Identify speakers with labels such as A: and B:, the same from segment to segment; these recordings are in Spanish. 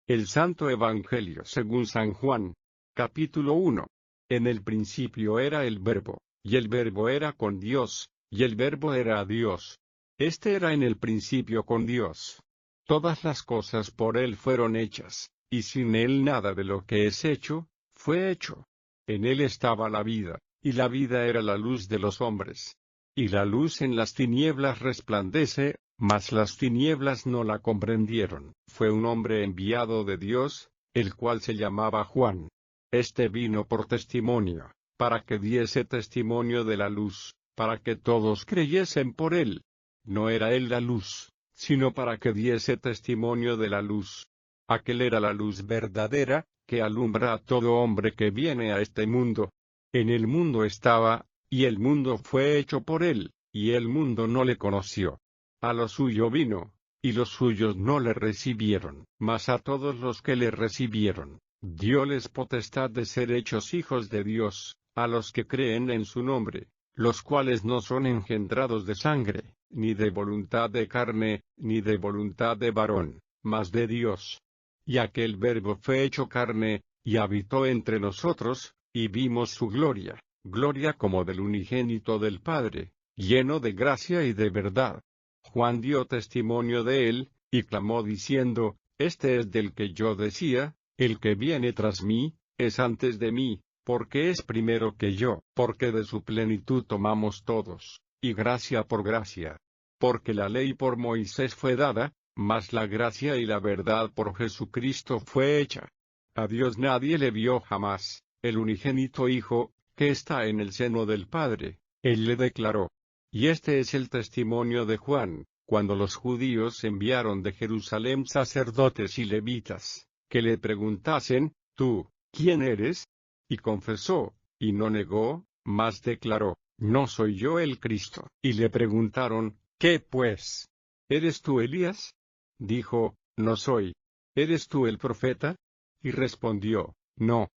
A: El Santo Evangelio según San Juan. Capítulo 1. En el principio era el Verbo, y el Verbo era con Dios, y el Verbo era Dios. Este era en el principio con Dios. Todas las cosas por él fueron hechas, y sin él nada de lo que es hecho, fue hecho. En él estaba la vida, y la vida era la luz de los hombres. Y la luz en las tinieblas resplandece, mas las tinieblas no la comprendieron. Fue un hombre enviado de Dios, el cual se llamaba Juan. Este vino por testimonio, para que diese testimonio de la luz, para que todos creyesen por él. No era él la luz, sino para que diese testimonio de la luz. Aquel era la luz verdadera, que alumbra a todo hombre que viene a este mundo. En el mundo estaba, y el mundo fue hecho por él, y el mundo no le conoció. A lo suyo vino, y los suyos no le recibieron. Mas a todos los que le recibieron, dióles potestad de ser hechos hijos de Dios, a los que creen en su nombre, los cuales no son engendrados de sangre, ni de voluntad de carne, ni de voluntad de varón, mas de Dios. Y aquel Verbo fue hecho carne, y habitó entre nosotros, y vimos su gloria, gloria como del unigénito del Padre, lleno de gracia y de verdad. Juan dio testimonio de él, y clamó diciendo, Este es del que yo decía, el que viene tras mí, es antes de mí, porque es primero que yo, porque de su plenitud tomamos todos, y gracia por gracia. Porque la ley por Moisés fue dada, mas la gracia y la verdad por Jesucristo fue hecha. A Dios nadie le vio jamás, el unigénito Hijo, que está en el seno del Padre, él le declaró. Y este es el testimonio de Juan, cuando los judíos enviaron de Jerusalén sacerdotes y levitas, que le preguntasen, ¿tú, quién eres? Y confesó, y no negó, mas declaró, no soy yo el Cristo. Y le preguntaron, ¿qué pues? ¿Eres tú Elías? Dijo, no soy. ¿Eres tú el profeta? Y respondió, no.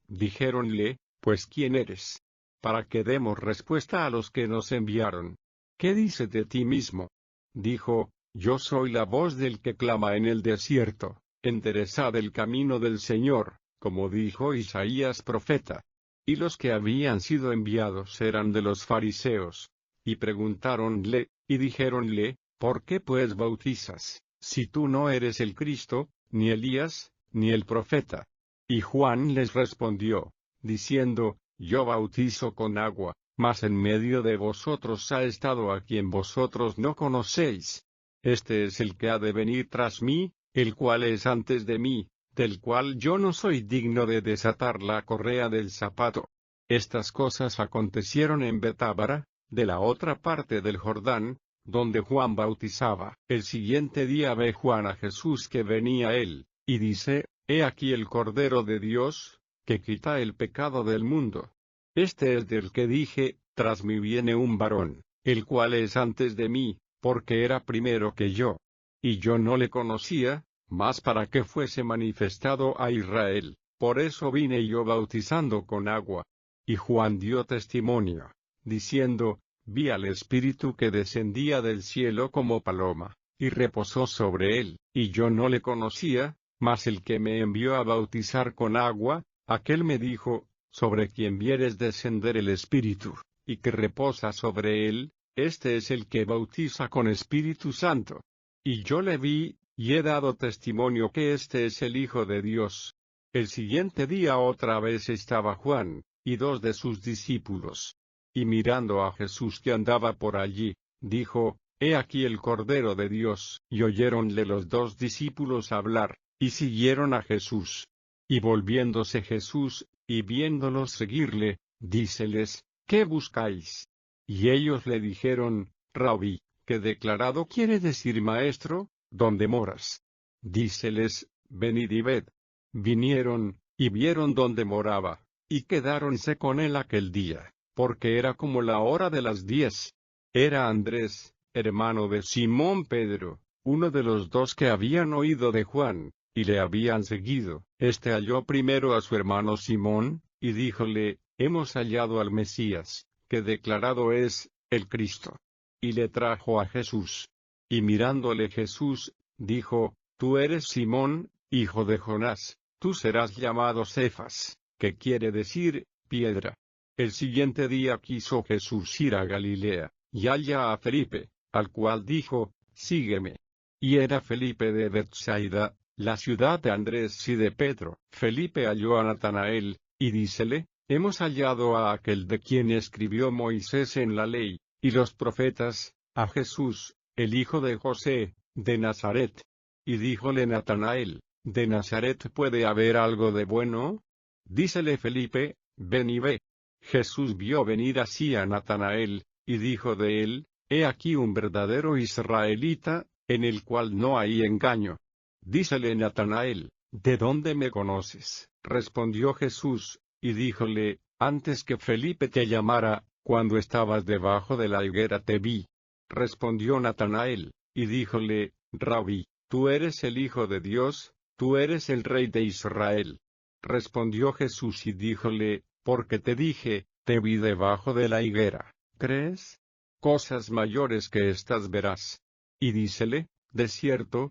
A: Dijéronle, pues ¿quién eres? Para que demos respuesta a los que nos enviaron. ¿Qué dices de ti mismo? Dijo, yo soy la voz del que clama en el desierto, enderezad el camino del Señor, como dijo Isaías profeta. Y los que habían sido enviados eran de los fariseos. Y preguntáronle, y dijéronle, ¿por qué pues bautizas, si tú no eres el Cristo, ni Elías, ni el profeta? Y Juan les respondió, diciendo, yo bautizo con agua, mas en medio de vosotros ha estado a quien vosotros no conocéis. Este es el que ha de venir tras mí, el cual es antes de mí, del cual yo no soy digno de desatar la correa del zapato. Estas cosas acontecieron en Betábara, de la otra parte del Jordán, donde Juan bautizaba. El siguiente día ve Juan a Jesús que venía a él, y dice, He aquí el Cordero de Dios, que quita el pecado del mundo. Este es del que dije, tras mí viene un varón, el cual es antes de mí, porque era primero que yo. Y yo no le conocía, mas para que fuese manifestado a Israel, por eso vine yo bautizando con agua. Y Juan dio testimonio, diciendo, vi al Espíritu que descendía del cielo como paloma, y reposó sobre él, y yo no le conocía, mas el que me envió a bautizar con agua, aquel me dijo, sobre quien vieres descender el Espíritu, y que reposa sobre él, este es el que bautiza con Espíritu Santo. Y yo le vi, y he dado testimonio que este es el Hijo de Dios. El siguiente día otra vez estaba Juan, y dos de sus discípulos. Y mirando a Jesús que andaba por allí, dijo, He aquí el Cordero de Dios. Y oyéronle los dos discípulos hablar, y siguieron a Jesús. Y volviéndose Jesús, y viéndolos seguirle, díceles, ¿qué buscáis? Y ellos le dijeron, Rabí, que declarado quiere decir maestro, ¿dónde moras? Díceles, venid y ved. Vinieron, y vieron dónde moraba, y quedáronse con él aquel día, porque era como la hora de las 10. Era Andrés, hermano de Simón Pedro, uno de los dos que habían oído de Juan, y le habían seguido. Este halló primero a su hermano Simón, y díjole, hemos hallado al Mesías, que declarado es, el Cristo. Y le trajo a Jesús. Y mirándole Jesús, dijo, Tú eres Simón, hijo de Jonás, tú serás llamado Cefas, que quiere decir, piedra. El siguiente día quiso Jesús ir a Galilea, y halla a Felipe, al cual dijo, sígueme. Y era Felipe de Betsaida, la ciudad de Andrés y de Pedro. Felipe halló a Natanael, y dícele, hemos hallado a aquel de quien escribió Moisés en la ley, y los profetas, a Jesús, el hijo de José, de Nazaret. Y díjole Natanael, ¿de Nazaret puede haber algo de bueno? Dícele Felipe, ven y ve. Jesús vio venir así a Natanael, y dijo de él, he aquí un verdadero israelita, en el cual no hay engaño. Dícele Natanael, ¿de dónde me conoces? Respondió Jesús, y díjole, antes que Felipe te llamara, cuando estabas debajo de la higuera te vi. Respondió Natanael, y díjole, Rabí, tú eres el Hijo de Dios, tú eres el Rey de Israel. Respondió Jesús y díjole, porque te dije, te vi debajo de la higuera, ¿crees? Cosas mayores que estas verás. Y dícele, de cierto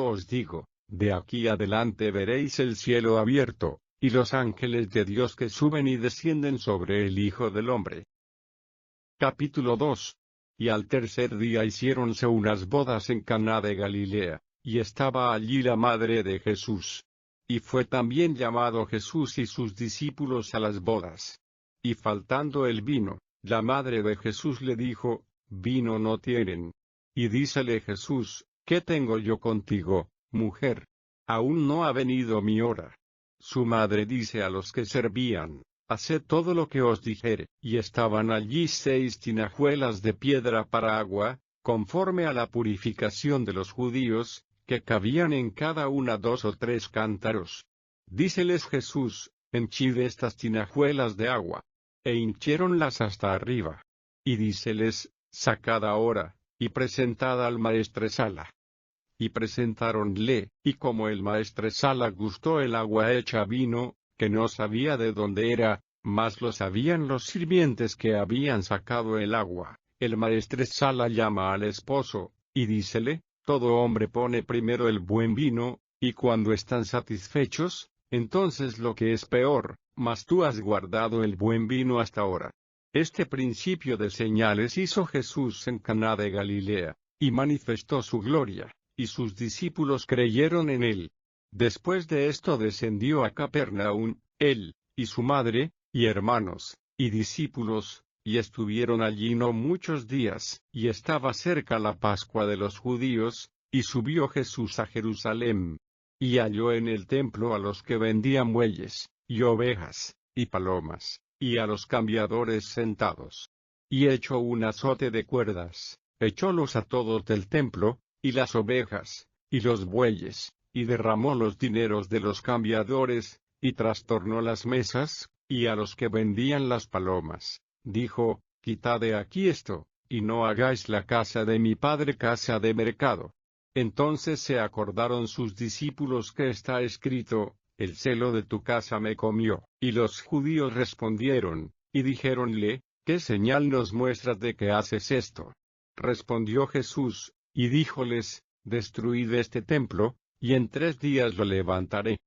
A: os digo, de aquí adelante veréis el cielo abierto, y los ángeles de Dios que suben y descienden sobre el Hijo del Hombre. Capítulo 2. Y al tercer día hiciéronse unas bodas en Caná de Galilea, y estaba allí la madre de Jesús. Y fue también llamado Jesús y sus discípulos a las bodas. Y faltando el vino, la madre de Jesús le dijo, vino no tienen. Y dícele Jesús, ¿qué tengo yo contigo, mujer? Aún no ha venido mi hora. Su madre dice a los que servían, haced todo lo que os dijere. Y estaban allí 6 tinajuelas de piedra para agua, conforme a la purificación de los judíos, que cabían en cada una 2 o 3 cántaros. Díceles Jesús, henchid estas tinajuelas de agua. E hinchéronlas hasta arriba. Y díceles, sacad ahora, y presentad al maestresala. Y presentáronle, y como el maestresala gustó el agua hecha vino, que no sabía de dónde era, mas lo sabían los sirvientes que habían sacado el agua, el maestresala llama al esposo, y dícele, todo hombre pone primero el buen vino, y cuando están satisfechos, entonces lo que es peor, mas tú has guardado el buen vino hasta ahora. Este principio de señales hizo Jesús en Caná de Galilea, y manifestó su gloria, y sus discípulos creyeron en él. Después de esto descendió a Capernaum, él, y su madre, y hermanos, y discípulos, y estuvieron allí no muchos días, y estaba cerca la Pascua de los judíos, y subió Jesús a Jerusalén. Y halló en el templo a los que vendían bueyes, y ovejas, y palomas, y a los cambiadores sentados. Y echó un azote de cuerdas, echólos a todos del templo, y las ovejas, y los bueyes, y derramó los dineros de los cambiadores, y trastornó las mesas, y a los que vendían las palomas, dijo, quitad de aquí esto, y no hagáis la casa de mi padre casa de mercado. Entonces se acordaron sus discípulos que está escrito, el celo de tu casa me comió. Y los judíos respondieron, y dijéronle, ¿qué señal nos muestras de que haces esto? Respondió Jesús, y díjoles, destruid este templo, y en 3 días lo levantaré.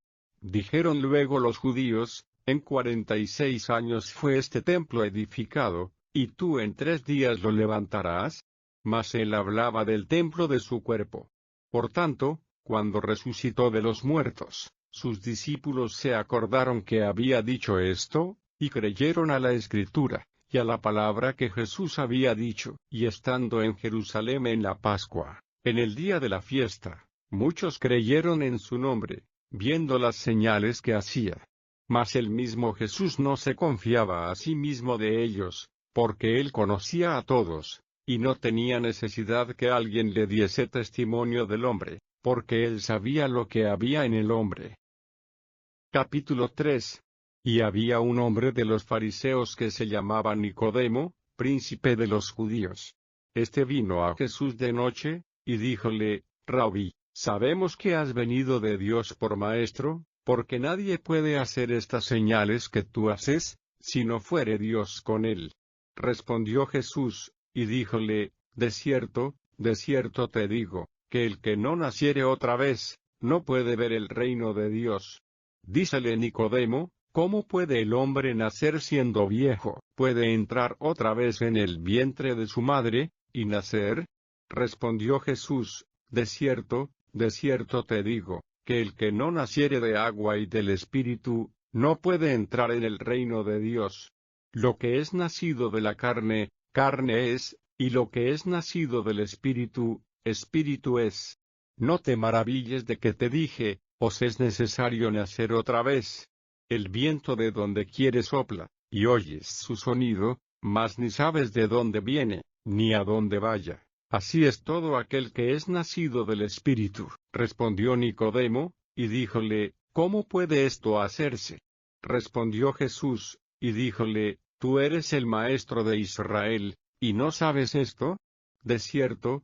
A: Dijeron luego los judíos, en 46 años fue este templo edificado, y tú en 3 días lo levantarás. Mas él hablaba del templo de su cuerpo. Por tanto, cuando resucitó de los muertos, sus discípulos se acordaron que había dicho esto, y creyeron a la Escritura, y a la palabra que Jesús había dicho. Y estando en Jerusalén en la Pascua, en el día de la fiesta, muchos creyeron en su nombre, viendo las señales que hacía. Mas el mismo Jesús no se confiaba a sí mismo de ellos, porque él conocía a todos, y no tenía necesidad que alguien le diese testimonio del hombre, porque él sabía lo que había en el hombre. Capítulo 3. Y había un hombre de los fariseos que se llamaba Nicodemo, príncipe de los judíos. Este vino a Jesús de noche, y díjole, Rabí, sabemos que has venido de Dios por maestro, porque nadie puede hacer estas señales que tú haces, si no fuere Dios con él. Respondió Jesús, y díjole, de cierto te digo, que el que no naciere otra vez, no puede ver el reino de Dios. Dícele Nicodemo, ¿cómo puede el hombre nacer siendo viejo? ¿Puede entrar otra vez en el vientre de su madre, y nacer? Respondió Jesús, de cierto te digo, que el que no naciere de agua y del Espíritu, no puede entrar en el reino de Dios. Lo que es nacido de la carne, carne es, y lo que es nacido del Espíritu, Espíritu es. No te maravilles de que te dije, os es necesario nacer otra vez. El viento de donde quiere sopla, y oyes su sonido, mas ni sabes de dónde viene, ni a dónde vaya. Así es todo aquel que es nacido del Espíritu. Respondió Nicodemo, y díjole, ¿cómo puede esto hacerse? Respondió Jesús, y díjole, ¿tú eres el maestro de Israel, y no sabes esto? De cierto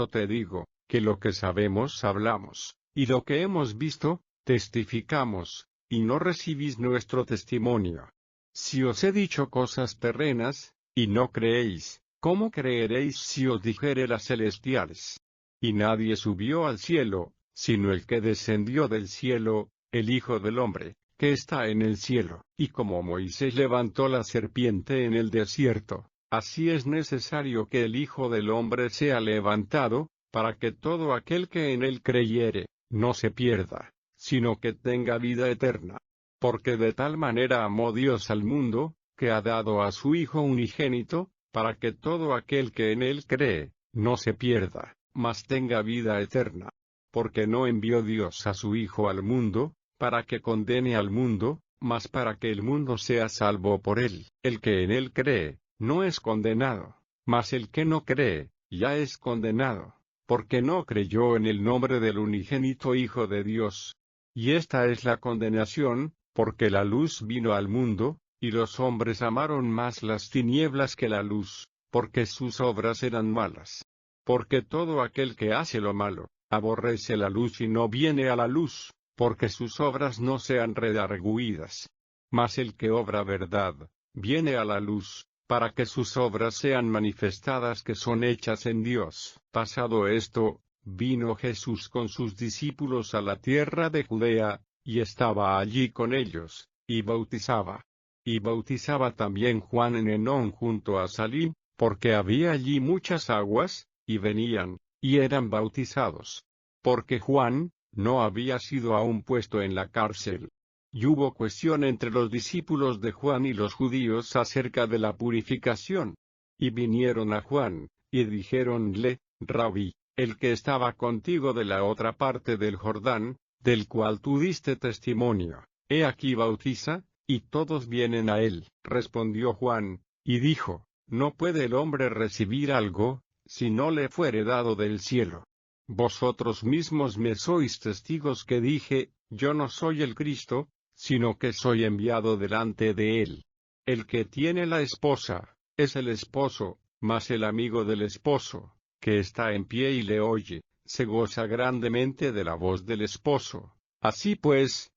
A: te digo, que lo que sabemos hablamos, y lo que hemos visto, testificamos, y no recibís nuestro testimonio. Si os he dicho cosas terrenas, y no creéis, ¿cómo creeréis si os dijere las celestiales? Y nadie subió al cielo, sino el que descendió del cielo, el Hijo del Hombre, que está en el cielo. Y como Moisés levantó la serpiente en el desierto, así es necesario que el Hijo del Hombre sea levantado, para que todo aquel que en él creyere, no se pierda, sino que tenga vida eterna. Porque de tal manera amó Dios al mundo, que ha dado a su Hijo unigénito, para que todo aquel que en él cree, no se pierda, mas tenga vida eterna. Porque no envió Dios a su Hijo al mundo, para que condene al mundo, mas para que el mundo sea salvo por él. El que en él cree, no es condenado, mas el que no cree, ya es condenado, porque no creyó en el nombre del unigénito Hijo de Dios. Y esta es la condenación, porque la luz vino al mundo, y los hombres amaron más las tinieblas que la luz, porque sus obras eran malas. Porque todo aquel que hace lo malo, aborrece la luz y no viene a la luz, porque sus obras no sean redargüidas. Mas el que obra verdad, viene a la luz, para que sus obras sean manifestadas que son hechas en Dios. Pasado esto, vino Jesús con sus discípulos a la tierra de Judea, y estaba allí con ellos, y bautizaba. Y bautizaba también Juan en Enón junto a Salim, porque había allí muchas aguas, y venían, y eran bautizados. Porque Juan, no había sido aún puesto en la cárcel. Y hubo cuestión entre los discípulos de Juan y los judíos acerca de la purificación. Y vinieron a Juan, y dijéronle, Rabí, el que estaba contigo de la otra parte del Jordán, del cual tú diste testimonio, he aquí bautiza, y todos vienen a él. Respondió Juan, y dijo, no puede el hombre recibir algo, si no le fuere dado del cielo. Vosotros mismos me sois testigos que dije, yo no soy el Cristo, sino que soy enviado delante de él. El que tiene la esposa, es el esposo, mas el amigo del esposo, que está en pie y le oye, se goza grandemente de la voz del esposo. Así pues,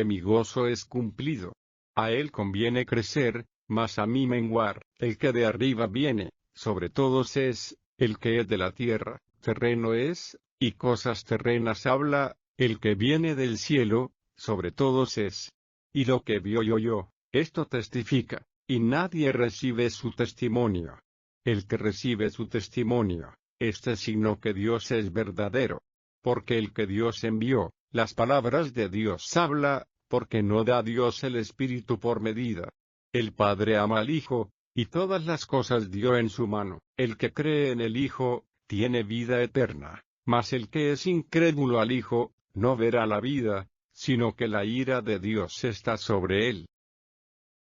A: mi gozo es cumplido. A él conviene crecer, mas a mí menguar. El que de arriba viene, sobre todos es, el que es de la tierra, terreno es, y cosas terrenas habla, el que viene del cielo, sobre todos es. Y lo que vio yo, esto testifica, y nadie recibe su testimonio. El que recibe su testimonio, signo que Dios es verdadero. Porque el que Dios envió, las palabras de Dios habla, porque no da Dios el Espíritu por medida. El Padre ama al Hijo, y todas las cosas dio en su mano. El que cree en el Hijo, tiene vida eterna, mas el que es incrédulo al Hijo, no verá la vida, sino que la ira de Dios está sobre él.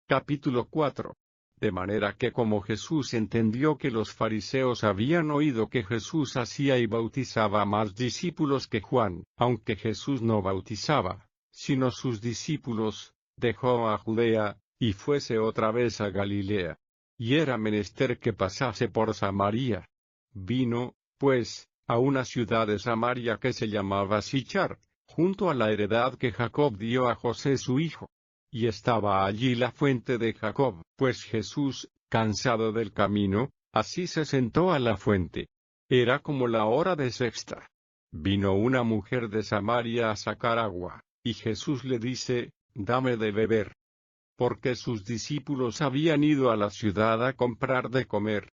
A: Capítulo 4. De manera que como Jesús entendió que los fariseos habían oído que Jesús hacía y bautizaba más discípulos que Juan, aunque Jesús no bautizaba, sino sus discípulos, dejó a Judea, y fuese otra vez a Galilea. Y era menester que pasase por Samaria. Vino, pues, a una ciudad de Samaria que se llamaba Sichar, junto a la heredad que Jacob dio a José su hijo. Y estaba allí la fuente de Jacob. Pues Jesús, cansado del camino, así se sentó a la fuente. Era como la hora de sexta. Vino una mujer de Samaria a sacar agua, y Jesús le dice, dame de beber. Porque sus discípulos habían ido a la ciudad a comprar de comer.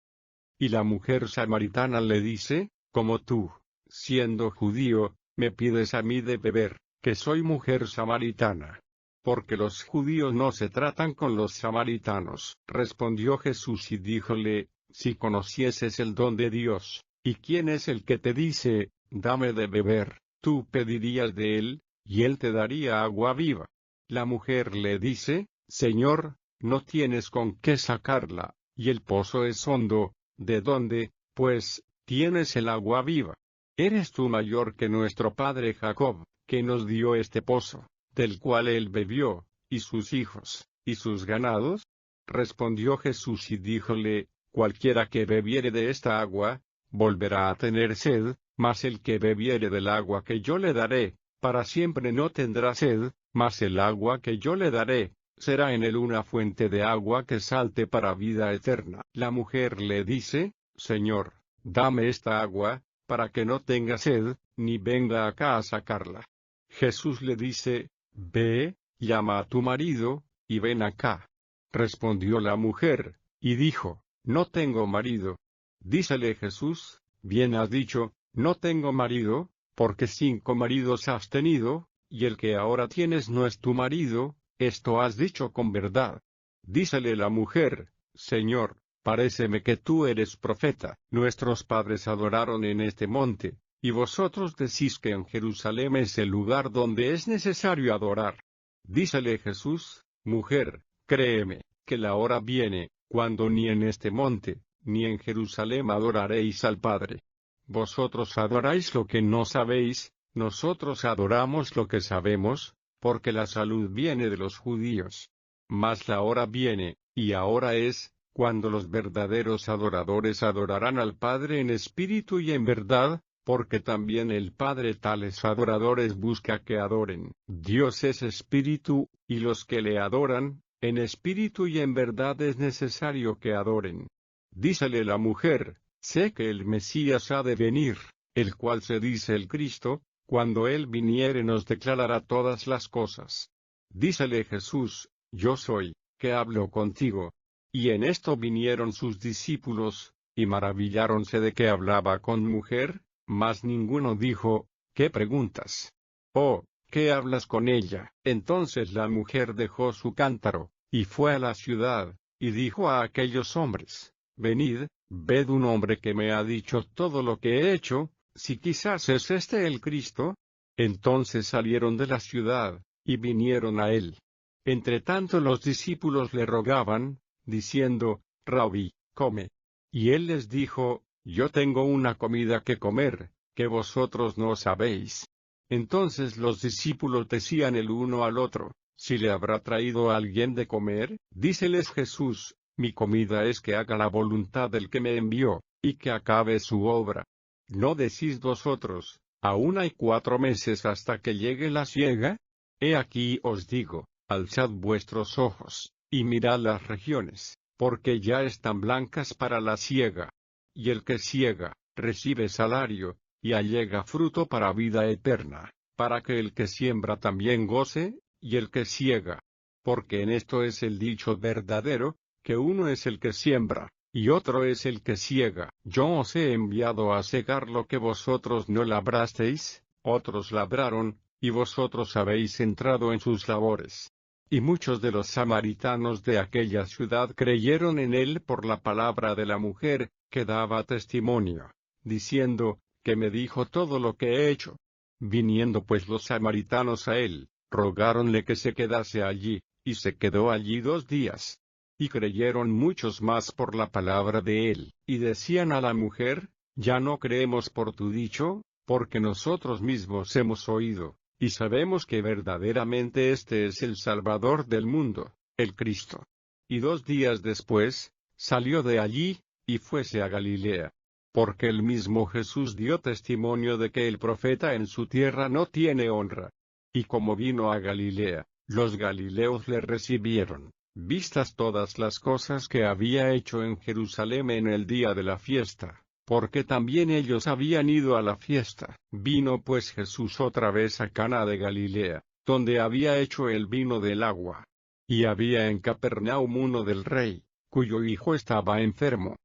A: Y la mujer samaritana le dice, como tú, siendo judío, me pides a mí de beber, que soy mujer samaritana. Porque los judíos no se tratan con los samaritanos. Respondió Jesús y díjole, si conocieses el don de Dios, y quién es el que te dice, dame de beber, tú pedirías de él, y él te daría agua viva. La mujer le dice, Señor, no tienes con qué sacarla, y el pozo es hondo, ¿de dónde, pues, tienes el agua viva? ¿Eres tú mayor que nuestro padre Jacob, que nos dio este pozo, del cual él bebió, y sus hijos, y sus ganados? Respondió Jesús y díjole, cualquiera que bebiere de esta agua, volverá a tener sed, mas el que bebiere del agua que yo le daré, para siempre no tendrá sed, mas el agua que yo le daré, será en él una fuente de agua que salte para vida eterna. La mujer le dice, Señor, dame esta agua, para que no tenga sed, ni venga acá a sacarla. Jesús le dice, ve, llama a tu marido, y ven acá. Respondió la mujer, y dijo, no tengo marido. Dícele Jesús, bien has dicho, no tengo marido, porque 5 maridos has tenido, y el que ahora tienes no es tu marido. Esto has dicho con verdad. Dícele la mujer, Señor, paréceme que tú eres profeta. Nuestros padres adoraron en este monte, y vosotros decís que en Jerusalén es el lugar donde es necesario adorar. Dícele Jesús, mujer, créeme, que la hora viene, cuando ni en este monte, ni en Jerusalén adoraréis al Padre. Vosotros adoráis lo que no sabéis, nosotros adoramos lo que sabemos, porque la salud viene de los judíos. Mas la hora viene, y ahora es, cuando los verdaderos adoradores adorarán al Padre en espíritu y en verdad, porque también el Padre tales adoradores busca que adoren. Dios es espíritu, y los que le adoran, en espíritu y en verdad es necesario que adoren. Dícele la mujer, sé que el Mesías ha de venir, el cual se dice el Cristo. Cuando él viniere nos declarará todas las cosas. Dícele Jesús, yo soy, que hablo contigo. Y en esto vinieron sus discípulos, y maravilláronse de que hablaba con mujer, mas ninguno dijo, ¿qué preguntas? Oh, ¿qué hablas con ella? Entonces la mujer dejó su cántaro, y fue a la ciudad, y dijo a aquellos hombres, venid, ved un hombre que me ha dicho todo lo que he hecho. Si quizás es este el Cristo. Entonces salieron de la ciudad, y vinieron a él. Entretanto los discípulos le rogaban, diciendo, Rabí, come. Y él les dijo, yo tengo una comida que comer, que vosotros no sabéis. Entonces los discípulos decían el uno al otro, si le habrá traído alguien de comer. Díceles Jesús, mi comida es que haga la voluntad del que me envió, y que acabe su obra. ¿No decís vosotros, aún hay 4 meses hasta que llegue la siega? He aquí os digo, alzad vuestros ojos, y mirad las regiones, porque ya están blancas para la siega. Y el que siega, recibe salario, y allega fruto para vida eterna, para que el que siembra también goce, y el que siega. Porque en esto es el dicho verdadero, que uno es el que siembra, y otro es el que siega. Yo os he enviado a segar lo que vosotros no labrasteis, otros labraron, y vosotros habéis entrado en sus labores. Y muchos de los samaritanos de aquella ciudad creyeron en él por la palabra de la mujer, que daba testimonio, diciendo, que me dijo todo lo que he hecho. Viniendo pues los samaritanos a él, rogáronle que se quedase allí, y se quedó allí 2 días. Y creyeron muchos más por la palabra de él, y decían a la mujer, ya no creemos por tu dicho, porque nosotros mismos hemos oído, y sabemos que verdaderamente este es el Salvador del mundo, el Cristo. Y 2 días después, salió de allí, y fuese a Galilea. Porque el mismo Jesús dio testimonio de que el profeta en su tierra no tiene honra. Y como vino a Galilea, los galileos le recibieron, vistas todas las cosas que había hecho en Jerusalén en el día de la fiesta, porque también ellos habían ido a la fiesta. Vino pues Jesús otra vez a Cana de Galilea, donde había hecho el vino del agua. Y había en Capernaum uno del rey, cuyo hijo estaba enfermo.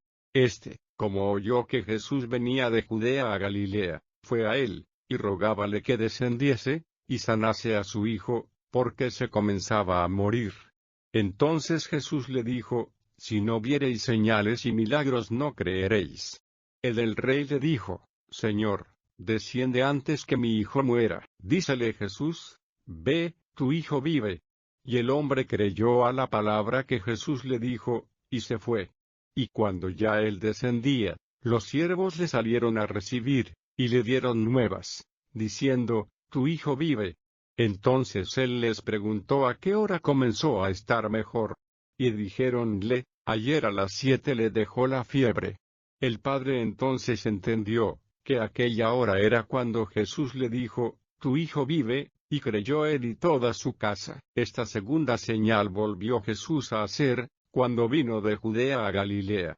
A: Como oyó que Jesús venía de Judea a Galilea, fue a él, y rogábale que descendiese, y sanase a su hijo, porque se comenzaba a morir. Entonces Jesús le dijo: si no viereis señales y milagros no creeréis. El rey le dijo: Señor, desciende antes que mi hijo muera. Dícele Jesús: ve, tu hijo vive. Y el hombre creyó a la palabra que Jesús le dijo, y se fue. Y cuando ya él descendía, los siervos le salieron a recibir, y le dieron nuevas, diciendo: tu hijo vive. Entonces él les preguntó a qué hora comenzó a estar mejor. Y dijéronle: ayer a las 7 le dejó la fiebre. El padre entonces entendió que aquella hora era cuando Jesús le dijo: tu hijo vive, y creyó él y toda su casa. Esta segunda señal volvió Jesús a hacer, cuando vino de Judea a Galilea.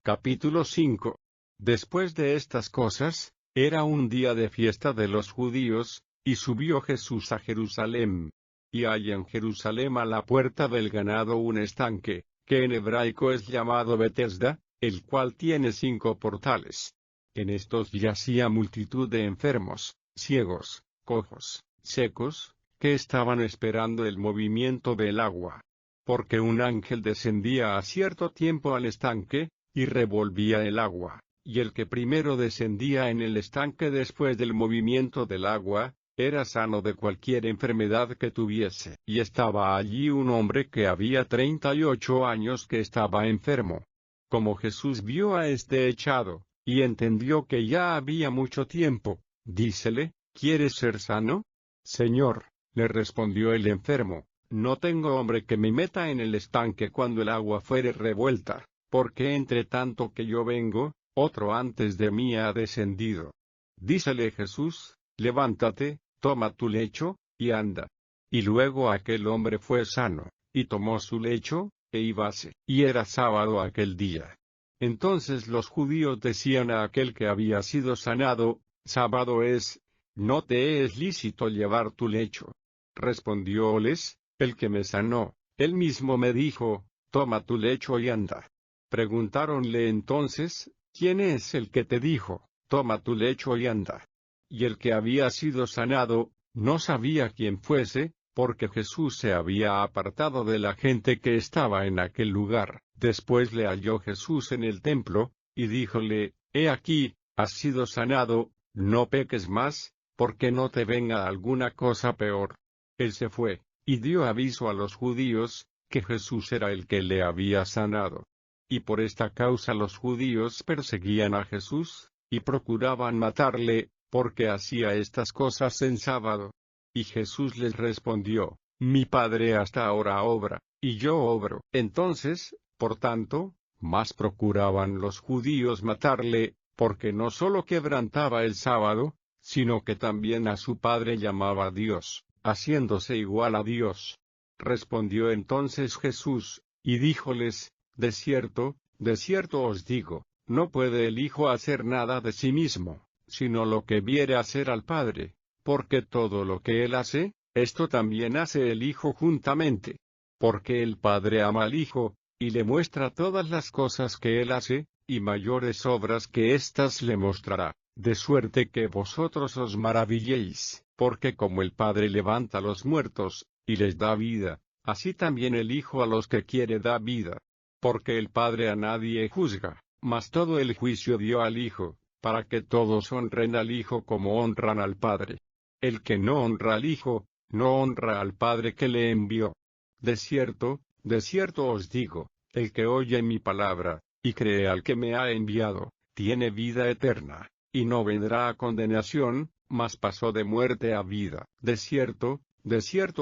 A: Capítulo 5. Después de estas cosas, era un día de fiesta de los judíos, y subió Jesús a Jerusalén. Y hay en Jerusalén a la puerta del ganado un estanque, que en hebraico es llamado Betesda, el cual tiene 5 portales. En estos yacía multitud de enfermos, ciegos, cojos, secos, que estaban esperando el movimiento del agua. Porque un ángel descendía a cierto tiempo al estanque, y revolvía el agua, y el que primero descendía en el estanque después del movimiento del agua, era sano de cualquier enfermedad que tuviese. Y estaba allí un hombre que había 38 años que estaba enfermo. Como Jesús vio a este echado, y entendió que ya había mucho tiempo, dícele: ¿quieres ser sano? Señor, le respondió el enfermo, no tengo hombre que me meta en el estanque cuando el agua fuere revuelta, porque entre tanto que yo vengo, otro antes de mí ha descendido. Dícele Jesús: levántate, toma tu lecho, y anda. Y luego aquel hombre fue sano, y tomó su lecho, e íbase. Y era sábado aquel día. Entonces los judíos decían a aquel que había sido sanado: sábado es, no te es lícito llevar tu lecho. Respondióles: el que me sanó, él mismo me dijo: toma tu lecho y anda. Preguntáronle entonces: ¿quién es el que te dijo: toma tu lecho y anda? Y el que había sido sanado, no sabía quién fuese, porque Jesús se había apartado de la gente que estaba en aquel lugar. Después le halló Jesús en el templo, y díjole: he aquí, has sido sanado, no peques más, porque no te venga alguna cosa peor. Él se fue, y dio aviso a los judíos, que Jesús era el que le había sanado. Y por esta causa los judíos perseguían a Jesús, y procuraban matarle, porque hacía estas cosas en sábado. Y Jesús les respondió: mi Padre hasta ahora obra, y yo obro. Entonces, por tanto, más procuraban los judíos matarle, porque no sólo quebrantaba el sábado, sino que también a su Padre llamaba Dios, haciéndose igual a Dios. Respondió entonces Jesús, y díjoles: de cierto os digo, no puede el Hijo hacer nada de sí mismo, sino lo que viere hacer al Padre, porque todo lo que él hace, esto también hace el Hijo juntamente. Porque el Padre ama al Hijo, y le muestra todas las cosas que él hace, y mayores obras que éstas le mostrará, de suerte que vosotros os maravilléis, porque como el Padre levanta a los muertos, y les da vida, así también el Hijo a los que quiere da vida. Porque el Padre a nadie juzga, mas todo el juicio dio al Hijo, para que todos honren al Hijo como honran al Padre. El que no honra al Hijo, no honra al Padre que le envió. De cierto os digo, el que oye mi palabra, y cree al que me ha enviado, tiene vida eterna, y no vendrá a condenación, mas pasó de muerte a vida. De cierto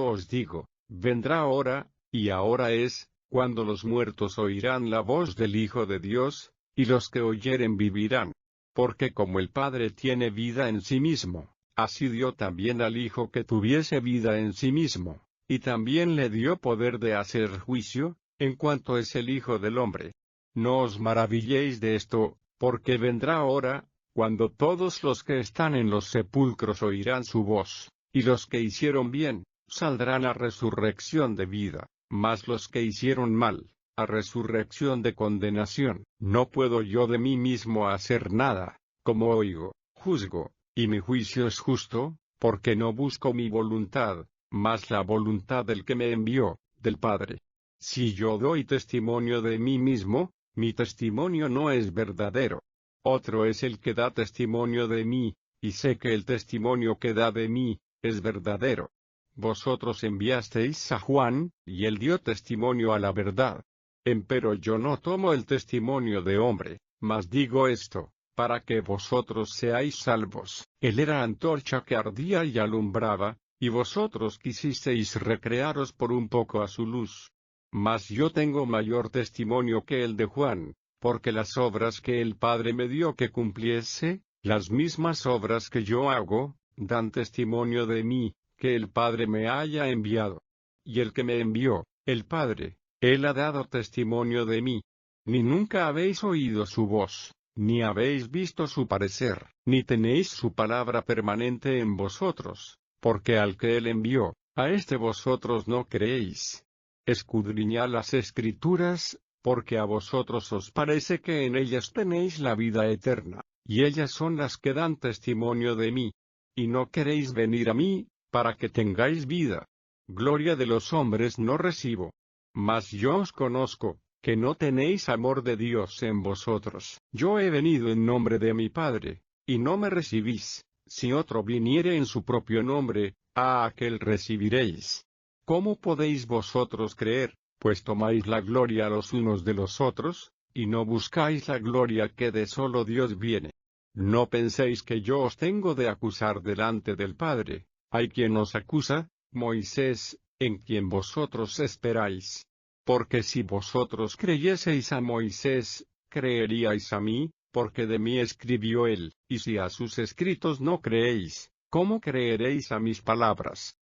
A: os digo, vendrá hora, y ahora es, cuando los muertos oirán la voz del Hijo de Dios, y los que oyeren vivirán. Porque como el Padre tiene vida en sí mismo, así dio también al Hijo que tuviese vida en sí mismo, y también le dio poder de hacer juicio, en cuanto es el Hijo del hombre. No os maravilléis de esto, porque vendrá hora, cuando todos los que están en los sepulcros oirán su voz, y los que hicieron bien, saldrán a resurrección de vida, mas los que hicieron mal, a resurrección de condenación. No puedo yo de mí mismo hacer nada, como oigo, juzgo, y mi juicio es justo, porque no busco mi voluntad, mas la voluntad del que me envió, del Padre. Si yo doy testimonio de mí mismo, mi testimonio no es verdadero. Otro es el que da testimonio de mí, y sé que el testimonio que da de mí, es verdadero. Vosotros enviasteis a Juan, y él dio testimonio a la verdad. Empero yo no tomo el testimonio de hombre, mas digo esto, para que vosotros seáis salvos. Él era antorcha que ardía y alumbraba, y vosotros quisisteis recrearos por un poco a su luz. Mas yo tengo mayor testimonio que el de Juan, porque las obras que el Padre me dio que cumpliese, las mismas obras que yo hago, dan testimonio de mí, que el Padre me haya enviado. Y el que me envió, el Padre, él ha dado testimonio de mí. Ni nunca habéis oído su voz, ni habéis visto su parecer, ni tenéis su palabra permanente en vosotros, porque al que él envió, a este vosotros no creéis. Escudriñad las Escrituras, porque a vosotros os parece que en ellas tenéis la vida eterna, y ellas son las que dan testimonio de mí. Y no queréis venir a mí, para que tengáis vida. Gloria de los hombres no recibo. Mas yo os conozco, que no tenéis amor de Dios en vosotros. Yo he venido en nombre de mi Padre, y no me recibís. Si otro viniere en su propio nombre, a aquel recibiréis. ¿Cómo podéis vosotros creer, pues tomáis la gloria los unos de los otros, y no buscáis la gloria que de solo Dios viene? No penséis que yo os tengo de acusar delante del Padre. Hay quien os acusa, Moisés, en quien vosotros esperáis. Porque si vosotros creyeseis a Moisés, creeríais a mí, porque de mí escribió él, y si a sus escritos no creéis, ¿cómo creeréis a mis palabras?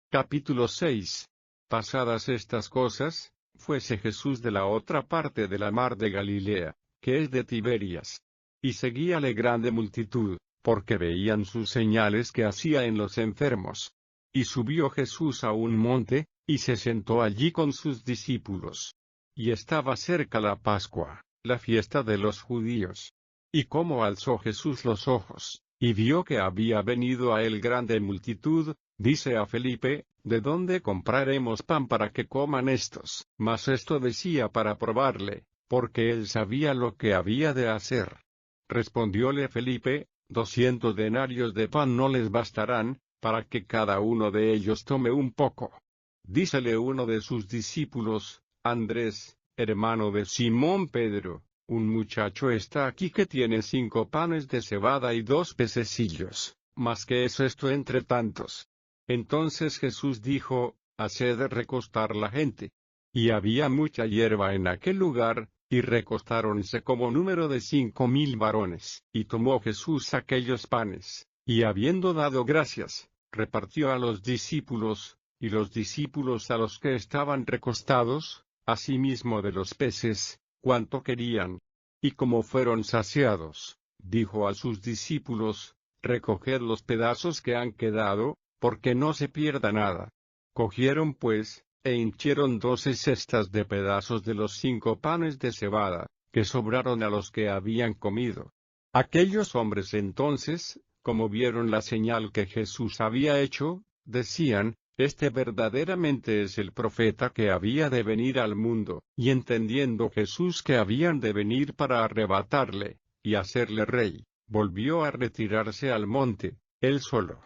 A: Capítulo 6. Pasadas estas cosas, fuese Jesús de la otra parte de la mar de Galilea, que es de Tiberias. Y seguíale grande multitud, porque veían sus señales que hacía en los enfermos. Y subió Jesús a un monte, y se sentó allí con sus discípulos. Y estaba cerca la Pascua, la fiesta de los judíos. Y como alzó Jesús los ojos, y vio que había venido a él grande multitud, dice a Felipe, ¿de dónde compraremos pan para que coman estos? Mas esto decía para probarle, porque él sabía lo que había de hacer. Respondióle Felipe, 200 denarios de pan no les bastarán, para que cada uno de ellos tome un poco. Dícele uno de sus discípulos, Andrés, hermano de Simón Pedro, un muchacho está aquí que tiene 5 panes de cebada y 2 pececillos, mas ¿qué es esto entre tantos? Entonces Jesús dijo, haced recostar la gente. Y había mucha hierba en aquel lugar, y recostáronse como número de 5000 varones. Y tomó Jesús aquellos panes, y habiendo dado gracias, repartió a los discípulos, y los discípulos a los que estaban recostados, asimismo de los peces, cuanto querían. Y como fueron saciados, dijo a sus discípulos, recoged los pedazos que han quedado, porque no se pierda nada. Cogieron pues, e hinchieron 12 cestas de pedazos de los 5 panes de cebada, que sobraron a los que habían comido. Aquellos hombres entonces, como vieron la señal que Jesús había hecho, decían, este verdaderamente es el profeta que había de venir al mundo. Y entendiendo Jesús que habían de venir para arrebatarle, y hacerle rey, volvió a retirarse al monte, él solo.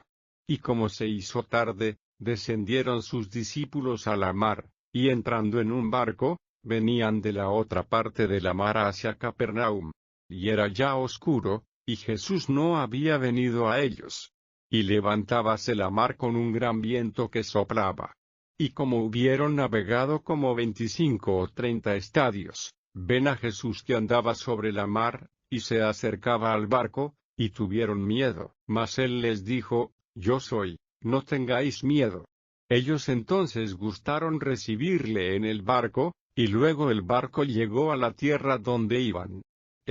A: Y como se hizo tarde, descendieron sus discípulos a la mar, y entrando en un barco, venían de la otra parte de la mar hacia Capernaum. Y era ya oscuro, y Jesús no había venido a ellos. Y levantábase la mar con un gran viento que soplaba. Y como hubieron navegado como 25 o 30 estadios, ven a Jesús que andaba sobre la mar, y se acercaba al barco, y tuvieron miedo. Mas él les dijo, yo soy, no tengáis miedo. Ellos entonces gustaron recibirle en el barco, y luego el barco llegó a la tierra donde iban.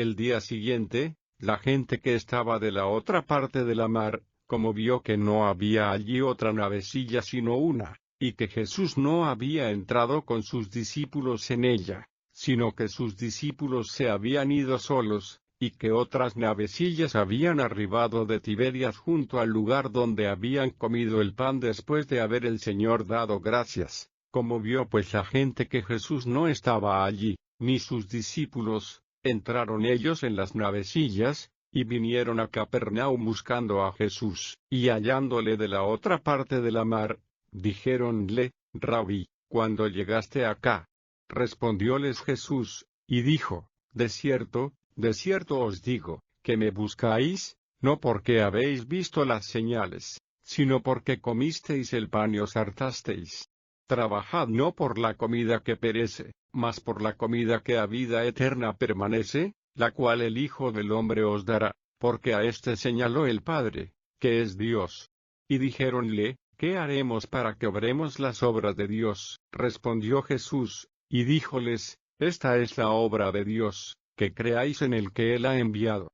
A: El día siguiente, la gente que estaba de la otra parte de la mar, como vio que no había allí otra navecilla sino una, y que Jesús no había entrado con sus discípulos en ella, sino que sus discípulos se habían ido solos, y que otras navecillas habían arribado de Tiberias junto al lugar donde habían comido el pan después de haber el Señor dado gracias. Como vio pues la gente que Jesús no estaba allí, ni sus discípulos, entraron ellos en las navecillas, y vinieron a Capernaum buscando a Jesús, y hallándole de la otra parte de la mar, dijéronle: Rabí, ¿cuándo llegaste acá? Respondióles Jesús, y dijo: de cierto os digo, que me buscáis, no porque habéis visto las señales, sino porque comisteis el pan y os hartasteis. Trabajad no por la comida que perece, mas por la comida que a vida eterna permanece, la cual el Hijo del Hombre os dará, porque a éste señaló el Padre, que es Dios. Y dijéronle: ¿qué haremos para que obremos las obras de Dios? Respondió Jesús, y díjoles: esta es la obra de Dios, que creáis en el que Él ha enviado.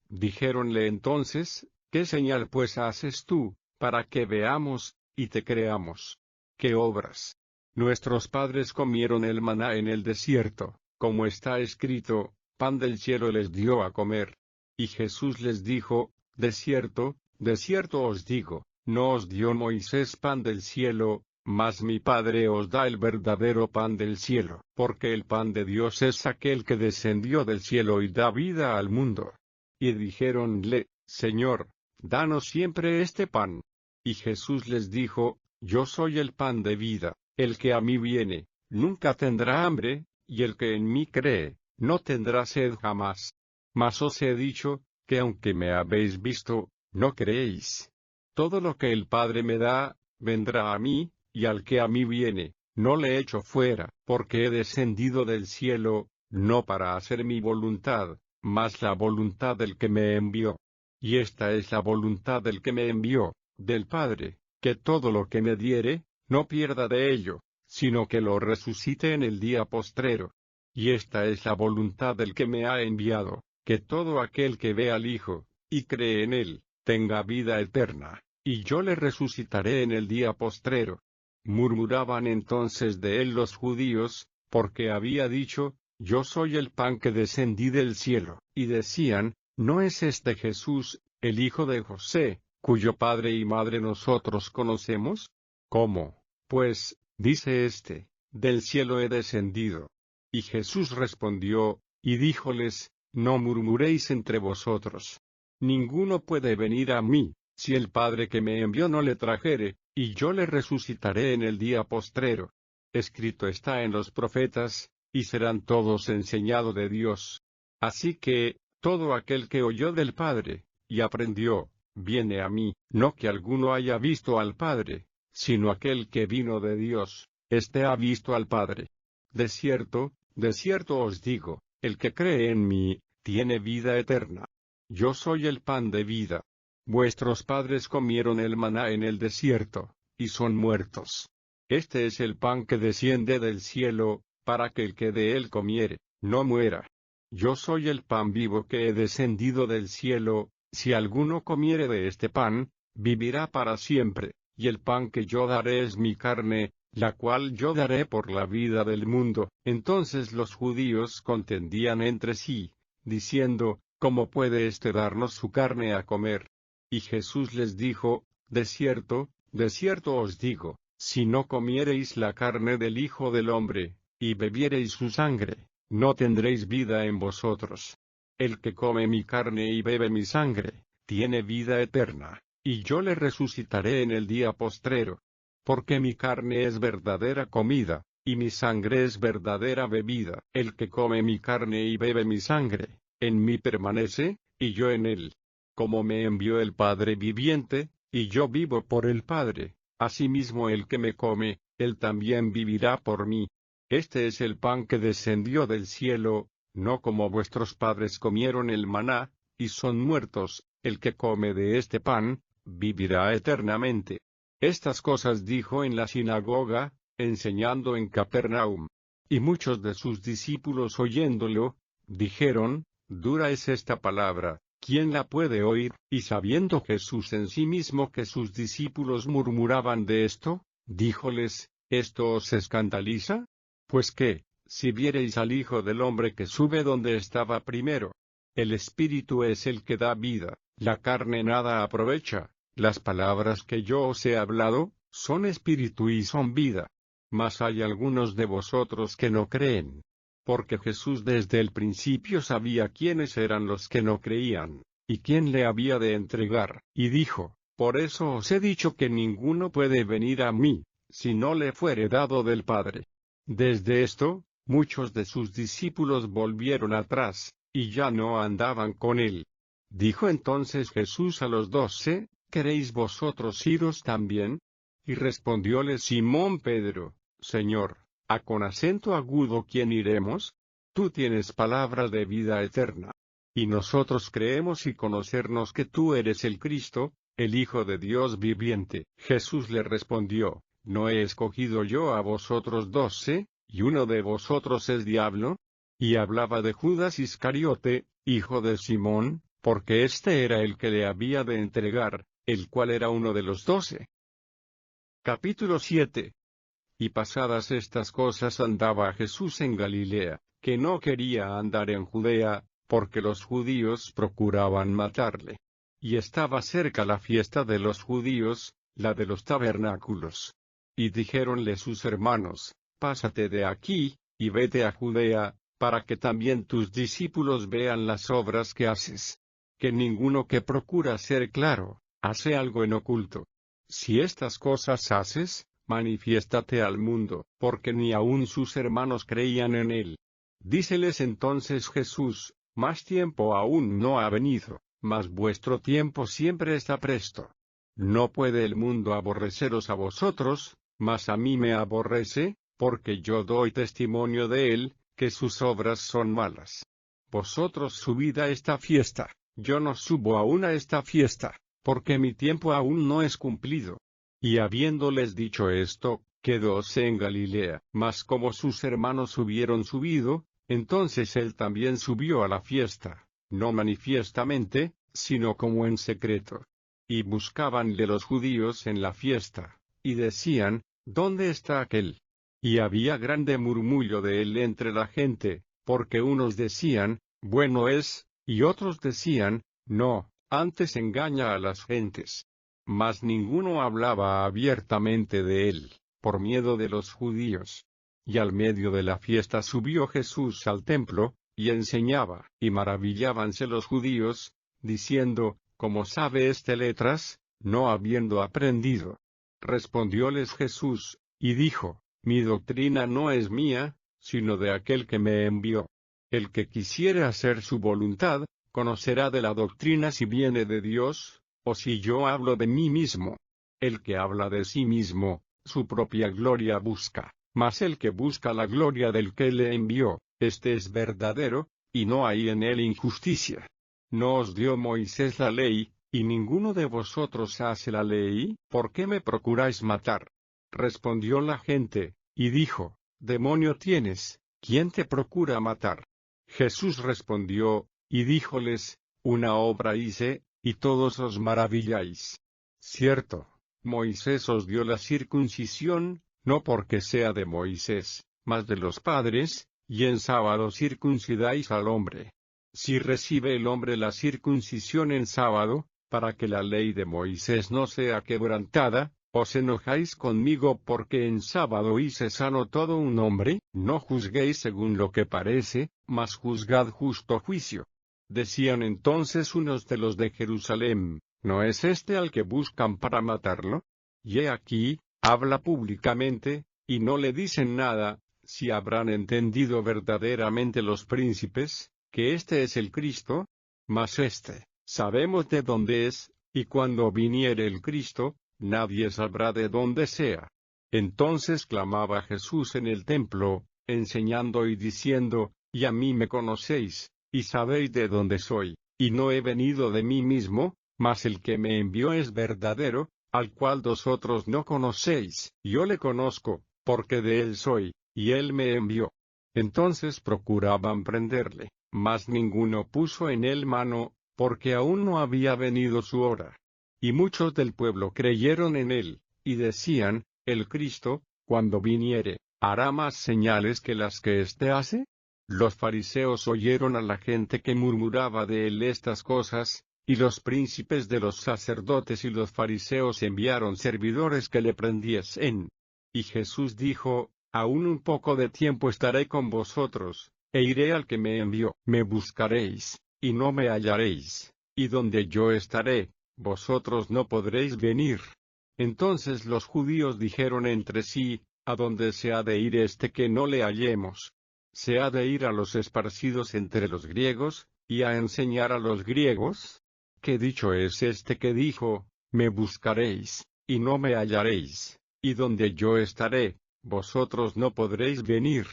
A: Dijéronle entonces: ¿qué señal pues haces tú, para que veamos, y te creamos? ¿Qué obras? Nuestros padres comieron el maná en el desierto, como está escrito: pan del cielo les dio a comer. Y Jesús les dijo: de cierto os digo, no os dio Moisés pan del cielo, mas mi Padre os da el verdadero pan del cielo, porque el pan de Dios es aquel que descendió del cielo y da vida al mundo. Y dijéronle: Señor, danos siempre este pan. Y Jesús les dijo: yo soy el pan de vida, el que a mí viene, nunca tendrá hambre, y el que en mí cree, no tendrá sed jamás. Mas os he dicho, que aunque me habéis visto, no creéis. Todo lo que el Padre me da, vendrá a mí, y al que a mí viene, no le echo fuera, porque he descendido del cielo, no para hacer mi voluntad, mas la voluntad del que me envió. Y esta es la voluntad del que me envió, del Padre, que todo lo que me diere, no pierda de ello, sino que lo resucite en el día postrero. Y esta es la voluntad del que me ha enviado, que todo aquel que ve al Hijo, y cree en él, tenga vida eterna, y yo le resucitaré en el día postrero. Murmuraban entonces de él los judíos, porque había dicho: yo soy el pan que descendí del cielo, y decían: ¿no es este Jesús, el hijo de José, cuyo padre y madre nosotros conocemos? ¿Cómo, pues, dice éste: del cielo he descendido? Y Jesús respondió, y díjoles: no murmuréis entre vosotros. Ninguno puede venir a mí, si el Padre que me envió no le trajere, y yo le resucitaré en el día postrero. Escrito está en los profetas: y serán todos enseñados de Dios. Así que, todo aquel que oyó del Padre, y aprendió, viene a mí, no que alguno haya visto al Padre, sino aquel que vino de Dios, éste ha visto al Padre. De cierto os digo, el que cree en mí, tiene vida eterna. Yo soy el pan de vida. Vuestros padres comieron el maná en el desierto, y son muertos. Este es el pan que desciende del cielo, para que el que de él comiere, no muera. Yo soy el pan vivo que he descendido del cielo, si alguno comiere de este pan, vivirá para siempre, y el pan que yo daré es mi carne, la cual yo daré por la vida del mundo. Entonces los judíos contendían entre sí, diciendo: ¿cómo puede éste darnos su carne a comer? Y Jesús les dijo: de cierto os digo, si no comiereis la carne del Hijo del Hombre, y bebiereis su sangre, no tendréis vida en vosotros. El que come mi carne y bebe mi sangre, tiene vida eterna, y yo le resucitaré en el día postrero. Porque mi carne es verdadera comida, y mi sangre es verdadera bebida. El que come mi carne y bebe mi sangre, en mí permanece, y yo en él. Como me envió el Padre viviente, y yo vivo por el Padre, asimismo el que me come, él también vivirá por mí. Este es el pan que descendió del cielo, no como vuestros padres comieron el maná, y son muertos. El que come de este pan, vivirá eternamente. Estas cosas dijo en la sinagoga, enseñando en Capernaum. Y muchos de sus discípulos oyéndolo, dijeron: Dura es esta palabra, ¿quién la puede oír? Y sabiendo Jesús en sí mismo que sus discípulos murmuraban de esto, díjoles, ¿esto os escandaliza? Pues qué, si viereis al Hijo del Hombre que sube donde estaba primero. El Espíritu es el que da vida, la carne nada aprovecha. Las palabras que yo os he hablado, son espíritu y son vida. Mas hay algunos de vosotros que no creen. Porque Jesús desde el principio sabía quiénes eran los que no creían, y quién le había de entregar, y dijo, por eso os he dicho que ninguno puede venir a mí, si no le fuere dado del Padre. Desde esto, muchos de sus discípulos volvieron atrás, y ya no andaban con él. Dijo entonces Jesús a los 12, ¿queréis vosotros iros también? Y respondióle Simón Pedro, Señor, ¿a con acento agudo quién iremos? Tú tienes palabras de vida eterna. Y nosotros creemos y conocernos que tú eres el Cristo, el Hijo de Dios viviente. Jesús le respondió, ¿no he escogido yo a vosotros 12, y uno de vosotros es diablo? Y hablaba de Judas Iscariote, hijo de Simón, porque éste era el que le había de entregar, el cual era uno de los 12. Capítulo 7. Y pasadas estas cosas andaba Jesús en Galilea, que no quería andar en Judea, porque los judíos procuraban matarle. Y estaba cerca la fiesta de los judíos, la de los tabernáculos. Y dijéronle sus hermanos, pásate de aquí, y vete a Judea, para que también tus discípulos vean las obras que haces. Que ninguno que procura ser claro, hace algo en oculto. Si estas cosas haces, manifiéstate al mundo, porque ni aun sus hermanos creían en él. Díceles entonces Jesús, más tiempo aún no ha venido, mas vuestro tiempo siempre está presto. No puede el mundo aborreceros a vosotros, mas a mí me aborrece, porque yo doy testimonio de él, que sus obras son malas. Vosotros subid a esta fiesta, yo no subo aún a esta fiesta, porque mi tiempo aún no es cumplido. Y habiéndoles dicho esto, quedóse en Galilea. Mas como sus hermanos hubieron subido, entonces él también subió a la fiesta, no manifiestamente, sino como en secreto. Y buscabanle los judíos en la fiesta, y decían, ¿dónde está aquel? Y había grande murmullo de él entre la gente, porque unos decían, bueno es, y otros decían, no, antes engaña a las gentes. Mas ninguno hablaba abiertamente de él, por miedo de los judíos. Y al medio de la fiesta subió Jesús al templo, y enseñaba, y maravillábanse los judíos, diciendo, ¿cómo sabe este letras, no habiendo aprendido? Respondióles Jesús, y dijo, mi doctrina no es mía, sino de aquel que me envió. El que quisiere hacer su voluntad, conocerá de la doctrina si viene de Dios, o si yo hablo de mí mismo. El que habla de sí mismo, su propia gloria busca, mas el que busca la gloria del que le envió, este es verdadero, y no hay en él injusticia. ¿No os dio Moisés la ley, y ninguno de vosotros hace la ley? ¿Por qué me procuráis matar? Respondió la gente, y dijo, demonio tienes, ¿quién te procura matar? Jesús respondió, y díjoles, una obra hice, y todos os maravilláis. Cierto, Moisés os dio la circuncisión, no porque sea de Moisés, mas de los padres, y en sábado circuncidáis al hombre. Si recibe el hombre la circuncisión en sábado, para que la ley de Moisés no sea quebrantada, ¿os enojáis conmigo porque en sábado hice sano todo un hombre? No juzguéis según lo que parece, mas juzgad justo juicio. Decían entonces unos de los de Jerusalén, ¿no es este al que buscan para matarlo? Y he aquí, habla públicamente, y no le dicen nada, si habrán entendido verdaderamente los príncipes, que este es el Cristo. Mas sabemos de dónde es, y cuando viniere el Cristo, nadie sabrá de dónde sea. Entonces clamaba Jesús en el templo, enseñando y diciendo, y a mí me conocéis, y sabéis de dónde soy, y no he venido de mí mismo, mas el que me envió es verdadero, al cual vosotros no conocéis. Yo le conozco, porque de él soy, y él me envió. Entonces procuraban prenderle, mas ninguno puso en él mano, porque aún no había venido su hora. Y muchos del pueblo creyeron en él, y decían, el Cristo, cuando viniere, ¿hará más señales que las que éste hace? Los fariseos oyeron a la gente que murmuraba de él estas cosas, y los príncipes de los sacerdotes y los fariseos enviaron servidores que le prendiesen. Y Jesús dijo, aún un poco de tiempo estaré con vosotros, e iré al que me envió. Me buscaréis, y no me hallaréis, y donde yo estaré, vosotros no podréis venir. Entonces los judíos dijeron entre sí, ¿a dónde se ha de ir este que no le hallemos? ¿Se ha de ir a los esparcidos entre los griegos, y a enseñar a los griegos? ¿Qué dicho es este que dijo, me buscaréis, y no me hallaréis, y donde yo estaré, vosotros no podréis venir?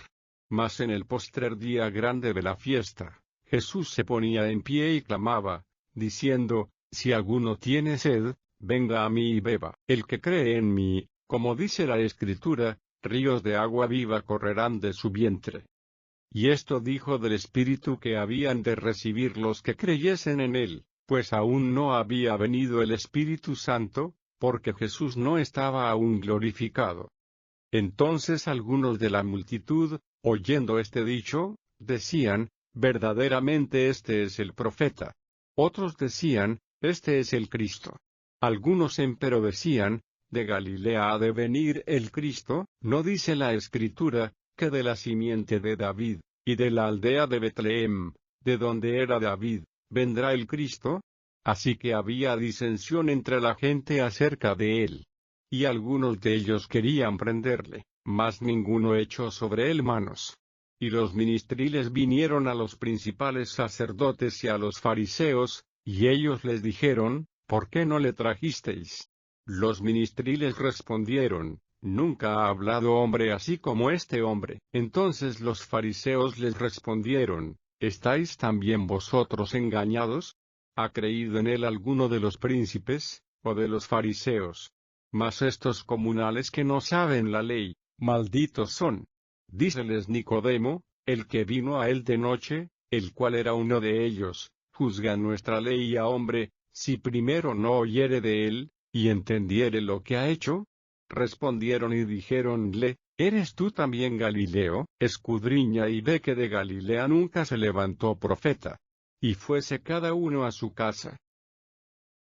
A: Mas en el postrer día grande de la fiesta, Jesús se ponía en pie y clamaba, diciendo, si alguno tiene sed, venga a mí y beba. El que cree en mí, como dice la Escritura, ríos de agua viva correrán de su vientre. Y esto dijo del Espíritu que habían de recibir los que creyesen en él, pues aún no había venido el Espíritu Santo, porque Jesús no estaba aún glorificado. Entonces algunos de la multitud, oyendo este dicho, decían, verdaderamente este es el profeta. Otros decían, este es el Cristo. Algunos empero decían, de Galilea ha de venir el Cristo, ¿no dice la Escritura, que de la simiente de David, y de la aldea de Betlehem, de donde era David, vendrá el Cristo? Así que había disensión entre la gente acerca de él. Y algunos de ellos querían prenderle, mas ninguno echó sobre él manos. Y los ministriles vinieron a los principales sacerdotes y a los fariseos, y ellos les dijeron, ¿por qué no le trajisteis? Los ministriles respondieron, nunca ha hablado hombre así como este hombre. Entonces los fariseos les respondieron, ¿estáis también vosotros engañados? ¿Ha creído en él alguno de los príncipes, o de los fariseos? Mas estos comunales que no saben la ley, malditos son. Díceles Nicodemo, el que vino a él de noche, el cual era uno de ellos, juzga nuestra ley a hombre, si primero no oyere de él, y entendiere lo que ha hecho. Respondieron y dijéronle, ¿eres tú también Galileo? Escudriña y ve que de Galilea nunca se levantó profeta. Y fuese cada uno a su casa.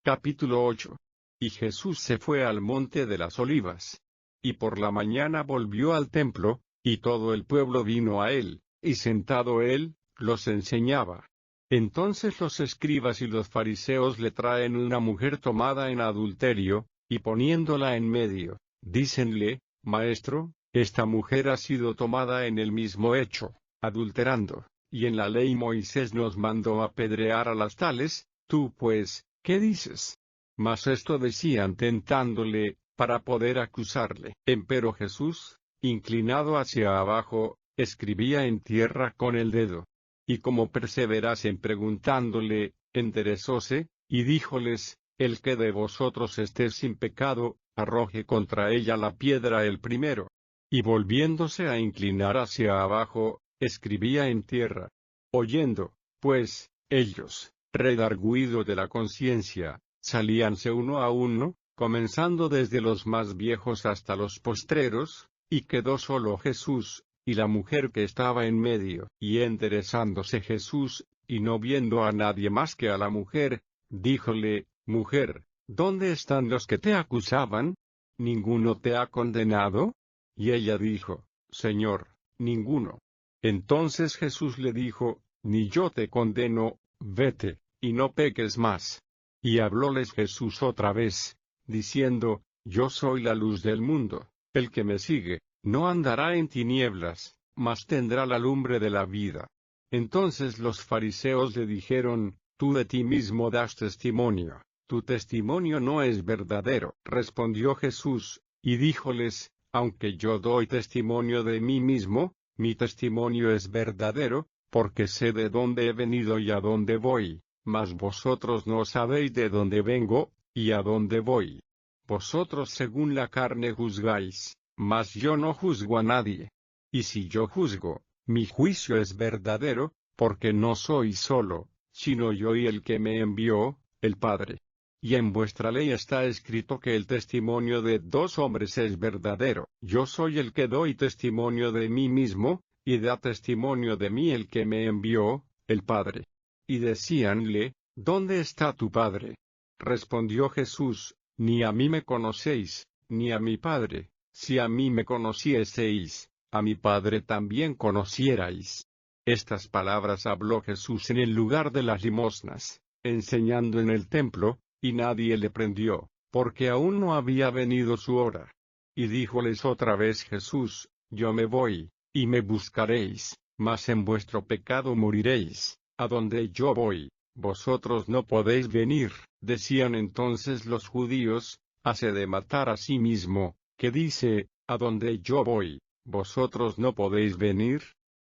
A: Capítulo 8. Y Jesús se fue al monte de las Olivas. Y por la mañana volvió al templo, y todo el pueblo vino a él, y sentado él, los enseñaba. Entonces los escribas y los fariseos le traen una mujer tomada en adulterio, y poniéndola en medio, dícenle, Maestro, esta mujer ha sido tomada en el mismo hecho, adulterando, y en la ley Moisés nos mandó apedrear a las tales, tú pues, ¿qué dices? Mas esto decían tentándole, para poder acusarle. Empero Jesús, inclinado hacia abajo, escribía en tierra con el dedo. Y como perseverasen preguntándole, enderezóse, y díjoles, el que de vosotros esté sin pecado, arroje contra ella la piedra el primero. Y volviéndose a inclinar hacia abajo, escribía en tierra. Oyendo, pues, ellos, redargüido de la conciencia, salíanse uno a uno, comenzando desde los más viejos hasta los postreros, y quedó solo Jesús, y la mujer que estaba en medio. Y enderezándose Jesús, y no viendo a nadie más que a la mujer, díjole, Mujer, ¿dónde están los que te acusaban? ¿Ninguno te ha condenado? Y ella dijo, Señor, ninguno. Entonces Jesús le dijo, Ni yo te condeno, vete, y no peques más. Y hablóles Jesús otra vez, diciendo, Yo soy la luz del mundo, el que me sigue, no andará en tinieblas, mas tendrá la lumbre de la vida. Entonces los fariseos le dijeron, Tú de ti mismo das testimonio, tu testimonio no es verdadero. Respondió Jesús, y díjoles, Aunque yo doy testimonio de mí mismo, mi testimonio es verdadero, porque sé de dónde he venido y a dónde voy, mas vosotros no sabéis de dónde vengo, y a dónde voy. Vosotros según la carne juzgáis, mas yo no juzgo a nadie. Y si yo juzgo, mi juicio es verdadero, porque no soy solo, sino yo y el que me envió, el Padre. Y en vuestra ley está escrito que el testimonio de dos hombres es verdadero. Yo soy el que doy testimonio de mí mismo, y da testimonio de mí el que me envió, el Padre. Y decíanle, ¿dónde está tu Padre? Respondió Jesús, ni a mí me conocéis, ni a mi Padre. Si a mí me conocieseis, a mi Padre también conocierais. Estas palabras habló Jesús en el lugar de las limosnas, enseñando en el templo, y nadie le prendió, porque aún no había venido su hora. Y díjoles otra vez Jesús, yo me voy, y me buscaréis, mas en vuestro pecado moriréis. A donde yo voy, vosotros no podéis venir. Decían entonces los judíos, hase de matar a sí mismo, que dice, a donde yo voy, vosotros no podéis venir.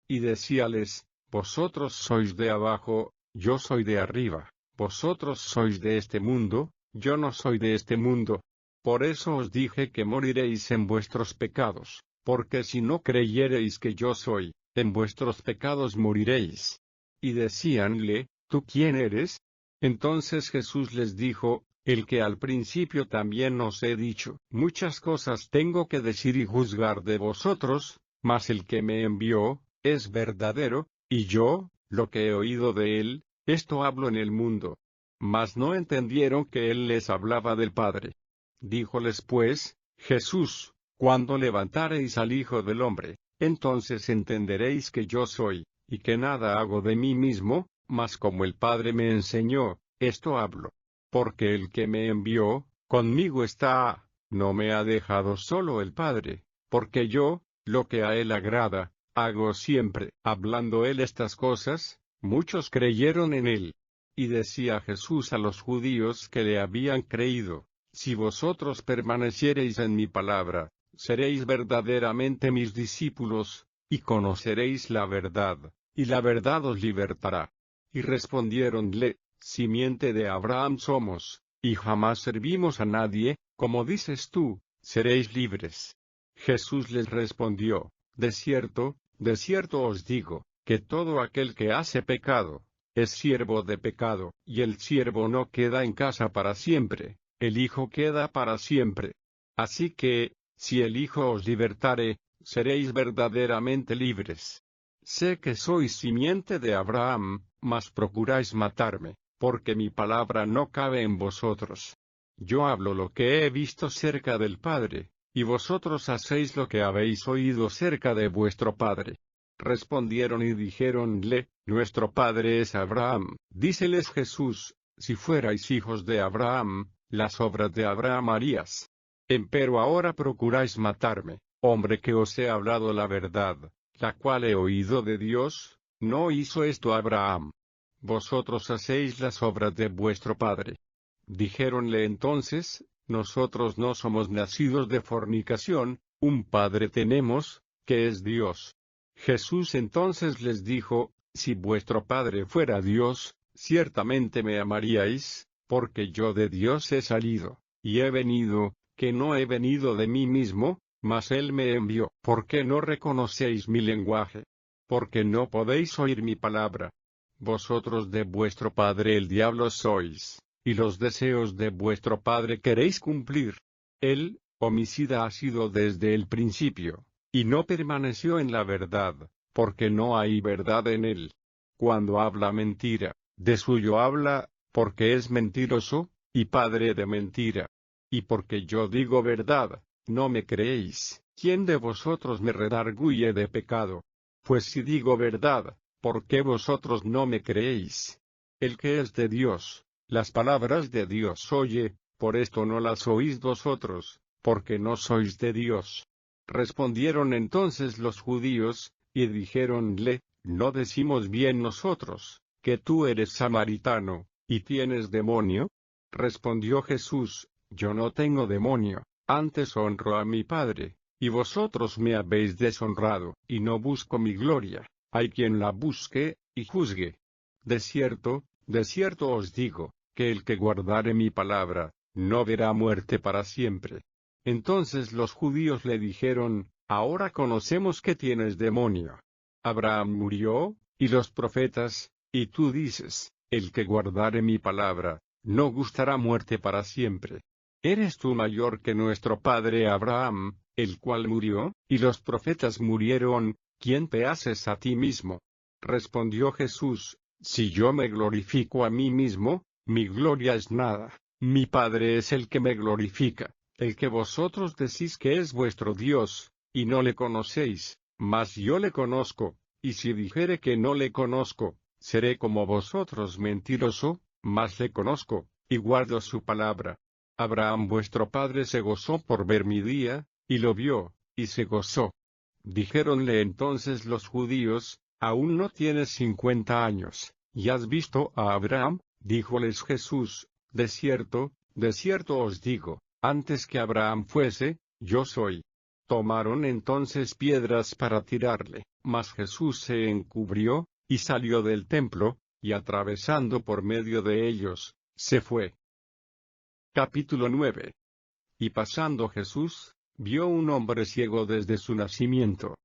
A: Y decíales, vosotros sois de abajo, yo soy de arriba. Vosotros sois de este mundo, yo no soy de este mundo. Por eso os dije que moriréis en vuestros pecados, porque si no creyereis que yo soy, en vuestros pecados moriréis. Y decíanle, ¿tú quién eres? Entonces Jesús les dijo, el que al principio también os he dicho, muchas cosas tengo que decir y juzgar de vosotros, mas el que me envió, es verdadero, y yo, lo que he oído de él, esto hablo en el mundo. Mas no entendieron que él les hablaba del Padre. Díjoles pues, Jesús, cuando levantareis al Hijo del Hombre, entonces entenderéis que yo soy, y que nada hago de mí mismo, mas como el Padre me enseñó, esto hablo. Porque el que me envió, conmigo está, no me ha dejado solo el Padre, porque yo, lo que a él agrada, hago siempre. Hablando él estas cosas, muchos creyeron en él. Y decía Jesús a los judíos que le habían creído, si vosotros permaneciereis en mi palabra, seréis verdaderamente mis discípulos, y conoceréis la verdad, y la verdad os libertará. Y respondiéronle, simiente de Abraham somos, y jamás servimos a nadie, como dices tú, seréis libres. Jesús les respondió, de cierto os digo, que todo aquel que hace pecado, es siervo de pecado, y el siervo no queda en casa para siempre, el Hijo queda para siempre. Así que, si el Hijo os libertare, seréis verdaderamente libres. Sé que sois simiente de Abraham, mas procuráis matarme, porque mi palabra no cabe en vosotros. Yo hablo lo que he visto cerca del Padre, y vosotros hacéis lo que habéis oído cerca de vuestro padre. Respondieron y dijéronle, nuestro padre es Abraham. Díceles Jesús, si fuerais hijos de Abraham, las obras de Abraham harías. Empero ahora procuráis matarme, hombre que os he hablado la verdad, la cual he oído de Dios, no hizo esto Abraham. Vosotros hacéis las obras de vuestro padre. Dijéronle entonces, nosotros no somos nacidos de fornicación, un Padre tenemos, que es Dios. Jesús entonces les dijo, si vuestro Padre fuera Dios, ciertamente me amaríais, porque yo de Dios he salido, y he venido, que no he venido de mí mismo, mas Él me envió. ¿Por qué no reconocéis mi lenguaje? Porque no podéis oír mi palabra. Vosotros de vuestro padre el diablo sois, y los deseos de vuestro padre queréis cumplir. Él, homicida ha sido desde el principio, y no permaneció en la verdad, porque no hay verdad en él. Cuando habla mentira, de suyo habla, porque es mentiroso, y padre de mentira. Y porque yo digo verdad, no me creéis. ¿Quién de vosotros me redarguye de pecado? Pues si digo verdad, ¿por qué vosotros no me creéis? El que es de Dios, las palabras de Dios oye, por esto no las oís vosotros, porque no sois de Dios. Respondieron entonces los judíos, y dijéronle, ¿no decimos bien nosotros, que tú eres samaritano, y tienes demonio? Respondió Jesús, yo no tengo demonio, antes honro a mi Padre, y vosotros me habéis deshonrado, y no busco mi gloria. Hay quien la busque, y juzgue. De cierto os digo, que el que guardare mi palabra, no verá muerte para siempre. Entonces los judíos le dijeron, ahora conocemos que tienes demonio. ¿Abraham murió? y los profetas, y tú dices, el que guardare mi palabra, no gustará muerte para siempre. ¿Eres tú mayor que nuestro padre Abraham, el cual murió, y los profetas murieron? ¿Quién te haces a ti mismo? Respondió Jesús, si yo me glorifico a mí mismo, mi gloria es nada, mi Padre es el que me glorifica, el que vosotros decís que es vuestro Dios, y no le conocéis, mas yo le conozco, y si dijere que no le conozco, seré como vosotros mentiroso, mas le conozco, y guardo su palabra. Abraham vuestro padre se gozó por ver mi día, y lo vio, y se gozó. Dijéronle entonces los judíos, aún no tienes 50 años, ¿y has visto a Abraham? Díjoles Jesús, de cierto os digo, antes que Abraham fuese, yo soy. Tomaron entonces piedras para tirarle, mas Jesús se encubrió, y salió del templo, y atravesando por medio de ellos, se fue. Capítulo 9. Y pasando Jesús, vio un hombre ciego desde su nacimiento.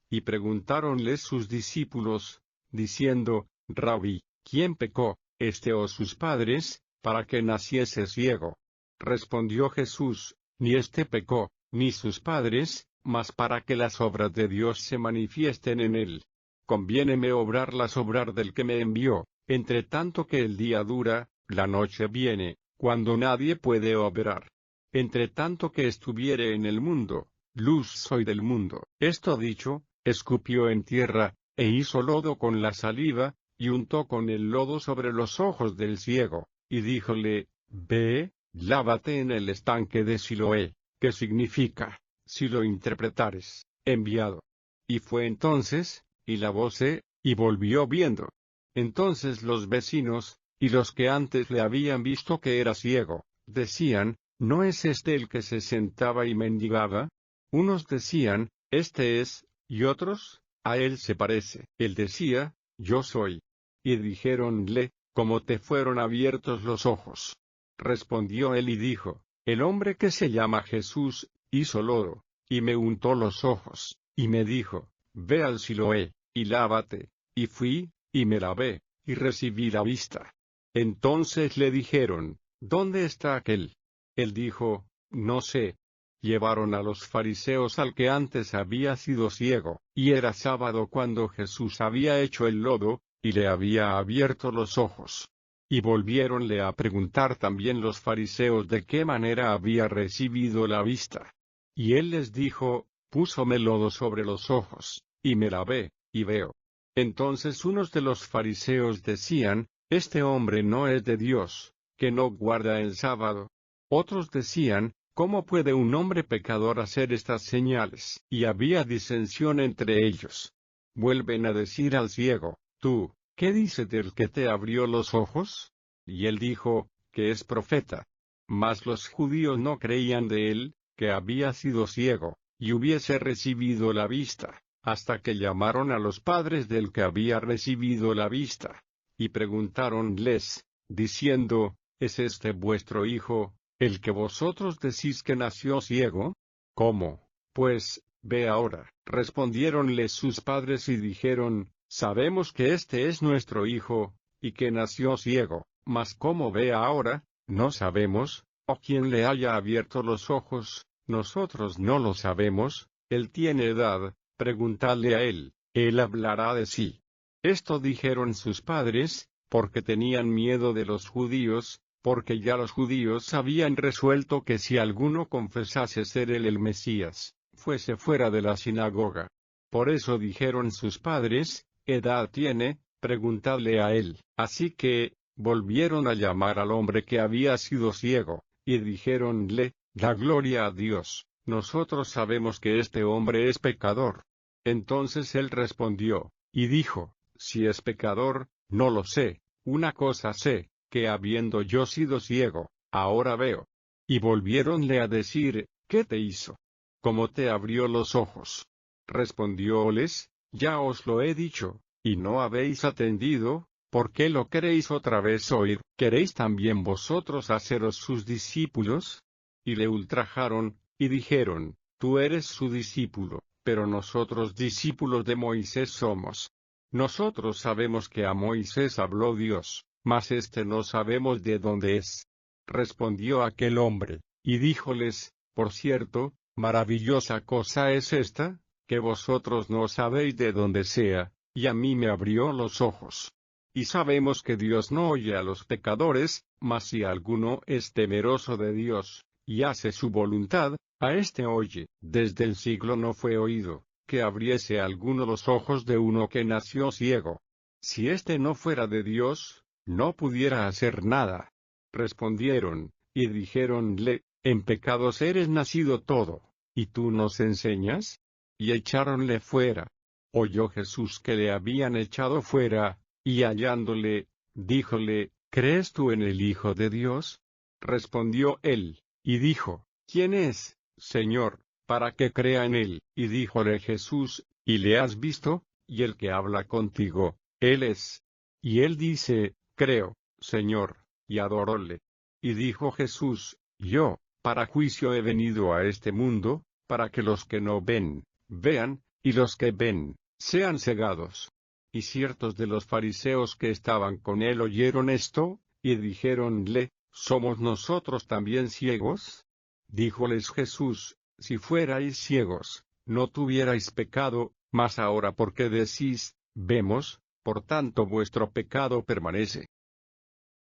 A: Y preguntáronle sus discípulos, diciendo, Rabí, ¿quién pecó, este o sus padres, para que naciese ciego? Respondió Jesús, ni este pecó, ni sus padres, mas para que las obras de Dios se manifiesten en él. Conviéneme obrar las obras del que me envió, entre tanto que el día dura, la noche viene, cuando nadie puede obrar. Entre tanto que estuviere en el mundo, luz soy del mundo. Esto dicho, escupió en tierra, e hizo lodo con la saliva, y untó con el lodo sobre los ojos del ciego, y díjole, ve, lávate en el estanque de Siloé, que significa, si lo interpretares, enviado. Y fue entonces, y lavóse, y volvió viendo. Entonces los vecinos, y los que antes le habían visto que era ciego, decían, ¿no es este el que se sentaba y mendigaba? Unos decían, este es, y otros, a él se parece. Él decía, yo soy. Y dijéronle, ¿cómo te fueron abiertos los ojos? Respondió él y dijo, el hombre que se llama Jesús, hizo lodo, y me untó los ojos, y me dijo, ve al Siloé, y lávate. Y fui, y me lavé, y recibí la vista. Entonces le dijeron, ¿dónde está aquel? Él dijo, no sé. Llevaron a los fariseos al que antes había sido ciego, y era sábado cuando Jesús había hecho el lodo, y le había abierto los ojos. Y volviéronle a preguntar también los fariseos de qué manera había recibido la vista. Y él les dijo, púsome lodo sobre los ojos, y me lavé, y veo. Entonces unos de los fariseos decían, este hombre no es de Dios, que no guarda el sábado. Otros decían, ¿cómo puede un hombre pecador hacer estas señales? Y había disensión entre ellos. Vuelven a decir al ciego, tú, ¿qué dice del que te abrió los ojos? Y él dijo, que es profeta. Mas los judíos no creían de él, que había sido ciego, y hubiese recibido la vista, hasta que llamaron a los padres del que había recibido la vista. Y preguntáronles, diciendo, ¿es este vuestro hijo, el que vosotros decís que nació ciego? ¿Cómo? Pues, ve ahora. Respondiéronle sus padres y dijeron, sabemos que este es nuestro hijo, y que nació ciego, mas cómo ve ahora, no sabemos, o quién le haya abierto los ojos, nosotros no lo sabemos, él tiene edad, preguntadle a él hablará de sí. Esto dijeron sus padres, porque tenían miedo de los judíos, porque ya los judíos habían resuelto que si alguno confesase ser él el Mesías, fuese fuera de la sinagoga. Por eso dijeron sus padres, edad tiene, preguntadle a él. Así que, volvieron a llamar al hombre que había sido ciego, y dijéronle, da gloria a Dios, nosotros sabemos que este hombre es pecador. Entonces él respondió, y dijo, si es pecador, no lo sé, una cosa sé, que habiendo yo sido ciego, ahora veo. Y volviéronle a decir, ¿qué te hizo? ¿Cómo te abrió los ojos? Respondióles, ya os lo he dicho, y no habéis atendido, ¿por qué lo queréis otra vez oír? ¿Queréis también vosotros haceros sus discípulos? Y le ultrajaron, y dijeron, tú eres su discípulo, pero nosotros discípulos de Moisés somos. Nosotros sabemos que a Moisés habló Dios, mas no sabemos de dónde es. Respondió aquel hombre, y díjoles, por cierto, maravillosa cosa es esta, que vosotros no sabéis de dónde sea, y a mí me abrió los ojos. Y sabemos que Dios no oye a los pecadores, mas si alguno es temeroso de Dios, y hace su voluntad, a oye. Desde el siglo no fue oído, que abriese alguno los ojos de uno que nació ciego. Si no fuera de Dios, no pudiera hacer nada. Respondieron, y dijéronle, en pecados eres nacido todo, ¿y tú nos enseñas? Y echáronle fuera. Oyó Jesús que le habían echado fuera, y hallándole, díjole, ¿crees tú en el Hijo de Dios? Respondió él, y dijo, ¿quién es, Señor, para que crea en él? Y díjole Jesús, ¿y le has visto? Y el que habla contigo, él es. Y él dice, creo, Señor, y adoróle. Y dijo Jesús, yo, para juicio he venido a este mundo, para que los que no ven, vean, y los que ven, sean cegados. Y ciertos de los fariseos que estaban con él oyeron esto, y dijéronle, ¿somos nosotros también ciegos? Díjoles Jesús, si fuerais ciegos, no tuvierais pecado, mas ahora porque decís, vemos, por tanto vuestro pecado permanece.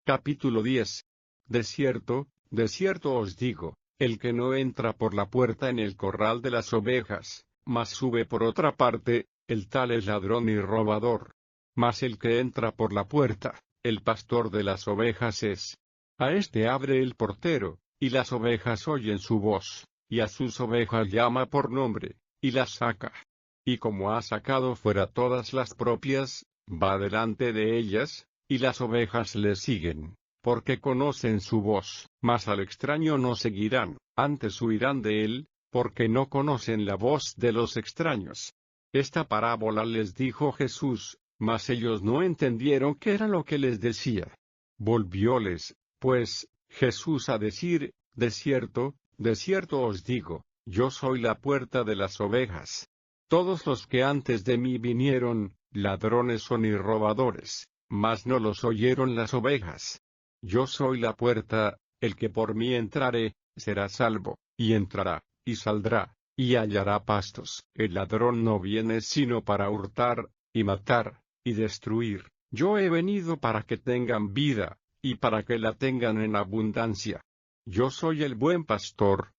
A: Capítulo 10. De cierto os digo, el que no entra por la puerta en el corral de las ovejas, mas sube por otra parte, el tal es ladrón y robador. Mas el que entra por la puerta, el pastor de las ovejas es. A abre el portero, y las ovejas oyen su voz, y a sus ovejas llama por nombre, y las saca. Y como ha sacado fuera todas las propias, va delante de ellas, y las ovejas le siguen, porque conocen su voz. Mas al extraño no seguirán, antes huirán de él, porque no conocen la voz de los extraños. Esta parábola les dijo Jesús, mas ellos no entendieron qué era lo que les decía. Volvióles, pues, Jesús a decir, de cierto os digo, yo soy la puerta de las ovejas. Todos los que antes de mí vinieron, ladrones son y robadores, mas no los oyeron las ovejas. Yo soy la puerta, el que por mí entrare, será salvo, y entrará, y saldrá, y hallará pastos. El ladrón no viene sino para hurtar, y matar, y destruir. Yo he venido para que tengan vida, y para que la tengan en abundancia. Yo soy el buen pastor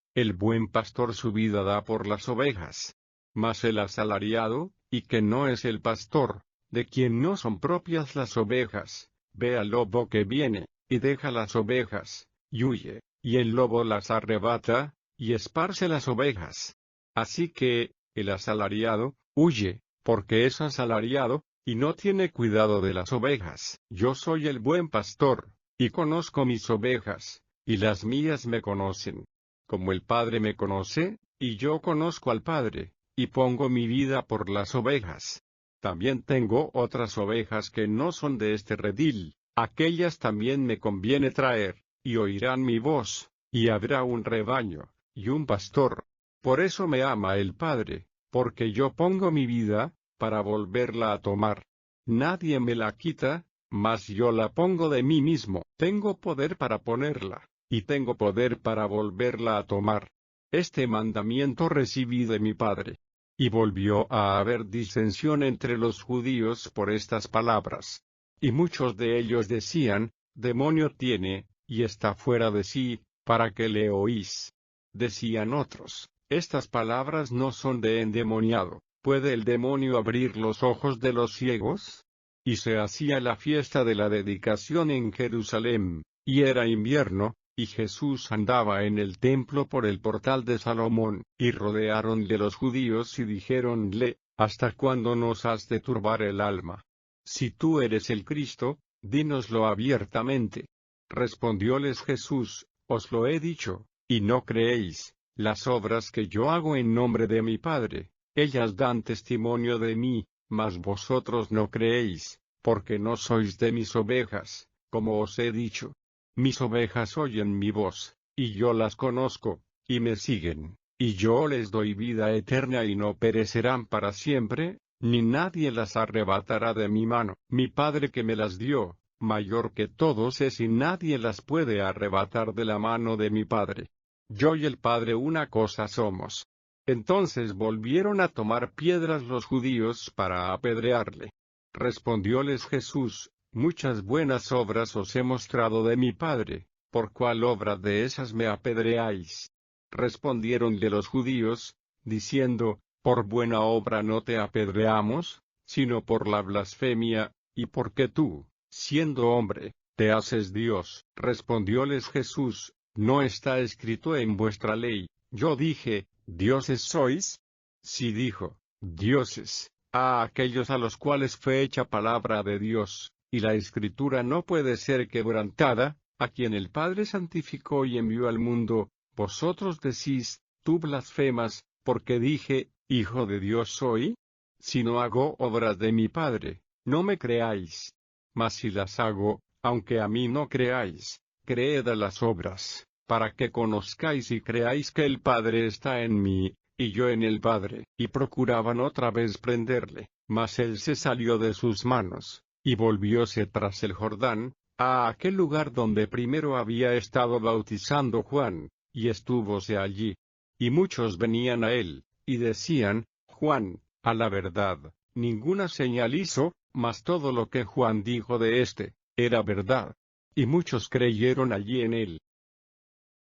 A: su vida da por las ovejas. Mas el asalariado, y que no es el pastor, de quien no son propias las ovejas, ve al lobo que viene, y deja las ovejas, y huye, y el lobo las arrebata, y esparce las ovejas. Así que, el asalariado, huye, porque es asalariado, y no tiene cuidado de las ovejas. Yo soy el buen pastor, y conozco mis ovejas, y las mías me conocen. Como el Padre me conoce, y yo conozco al Padre, y pongo mi vida por las ovejas. También tengo otras ovejas que no son de este redil, aquellas también me conviene traer, y oirán mi voz, y habrá un rebaño, y un pastor. Por eso me ama el Padre, porque yo pongo mi vida, para volverla a tomar. Nadie me la quita, mas yo la pongo de mí mismo. Tengo poder para ponerla, y tengo poder para volverla a tomar. Este mandamiento recibí de mi Padre. Y volvió a haber disensión entre los judíos por estas palabras. Y muchos de ellos decían, demonio tiene, y está fuera de sí, ¿para qué le oís? Decían otros, estas palabras no son de endemoniado. ¿Puede el demonio abrir los ojos de los ciegos? Y se hacía la fiesta de la dedicación en Jerusalén, y era invierno, y Jesús andaba en el templo por el portal de Salomón, y rodearonle los judíos y dijéronle, ¿hasta cuándo nos has de turbar el alma? Si tú eres el Cristo, dínoslo abiertamente. Respondióles Jesús, os lo he dicho, y no creéis. Las obras que yo hago en nombre de mi Padre, ellas dan testimonio de mí, mas vosotros no creéis, porque no sois de mis ovejas, como os he dicho. Mis ovejas oyen mi voz, y yo las conozco, y me siguen, y yo les doy vida eterna y no perecerán para siempre, ni nadie las arrebatará de mi mano. Mi Padre que me las dio, mayor que todos es y nadie las puede arrebatar de la mano de mi Padre. Yo y el Padre una cosa somos. Entonces volvieron a tomar piedras los judíos para apedrearle. Respondióles Jesús: muchas buenas obras os he mostrado de mi Padre, ¿por cuál obra de esas me apedreáis? Respondiéronle los judíos, diciendo: por buena obra no te apedreamos, sino por la blasfemia, y porque tú, siendo hombre, te haces Dios. Respondióles Jesús: ¿no está escrito en vuestra ley, yo dije, dioses sois? Sí, dijo, dioses, a aquellos a los cuales fue hecha palabra de Dios, y la Escritura no puede ser quebrantada, a quien el Padre santificó y envió al mundo. Vosotros decís: tú blasfemas, porque dije, Hijo de Dios soy. Si no hago obras de mi Padre, no me creáis. Mas si las hago, aunque a mí no creáis, creed a las obras, para que conozcáis y creáis que el Padre está en mí, y yo en el Padre. Y procuraban otra vez prenderle, mas él se salió de sus manos, y volvióse tras el Jordán, a aquel lugar donde primero había estado bautizando Juan, y estúvose allí. Y muchos venían a él, y decían: Juan, a la verdad, ninguna señal hizo, mas todo lo que Juan dijo de éste, era verdad. Y muchos creyeron allí en él.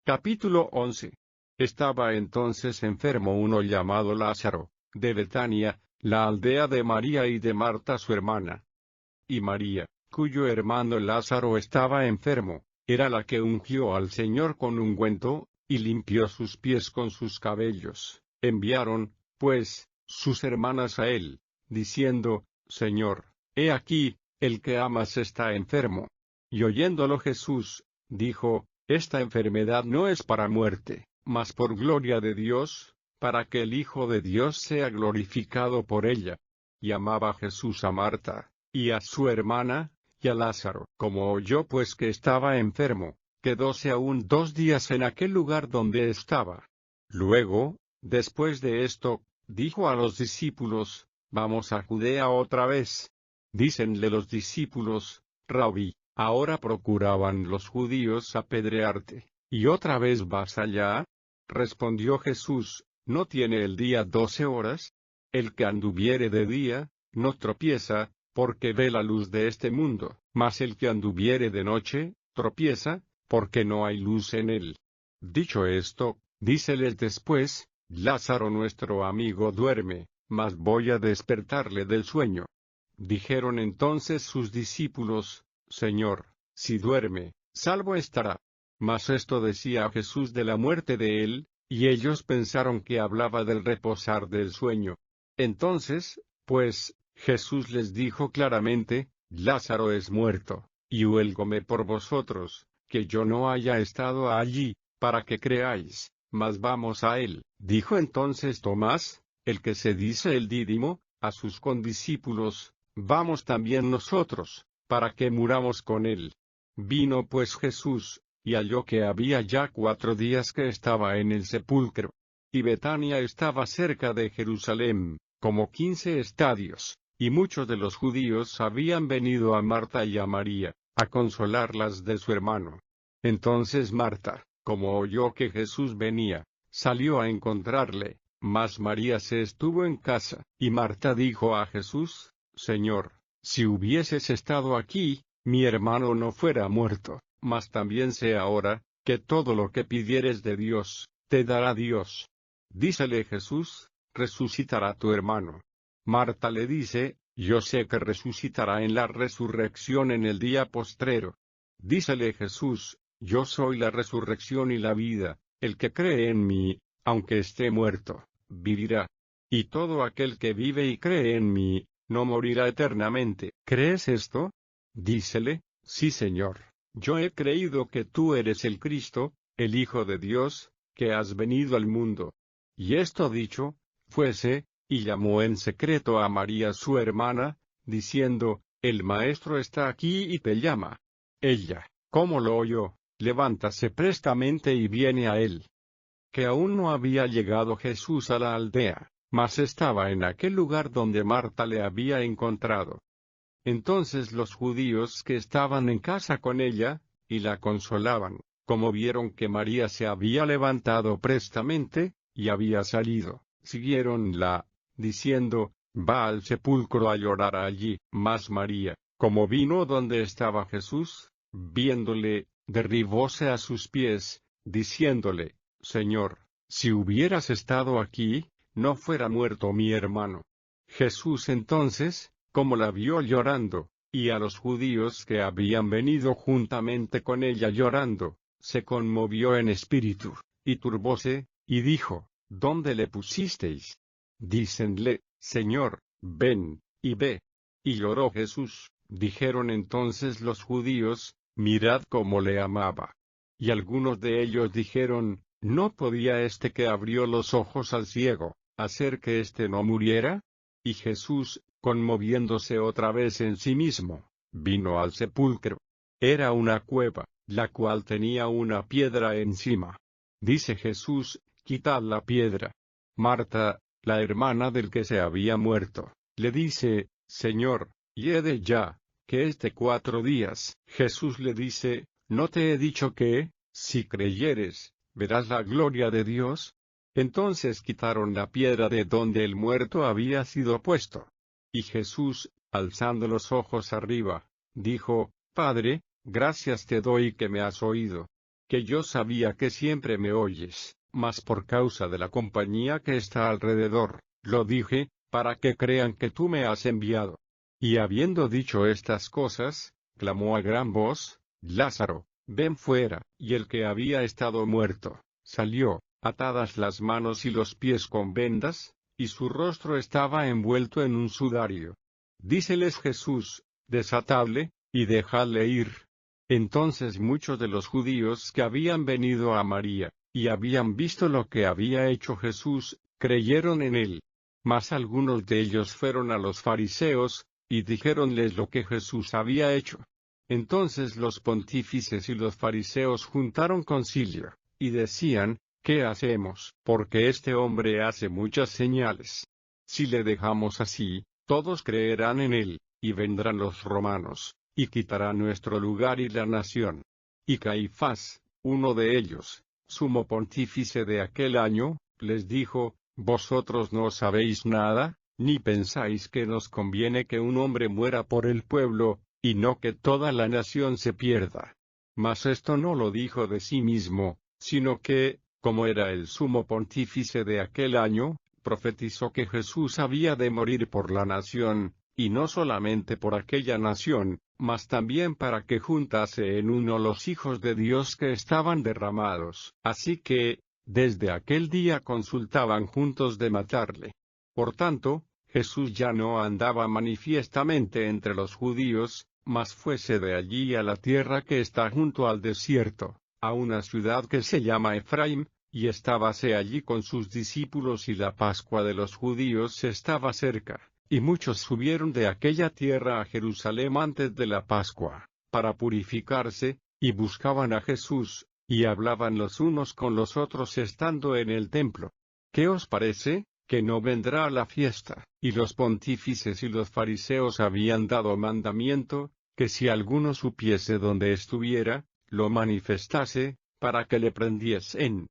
A: Capítulo 11. Estaba entonces enfermo uno llamado Lázaro, de Betania, la aldea de María y de Marta su hermana. Y María, cuyo hermano Lázaro estaba enfermo, era la que ungió al Señor con ungüento, y limpió sus pies con sus cabellos. Enviaron, pues, sus hermanas a él, diciendo: Señor, he aquí, el que amas está enfermo. Y oyéndolo Jesús, dijo: esta enfermedad no es para muerte, mas por gloria de Dios, para que el Hijo de Dios sea glorificado por ella. Y amaba Jesús a Marta, y a su hermana, y a Lázaro. Como oyó pues que estaba enfermo, quedóse aún 2 días en aquel lugar donde estaba. Luego, después de esto, dijo a los discípulos: vamos a Judea otra vez. Dícenle los discípulos: Rabí, ahora procuraban los judíos apedrearte, ¿y otra vez vas allá? Respondió Jesús: ¿no tiene el día 12 horas? El que anduviere de día, no tropieza, porque ve la luz de este mundo, mas el que anduviere de noche, tropieza, porque no hay luz en él. Dicho esto, díceles después: Lázaro nuestro amigo duerme, mas voy a despertarle del sueño. Dijeron entonces sus discípulos: Señor, si duerme, salvo estará. Mas esto decía Jesús de la muerte de él, y ellos pensaron que hablaba del reposar del sueño. Entonces, pues, Jesús les dijo claramente: Lázaro es muerto, y huélgome por vosotros, que yo no haya estado allí, para que creáis, mas vamos a él. Dijo entonces Tomás, el que se dice el Dídimo, a sus condiscípulos: vamos también nosotros, para que muramos con él. Vino pues Jesús, y halló que había ya 4 días que estaba en el sepulcro. Y Betania estaba cerca de Jerusalén, como 15 estadios, y muchos de los judíos habían venido a Marta y a María, a consolarlas de su hermano. Entonces Marta, como oyó que Jesús venía, salió a encontrarle, mas María se estuvo en casa. Y Marta dijo a Jesús: Señor, si hubieses estado aquí, mi hermano no fuera muerto. Mas también sé ahora, que todo lo que pidieres de Dios, te dará Dios. Dícele Jesús: resucitará tu hermano. Marta le dice: yo sé que resucitará en la resurrección en el día postrero. Dícele Jesús: yo soy la resurrección y la vida, el que cree en mí, aunque esté muerto, vivirá. Y todo aquel que vive y cree en mí, no morirá eternamente. ¿Crees esto? Dícele: sí, Señor. Yo he creído que tú eres el Cristo, el Hijo de Dios, que has venido al mundo. Y esto dicho, fuese, y llamó en secreto a María su hermana, diciendo: el Maestro está aquí y te llama. Ella, como lo oyó, levántase prestamente y viene a él. Que aún no había llegado Jesús a la aldea, mas estaba en aquel lugar donde Marta le había encontrado. Entonces los judíos que estaban en casa con ella, y la consolaban, como vieron que María se había levantado prestamente, y había salido, siguiéronla, diciendo, va al sepulcro a llorar allí. Mas María, como vino donde estaba Jesús, viéndole, derribóse a sus pies, diciéndole, Señor, si hubieras estado aquí, no fuera muerto mi hermano. Jesús entonces, como la vio llorando, y a los judíos que habían venido juntamente con ella llorando, se conmovió en espíritu, y turbóse, y dijo, ¿dónde le pusisteis? Dícenle, Señor, ven, y ve. Y lloró Jesús. Dijeron entonces los judíos, mirad cómo le amaba. Y algunos de ellos dijeron, ¿no podía este que abrió los ojos al ciego, hacer que éste no muriera? Y Jesús, conmoviéndose otra vez en sí mismo, vino al sepulcro. Era una cueva, la cual tenía una piedra encima. Dice Jesús, quitad la piedra. Marta, la hermana del que se había muerto, le dice, Señor, hiede ya, que es de 4 días. Jesús le dice, ¿no te he dicho que, si creyeres, verás la gloria de Dios? Entonces quitaron la piedra de donde el muerto había sido puesto. Y Jesús, alzando los ojos arriba, dijo, Padre, gracias te doy que me has oído. Que yo sabía que siempre me oyes, mas por causa de la compañía que está alrededor, lo dije, para que crean que tú me has enviado. Y habiendo dicho estas cosas, clamó a gran voz, Lázaro, ven fuera. Y el que había estado muerto, salió, atadas las manos y los pies con vendas, y su rostro estaba envuelto en un sudario. Díceles Jesús, desatadle, y dejadle ir. Entonces muchos de los judíos que habían venido a María, y habían visto lo que había hecho Jesús, creyeron en él. Mas algunos de ellos fueron a los fariseos, y dijéronles lo que Jesús había hecho. Entonces los pontífices y los fariseos juntaron concilio, y decían, ¿qué hacemos? Porque este hombre hace muchas señales. Si le dejamos así, todos creerán en él, y vendrán los romanos, y quitarán nuestro lugar y la nación. Y Caifás, uno de ellos, sumo pontífice de aquel año, les dijo, ¿vosotros no sabéis nada, ni pensáis que nos conviene que un hombre muera por el pueblo, y no que toda la nación se pierda? Mas esto no lo dijo de sí mismo, sino que, como era el sumo pontífice de aquel año, profetizó que Jesús había de morir por la nación, y no solamente por aquella nación, mas también para que juntase en uno los hijos de Dios que estaban derramados. Así que, desde aquel día consultaban juntos de matarle. Por tanto, Jesús ya no andaba manifiestamente entre los judíos, mas fuese de allí a la tierra que está junto al desierto, a una ciudad que se llama Efraim, y estábase allí con sus discípulos y la Pascua de los judíos estaba cerca, y muchos subieron de aquella tierra a Jerusalén antes de la Pascua, para purificarse, y buscaban a Jesús, y hablaban los unos con los otros estando en el templo. ¿Qué os parece? Que no vendrá a la fiesta. Y los pontífices y los fariseos habían dado mandamiento, que si alguno supiese dónde estuviera, lo manifestase, para que le prendiesen.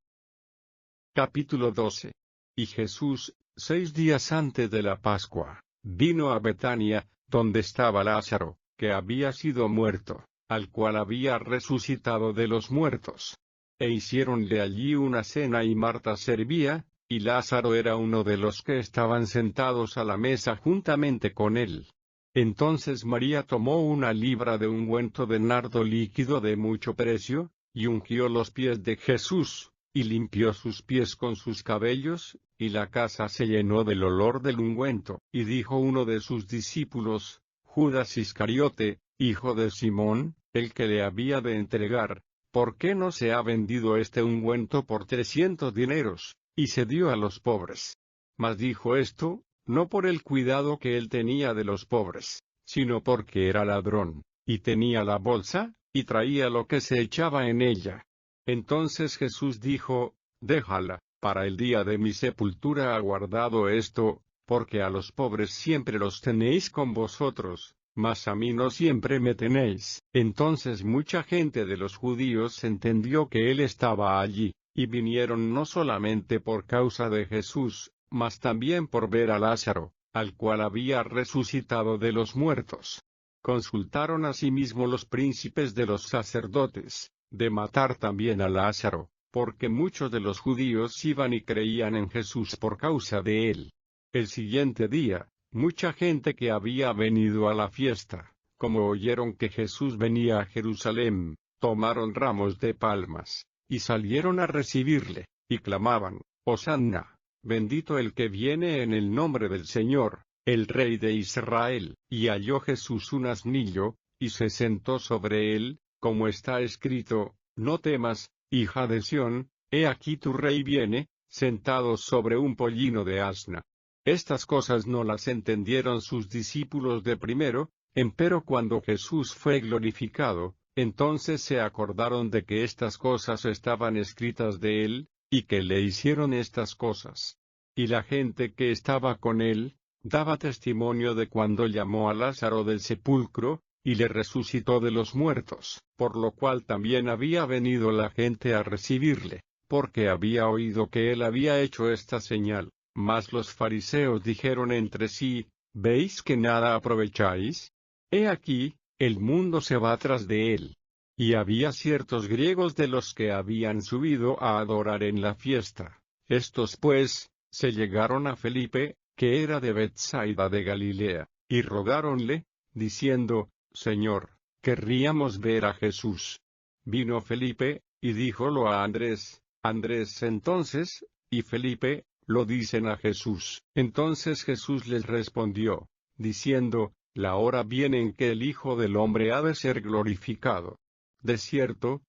A: Capítulo 12. Y Jesús, 6 días antes de la Pascua, vino a Betania, donde estaba Lázaro, que había sido muerto, al cual había resucitado de los muertos. E hiciéronle allí una cena y Marta servía, y Lázaro era uno de los que estaban sentados a la mesa juntamente con él. Entonces María tomó una libra de ungüento de nardo líquido de mucho precio, y ungió los pies de Jesús, y limpió sus pies con sus cabellos, y la casa se llenó del olor del ungüento. Y dijo uno de sus discípulos, Judas Iscariote, hijo de Simón, el que le había de entregar, ¿por qué no se ha vendido este ungüento por 300 dineros, y se dio a los pobres? Mas dijo esto, no por el cuidado que él tenía de los pobres, sino porque era ladrón, y tenía la bolsa, y traía lo que se echaba en ella. Entonces Jesús dijo, déjala, para el día de mi sepultura ha guardado esto, porque a los pobres siempre los tenéis con vosotros, mas a mí no siempre me tenéis. Entonces mucha gente de los judíos entendió que él estaba allí, y vinieron no solamente por causa de Jesús, mas también por ver a Lázaro, al cual había resucitado de los muertos. Consultaron asimismo los príncipes de los sacerdotes, de matar también a Lázaro, porque muchos de los judíos iban y creían en Jesús por causa de él. El siguiente día, mucha gente que había venido a la fiesta, como oyeron que Jesús venía a Jerusalén, tomaron ramos de palmas, y salieron a recibirle, y clamaban, Hosanna, bendito el que viene en el nombre del Señor, el Rey de Israel. Y halló Jesús un asnillo, y se sentó sobre él, como está escrito, no temas, hija de Sión, he aquí tu rey viene, sentado sobre un pollino de asna. Estas cosas no las entendieron sus discípulos de primero, empero cuando Jesús fue glorificado, entonces se acordaron de que estas cosas estaban escritas de él, y que le hicieron estas cosas. Y la gente que estaba con él, daba testimonio de cuando llamó a Lázaro del sepulcro, y le resucitó de los muertos, por lo cual también había venido la gente a recibirle, porque había oído que él había hecho esta señal. Mas los fariseos dijeron entre sí, ¿veis que nada aprovecháis? He aquí, el mundo se va tras de él. Y había ciertos griegos de los que habían subido a adorar en la fiesta. Estos pues, se llegaron a Felipe, que era de Betsaida de Galilea, y rogáronle, diciendo, Señor, querríamos ver a Jesús. Vino Felipe, y díjolo a Andrés. Andrés entonces, y Felipe, lo dicen a Jesús. Entonces Jesús les respondió, diciendo, la hora viene en que el Hijo del Hombre ha de ser glorificado. De cierto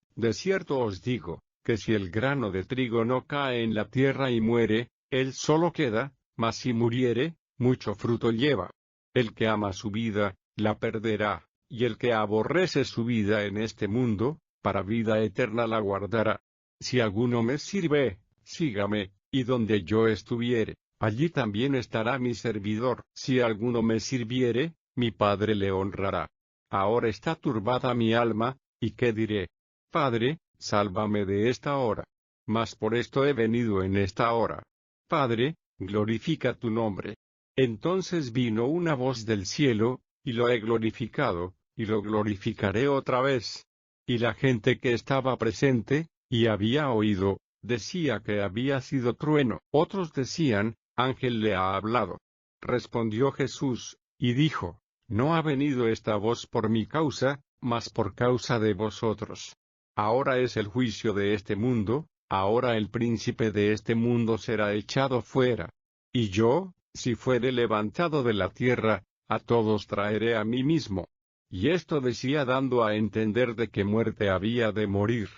A: os digo, que si el grano de trigo no cae en la tierra y muere, él solo queda, mas si muriere, mucho fruto lleva. El que ama su vida, la perderá, y el que aborrece su vida en este mundo, para vida eterna la guardará. Si alguno me sirve, sígame, y donde yo estuviere, allí también estará mi servidor. Si alguno me sirviere, mi Padre le honrará. Ahora está turbada mi alma, ¿y qué diré? Padre, sálvame de esta hora. Mas por esto he venido en esta hora. Padre, glorifica tu nombre. Entonces vino una voz del cielo, y lo he glorificado, y lo glorificaré otra vez. Y la gente que estaba presente, y había oído, decía que había sido trueno. Otros decían, ángel le ha hablado. Respondió Jesús, y dijo, no ha venido esta voz por mi causa, mas por causa de vosotros. Ahora es el juicio de este mundo, ahora el príncipe de este mundo será echado fuera. Y yo, si fuere levantado de la tierra, a todos traeré a mí mismo. Y esto decía dando a entender de qué muerte había de morir.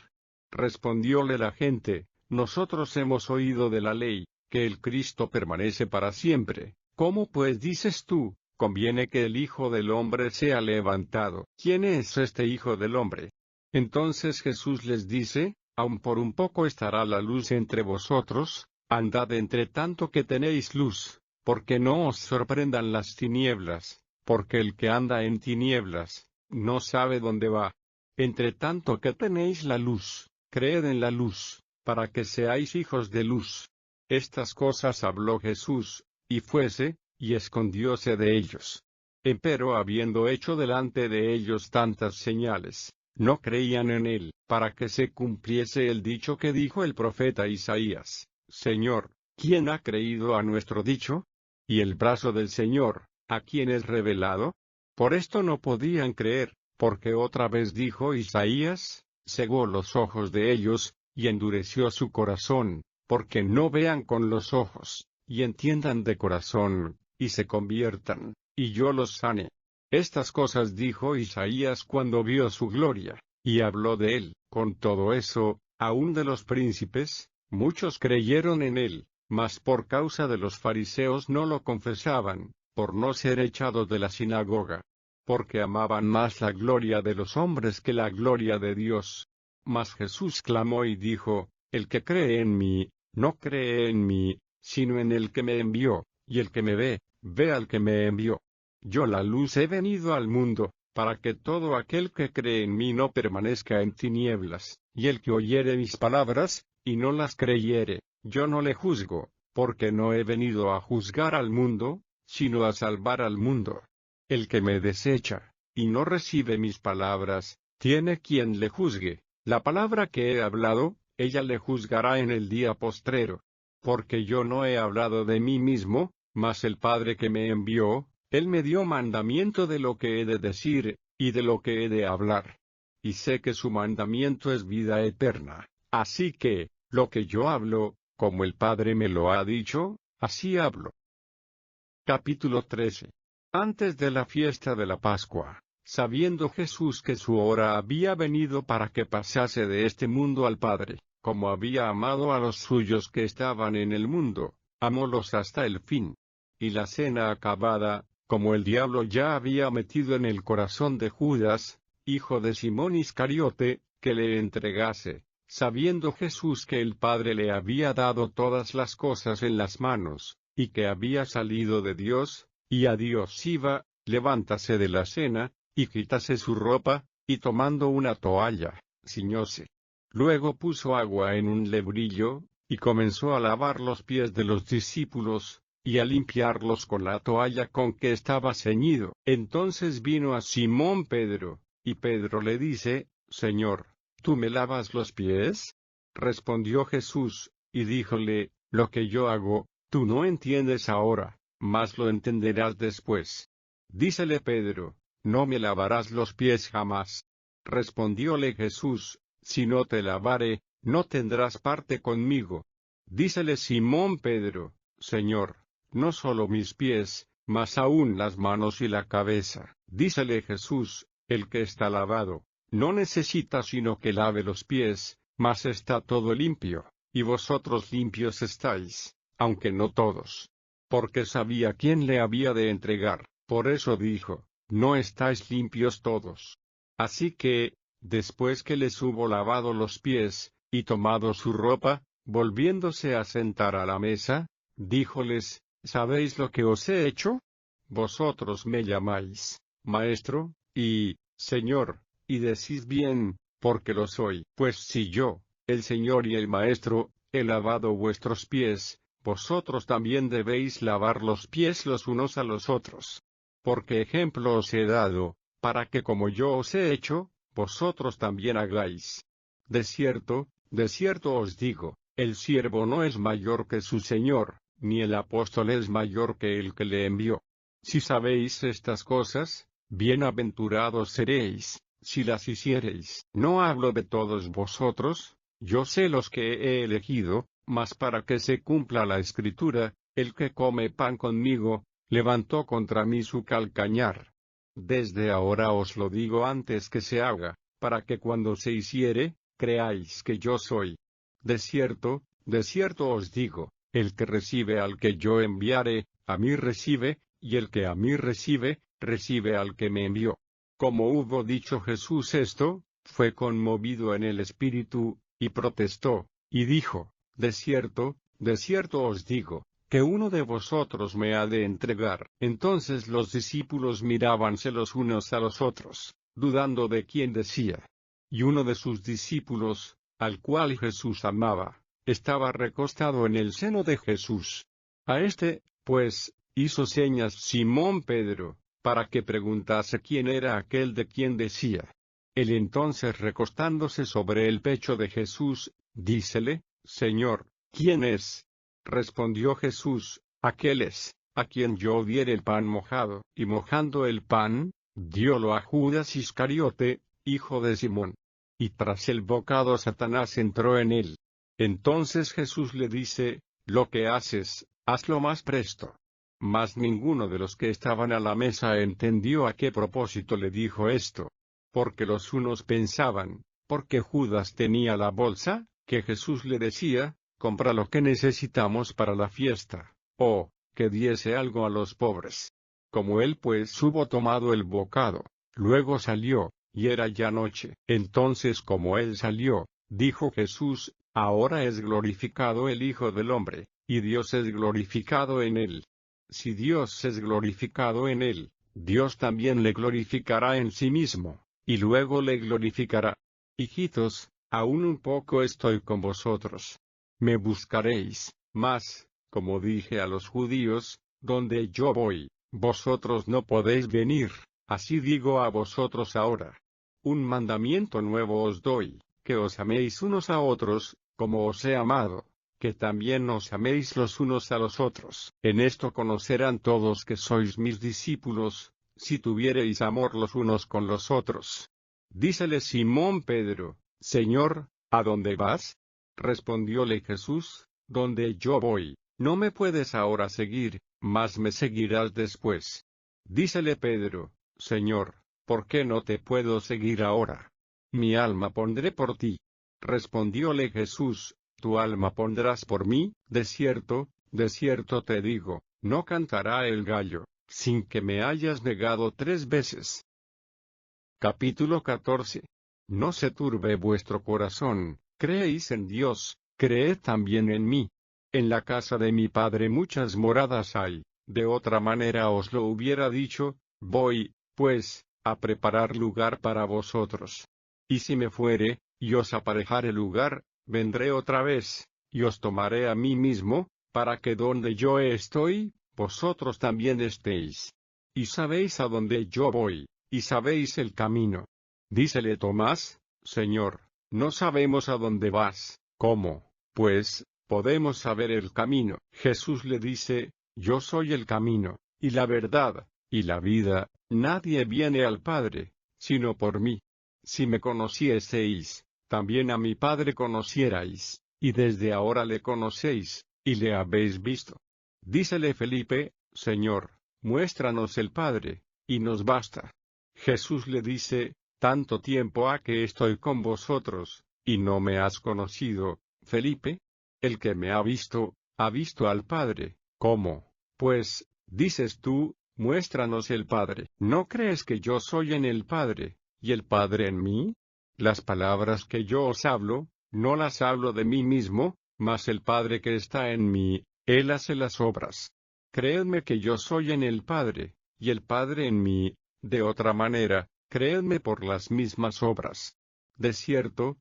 A: Respondióle la gente, nosotros hemos oído de la ley, que el Cristo permanece para siempre. ¿Cómo pues dices tú, conviene que el Hijo del Hombre sea levantado? ¿Quién es este Hijo del Hombre? Entonces Jesús les dice, aun por un poco estará la luz entre vosotros, andad entre tanto que tenéis luz, porque no os sorprendan las tinieblas, porque el que anda en tinieblas, no sabe dónde va. Entre tanto que tenéis la luz, creed en la luz, para que seáis hijos de luz. Estas cosas habló Jesús, y fuese, y escondióse de ellos. Empero habiendo hecho delante de ellos tantas señales, no creían en él, para que se cumpliese el dicho que dijo el profeta Isaías, Señor, ¿quién ha creído a nuestro dicho? Y el brazo del Señor, ¿a quién es revelado? Por esto no podían creer, porque otra vez dijo Isaías, cegó los ojos de ellos, y endureció su corazón, porque no vean con los ojos, y entiendan de corazón, y se conviertan, y yo los sane. Estas cosas dijo Isaías cuando vio su gloria, y habló de él. Con todo eso, aun de los príncipes, muchos creyeron en él, mas por causa de los fariseos no lo confesaban, por no ser echados de la sinagoga. Porque amaban más la gloria de los hombres que la gloria de Dios. Mas Jesús clamó y dijo, el que cree en mí, no cree en mí, sino en el que me envió, y el que me ve, ve al que me envió. Yo la luz he venido al mundo, para que todo aquel que cree en mí no permanezca en tinieblas, y el que oyere mis palabras, y no las creyere, yo no le juzgo, porque no he venido a juzgar al mundo, sino a salvar al mundo. El que me desecha, y no recibe mis palabras, tiene quien le juzgue. La palabra que he hablado, ella le juzgará en el día postrero. Porque yo no he hablado de mí mismo, mas el Padre que me envió, Él me dio mandamiento de lo que he de decir, y de lo que he de hablar. Y sé que su mandamiento es vida eterna. Así que, lo que yo hablo, como el Padre me lo ha dicho, así hablo. Capítulo 13. Antes de la fiesta de la Pascua, sabiendo Jesús que su hora había venido para que pasase de este mundo al Padre, como había amado a los suyos que estaban en el mundo, amólos hasta el fin. Y la cena acabada, como el diablo ya había metido en el corazón de Judas, hijo de Simón Iscariote, que le entregase, sabiendo Jesús que el Padre le había dado todas las cosas en las manos, y que había salido de Dios, y a Dios iba, levántase de la cena, y quítase su ropa, y tomando una toalla, ciñóse. Luego puso agua en un lebrillo, y comenzó a lavar los pies de los discípulos, y a limpiarlos con la toalla con que estaba ceñido. Entonces vino a Simón Pedro, y Pedro le dice, Señor, ¿tú me lavas los pies? Respondió Jesús, y díjole, lo que yo hago, tú no entiendes ahora, mas lo entenderás después. Dícele Pedro, no me lavarás los pies jamás. Respondióle Jesús, si no te lavare, no tendrás parte conmigo. Dícele Simón Pedro, Señor, no solo mis pies, mas aún las manos y la cabeza. Dícele Jesús, el que está lavado, no necesita sino que lave los pies, mas está todo limpio, y vosotros limpios estáis, aunque no todos. Porque sabía quién le había de entregar, por eso dijo, no estáis limpios todos. Así que, después que les hubo lavado los pies, y tomado su ropa, volviéndose a sentar a la mesa, díjoles, ¿sabéis lo que os he hecho? Vosotros me llamáis, Maestro, y, Señor, y decís bien, porque lo soy. Pues si yo, el Señor y el Maestro, he lavado vuestros pies, vosotros también debéis lavar los pies los unos a los otros. Porque ejemplo os he dado, para que como yo os he hecho, vosotros también hagáis. De cierto os digo, el siervo no es mayor que su Señor, ni el apóstol es mayor que el que le envió. Si sabéis estas cosas, bienaventurados seréis, si las hiciereis. No hablo de todos vosotros, yo sé los que he elegido, mas para que se cumpla la Escritura, el que come pan conmigo, levantó contra mí su calcañar. Desde ahora os lo digo antes que se haga, para que cuando se hiciere, creáis que yo soy. De cierto os digo, el que recibe al que yo enviare, a mí recibe, y el que a mí recibe, recibe al que me envió. Como hubo dicho Jesús esto, fue conmovido en el espíritu, y protestó, y dijo, de cierto os digo, que uno de vosotros me ha de entregar. Entonces los discípulos mirábanse los unos a los otros, dudando de quién decía. Y uno de sus discípulos, al cual Jesús amaba, estaba recostado en el seno de Jesús. A este, pues, hizo señas Simón Pedro, para que preguntase quién era aquel de quien decía. Él entonces recostándose sobre el pecho de Jesús, dícele, Señor, ¿quién es? Respondió Jesús, aquel es, a quien yo diere el pan mojado. Y mojando el pan, diólo a Judas Iscariote, hijo de Simón. Y tras el bocado Satanás entró en él. Entonces Jesús le dice, lo que haces, hazlo más presto. Mas ninguno de los que estaban a la mesa entendió a qué propósito le dijo esto. Porque los unos pensaban, porque Judas tenía la bolsa, que Jesús le decía, compra lo que necesitamos para la fiesta, o, que diese algo a los pobres. Como él pues hubo tomado el bocado, luego salió, y era ya noche. Entonces como él salió, dijo Jesús, Ahora es glorificado el Hijo del Hombre, y Dios es glorificado en él. Si Dios es glorificado en él, Dios también le glorificará en sí mismo, y luego le glorificará. Hijitos, aún un poco estoy con vosotros. Me buscaréis, mas, como dije a los judíos, donde yo voy, vosotros no podéis venir, así digo a vosotros ahora. Un mandamiento nuevo os doy, que os améis unos a otros, como os he amado, que también os améis los unos a los otros. En esto conocerán todos que sois mis discípulos, si tuviereis amor los unos con los otros. Dícele Simón Pedro, Señor, ¿a dónde vas? Respondióle Jesús, donde yo voy, no me puedes ahora seguir, mas me seguirás después. Dícele Pedro, Señor, ¿por qué no te puedo seguir ahora? Mi alma pondré por ti. Respondióle Jesús, tu alma pondrás por mí, de cierto te digo, no cantará el gallo, sin que me hayas negado 3 veces. Capítulo 14. No se turbe vuestro corazón, creéis en Dios, creed también en mí. En la casa de mi Padre muchas moradas hay, de otra manera os lo hubiera dicho, voy, pues, a preparar lugar para vosotros. Y si me fuere, y os aparejare lugar, vendré otra vez, y os tomaré a mí mismo, para que donde yo estoy, vosotros también estéis. Y sabéis a dónde yo voy, y sabéis el camino. Dícele Tomás, Señor, no sabemos a dónde vas, ¿cómo, pues, podemos saber el camino? Jesús le dice, yo soy el camino, y la verdad, y la vida, nadie viene al Padre, sino por mí. Si me conocieseis, también a mi Padre conocierais, y desde ahora le conocéis, y le habéis visto. Dícele Felipe, Señor, muéstranos el Padre, y nos basta. Jesús le dice, tanto tiempo ha que estoy con vosotros, y no me has conocido, Felipe. El que me ha visto al Padre. ¿Cómo, pues, dices tú, muéstranos el Padre? ¿No crees que yo soy en el Padre, y el Padre en mí? Las palabras que yo os hablo, no las hablo de mí mismo, mas el Padre que está en mí, Él hace las obras. Creedme que yo soy en el Padre, y el Padre en mí, de otra manera, creedme por las mismas obras. De cierto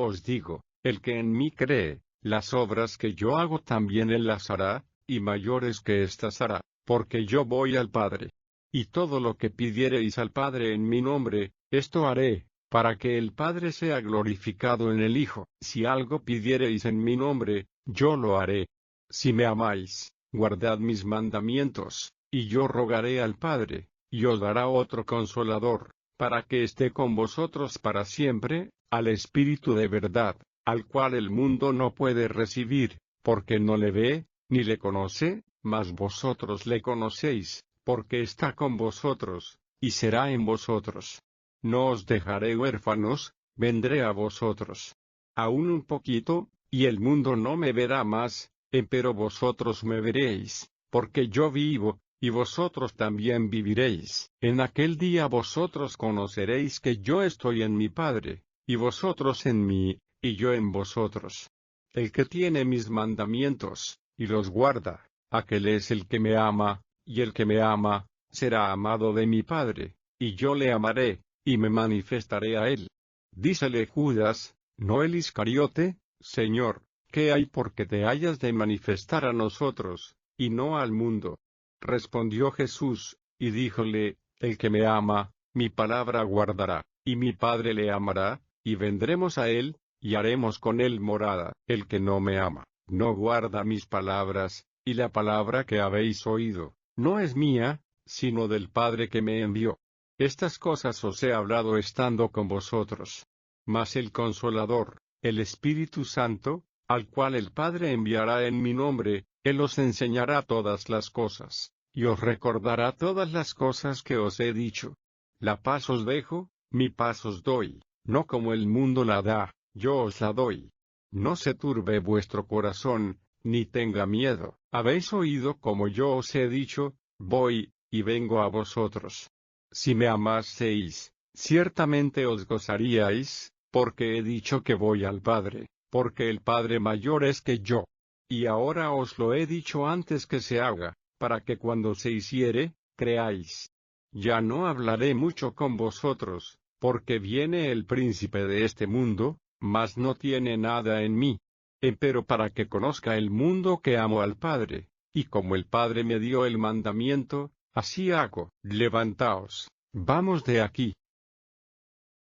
A: os digo, el que en mí cree, las obras que yo hago también él las hará, y mayores que éstas hará, porque yo voy al Padre. Y todo lo que pidiereis al Padre en mi nombre, esto haré, para que el Padre sea glorificado en el Hijo. Si algo pidiereis en mi nombre, yo lo haré. Si me amáis, guardad mis mandamientos, y yo rogaré al Padre, y os dará otro Consolador, para que esté con vosotros para siempre, al Espíritu de verdad, al cual el mundo no puede recibir, porque no le ve, ni le conoce, mas vosotros le conocéis, porque está con vosotros, y será en vosotros. No os dejaré huérfanos, vendré a vosotros. Aún un poquito, y el mundo no me verá más, empero vosotros me veréis, porque yo vivo, y vosotros también viviréis. En aquel día vosotros conoceréis que yo estoy en mi Padre, y vosotros en mí, y yo en vosotros. El que tiene mis mandamientos, y los guarda, aquel es el que me ama, y el que me ama, será amado de mi Padre, y yo le amaré, y me manifestaré a él. Dícele Judas, no el Iscariote, Señor, ¿qué hay porque te hayas de manifestar a nosotros, y no al mundo? Respondió Jesús, y díjole, el que me ama, mi palabra guardará, y mi Padre le amará, y vendremos a él, y haremos con él morada. El que no me ama, no guarda mis palabras, y la palabra que habéis oído, no es mía, sino del Padre que me envió. Estas cosas os he hablado estando con vosotros. Mas el Consolador, el Espíritu Santo, al cual el Padre enviará en mi nombre, Él os enseñará todas las cosas, y os recordará todas las cosas que os he dicho. La paz os dejo, mi paz os doy, no como el mundo la da, yo os la doy. No se turbe vuestro corazón, ni tenga miedo. Habéis oído como yo os he dicho, voy, y vengo a vosotros. Si me amaseis, ciertamente os gozaríais, porque he dicho que voy al Padre, porque el Padre mayor es que yo. Y ahora os lo he dicho antes que se haga, para que cuando se hiciere, creáis. Ya no hablaré mucho con vosotros, porque viene el príncipe de este mundo, mas no tiene nada en mí. Empero para que conozca el mundo que amo al Padre, y como el Padre me dio el mandamiento, así hago. Levantaos, vamos de aquí.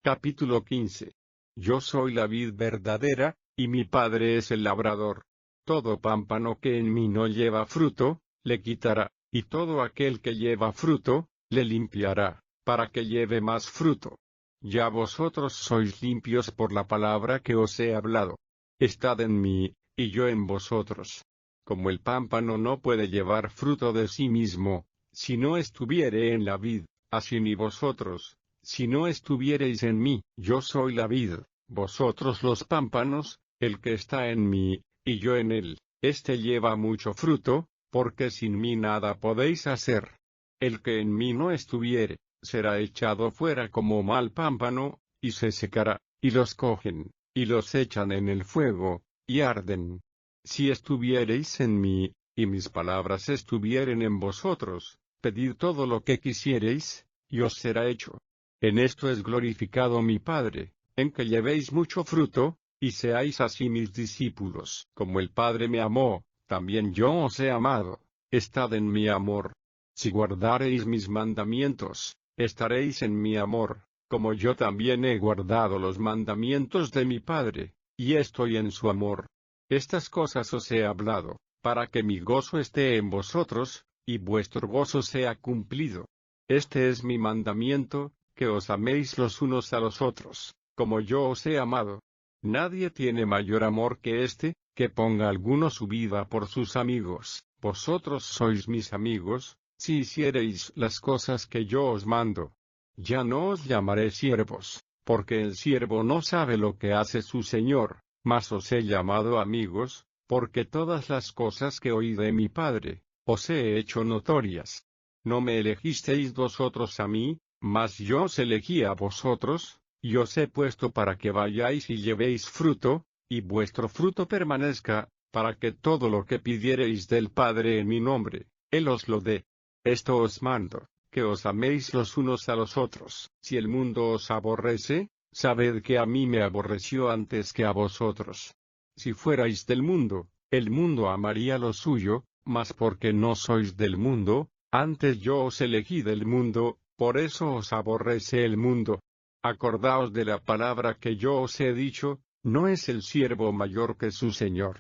A: Capítulo 15. Yo soy la vid verdadera, y mi Padre es el labrador. Todo pámpano que en mí no lleva fruto, le quitará, y todo aquel que lleva fruto, le limpiará, para que lleve más fruto. Ya vosotros sois limpios por la palabra que os he hablado. Estad en mí, y yo en vosotros. Como el pámpano no puede llevar fruto de sí mismo, si no estuviere en la vid, así ni vosotros, si no estuviereis en mí. Yo soy la vid, vosotros los pámpanos. El que está en mí, y yo en él, éste lleva mucho fruto, porque sin mí nada podéis hacer. El que en mí no estuviere, será echado fuera como mal pámpano, y se secará, y los cogen, y los echan en el fuego, y arden. Si estuviereis en mí, y mis palabras estuvieren en vosotros, pedid todo lo que quisiereis, y os será hecho. En esto es glorificado mi Padre, en que llevéis mucho fruto, y seáis así mis discípulos. Como el Padre me amó, también yo os he amado. Estad en mi amor. Si guardareis mis mandamientos, estaréis en mi amor, como yo también he guardado los mandamientos de mi Padre, y estoy en su amor. Estas cosas os he hablado, para que mi gozo esté en vosotros, y vuestro gozo sea cumplido. Este es mi mandamiento, que os améis los unos a los otros, como yo os he amado. Nadie tiene mayor amor que este, que ponga alguno su vida por sus amigos. Vosotros sois mis amigos, si hiciereis las cosas que yo os mando. Ya no os llamaré siervos, porque el siervo no sabe lo que hace su señor, mas os he llamado amigos, porque todas las cosas que oí de mi Padre, os he hecho notorias. No me elegisteis vosotros a mí, mas yo os elegí a vosotros, y os he puesto para que vayáis y llevéis fruto, y vuestro fruto permanezca, para que todo lo que pidiereis del Padre en mi nombre, Él os lo dé. Esto os mando, que os améis los unos a los otros. Si el mundo os aborrece, sabed que a mí me aborreció antes que a vosotros. Si fuerais del mundo, el mundo amaría lo suyo, mas porque no sois del mundo, antes yo os elegí del mundo, por eso os aborrece el mundo. Acordaos de la palabra que yo os he dicho, no es el siervo mayor que su señor.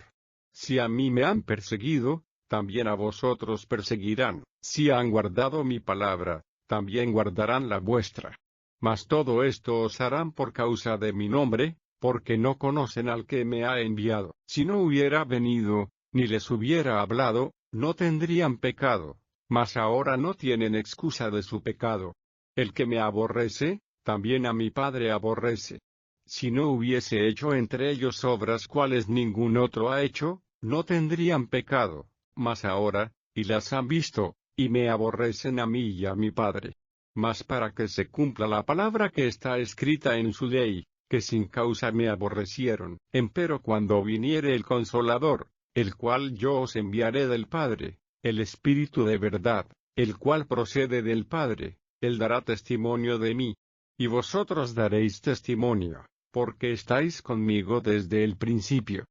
A: Si a mí me han perseguido, también a vosotros perseguirán. Si han guardado mi palabra, también guardarán la vuestra. Mas todo esto os harán por causa de mi nombre, porque no conocen al que me ha enviado. Si no hubiera venido, ni les hubiera hablado, no tendrían pecado. Mas ahora no tienen excusa de su pecado. El que me aborrece, también a mi Padre aborrece. Si no hubiese hecho entre ellos obras cuales ningún otro ha hecho, no tendrían pecado. Mas ahora, y las han visto, y me aborrecen a mí y a mi Padre. Mas para que se cumpla la palabra que está escrita en su ley, que sin causa me aborrecieron. Empero cuando viniere el Consolador, el cual yo os enviaré del Padre, el Espíritu de verdad, el cual procede del Padre, Él dará testimonio de mí. Y vosotros daréis testimonio, porque estáis conmigo desde el principio.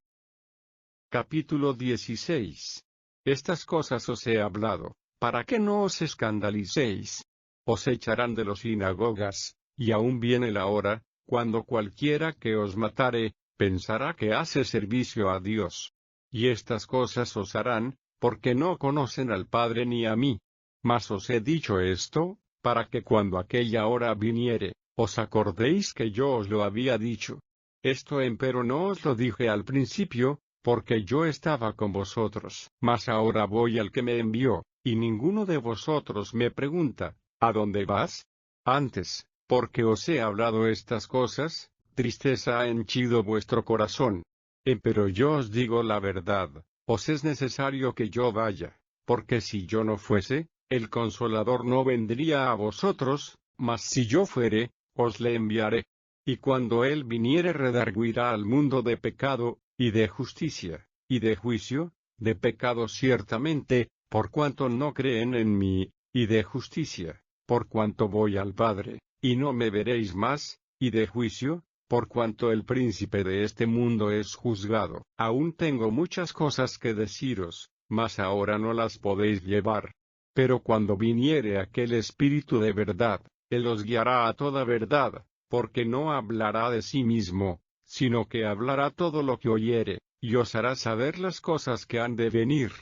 A: Capítulo 16. Estas cosas os he hablado, para que no os escandalicéis. Os echarán de las sinagogas, y aún viene la hora, cuando cualquiera que os matare, pensará que hace servicio a Dios. Y estas cosas os harán, porque no conocen al Padre ni a mí. Mas os he dicho esto, para que cuando aquella hora viniere, os acordéis que yo os lo había dicho. Esto empero no os lo dije al principio, porque yo estaba con vosotros. Mas ahora voy al que me envió, y ninguno de vosotros me pregunta, ¿a dónde vas? Antes, porque os he hablado estas cosas, tristeza ha henchido vuestro corazón. Empero yo os digo la verdad, os es necesario que yo vaya, porque si yo no fuese, el Consolador no vendría a vosotros, mas si yo fuere, os le enviaré. Y cuando Él viniere redarguirá al mundo de pecado, y de justicia, y de juicio, de pecado ciertamente, por cuanto no creen en mí, y de justicia, por cuanto voy al Padre, y no me veréis más, y de juicio, por cuanto el príncipe de este mundo es juzgado. Aún tengo muchas cosas que deciros, mas ahora no las podéis llevar. Pero cuando viniere aquel Espíritu de verdad, Él os guiará a toda verdad, porque no hablará de sí mismo, sino que hablará todo lo que oyere, y os hará saber las cosas que han de venir.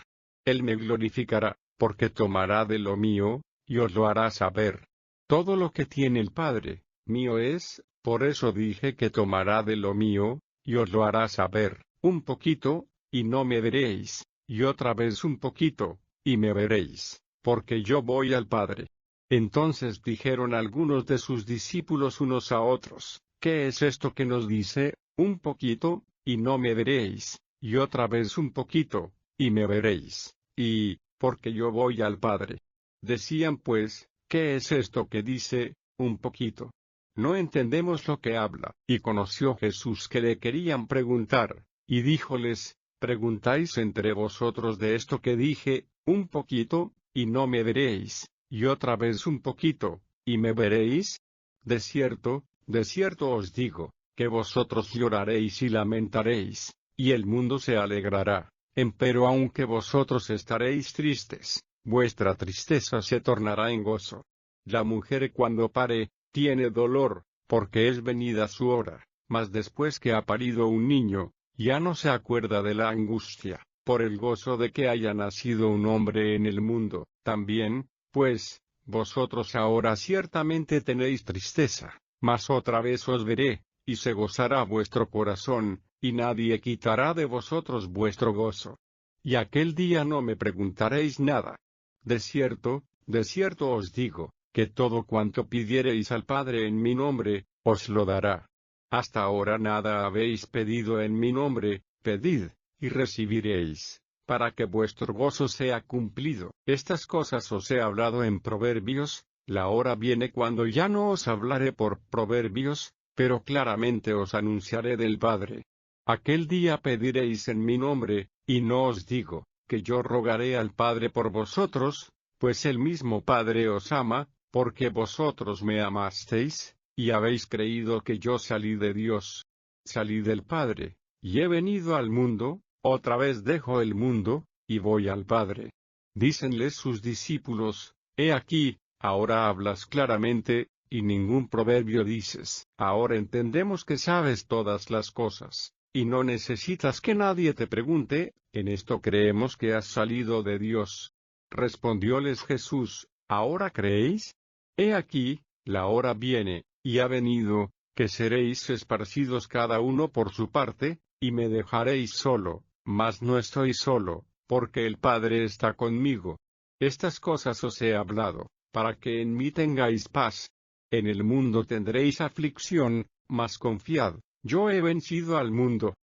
A: Él me glorificará, porque tomará de lo mío, y os lo hará saber. Todo lo que tiene el Padre, mío es, por eso dije que tomará de lo mío, y os lo hará saber. Un poquito, y no me veréis, y otra vez un poquito, y me veréis, porque yo voy al Padre. Entonces dijeron algunos de sus discípulos unos a otros, ¿qué es esto que nos dice? Un poquito, y no me veréis, y otra vez un poquito, y me veréis, y, porque yo voy al Padre. Decían pues, ¿qué es esto que dice, un poquito? No entendemos lo que habla. Y conoció Jesús que le querían preguntar, y díjoles, ¿preguntáis entre vosotros de esto que dije, un poquito, y no me veréis, y otra vez un poquito, y me veréis? De cierto os digo, que vosotros lloraréis y lamentaréis, y el mundo se alegrará. Empero aunque vosotros estaréis tristes, vuestra tristeza se tornará en gozo. La mujer cuando pare, tiene dolor, porque es venida su hora, mas después que ha parido un niño, ya no se acuerda de la angustia, por el gozo de que haya nacido un hombre en el mundo. También, pues, vosotros ahora ciertamente tenéis tristeza, mas otra vez os veré, y se gozará vuestro corazón, y nadie quitará de vosotros vuestro gozo. Y aquel día no me preguntaréis nada. De cierto os digo, que todo cuanto pidiereis al Padre en mi nombre, os lo dará. Hasta ahora nada habéis pedido en mi nombre, pedid, y recibiréis, para que vuestro gozo sea cumplido. Estas cosas os he hablado en proverbios. La hora viene cuando ya no os hablaré por proverbios, pero claramente os anunciaré del Padre. Aquel día pediréis en mi nombre, y no os digo, que yo rogaré al Padre por vosotros, pues el mismo Padre os ama, porque vosotros me amasteis, y habéis creído que yo salí de Dios. Salí del Padre, y he venido al mundo, otra vez dejo el mundo, y voy al Padre. Dícenles sus discípulos, he aquí, ahora hablas claramente, y ningún proverbio dices. Ahora entendemos que sabes todas las cosas, y no necesitas que nadie te pregunte, en esto creemos que has salido de Dios. Respondióles Jesús, ¿ahora creéis? He aquí, la hora viene, y ha venido, que seréis esparcidos cada uno por su parte, y me dejaréis solo, mas no estoy solo, porque el Padre está conmigo. Estas cosas os he hablado, para que en mí tengáis paz. En el mundo tendréis aflicción, mas confiad, yo he vencido al mundo.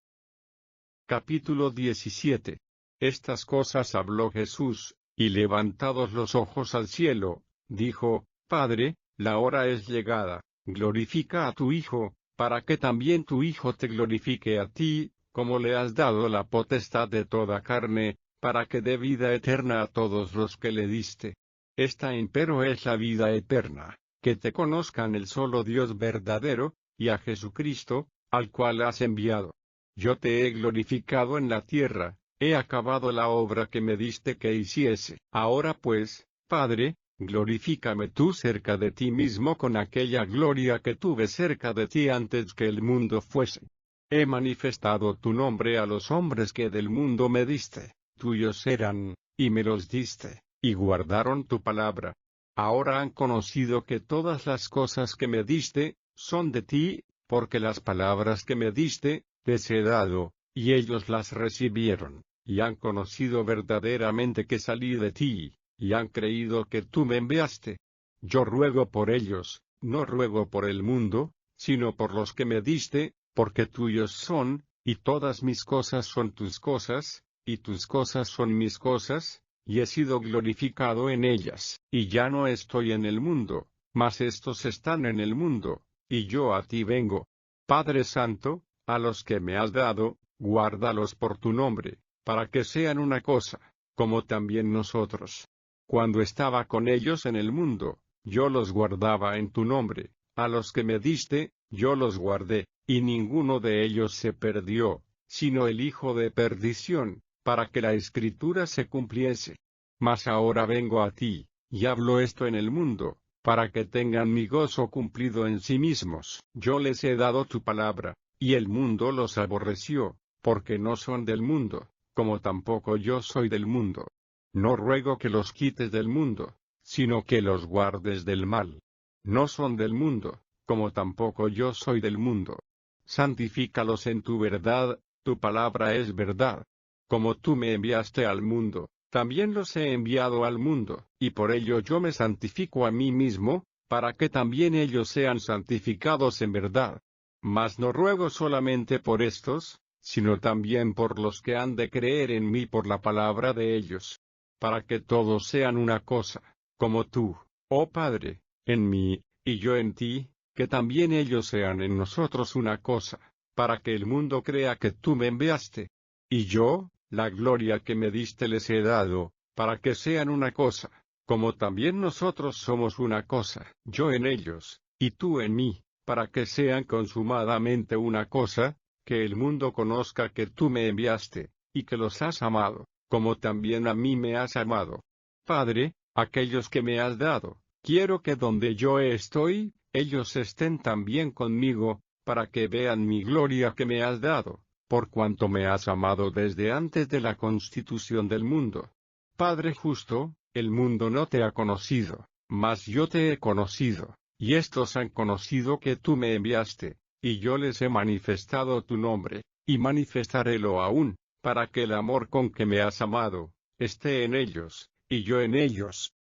A: Capítulo 17. Estas cosas habló Jesús, y levantados los ojos al cielo, dijo, Padre, la hora es llegada, glorifica a tu Hijo, para que también tu Hijo te glorifique a ti, como le has dado la potestad de toda carne, para que dé vida eterna a todos los que le diste. Esta empero es la vida eterna, que te conozcan el solo Dios verdadero, y a Jesucristo, al cual has enviado. Yo te he glorificado en la tierra, he acabado la obra que me diste que hiciese. Ahora pues, Padre, glorifícame tú cerca de ti mismo con aquella gloria que tuve cerca de ti antes que el mundo fuese. He manifestado tu nombre a los hombres que del mundo me diste, tuyos eran, y me los diste, y guardaron tu palabra. Ahora han conocido que todas las cosas que me diste, son de ti, porque las palabras que me diste, les he dado, y ellos las recibieron, y han conocido verdaderamente que salí de ti, y han creído que tú me enviaste. Yo ruego por ellos, no ruego por el mundo, sino por los que me diste, porque tuyos son, y todas mis cosas son tus cosas, y tus cosas son mis cosas, y he sido glorificado en ellas. Y ya no estoy en el mundo, mas estos están en el mundo, y yo a ti vengo. Padre Santo, a los que me has dado, guárdalos por tu nombre, para que sean una cosa, como también nosotros. Cuando estaba con ellos en el mundo, yo los guardaba en tu nombre, a los que me diste, yo los guardé, y ninguno de ellos se perdió, sino el hijo de perdición, para que la Escritura se cumpliese. Mas ahora vengo a ti, y hablo esto en el mundo, para que tengan mi gozo cumplido en sí mismos. Yo les he dado tu palabra, y el mundo los aborreció, porque no son del mundo, como tampoco yo soy del mundo. No ruego que los quites del mundo, sino que los guardes del mal. No son del mundo, como tampoco yo soy del mundo. Santifícalos en tu verdad, tu palabra es verdad. Como tú me enviaste al mundo, también los he enviado al mundo, y por ello yo me santifico a mí mismo, para que también ellos sean santificados en verdad. Mas no ruego solamente por estos, sino también por los que han de creer en mí por la palabra de ellos, para que todos sean una cosa, como tú, oh Padre, en mí, y yo en ti, que también ellos sean en nosotros una cosa, para que el mundo crea que tú me enviaste. Y yo, la gloria que me diste les he dado, para que sean una cosa, como también nosotros somos una cosa, yo en ellos, y tú en mí, para que sean consumadamente una cosa, que el mundo conozca que tú me enviaste, y que los has amado, como también a mí me has amado. Padre, aquellos que me has dado, quiero que donde yo estoy, ellos estén también conmigo, para que vean mi gloria que me has dado, por cuanto me has amado desde antes de la constitución del mundo. Padre justo, el mundo no te ha conocido, mas yo te he conocido, y estos han conocido que tú me enviaste, y yo les he manifestado tu nombre, y manifestarélo aún, para que el amor con que me has amado, esté en ellos, y yo en ellos.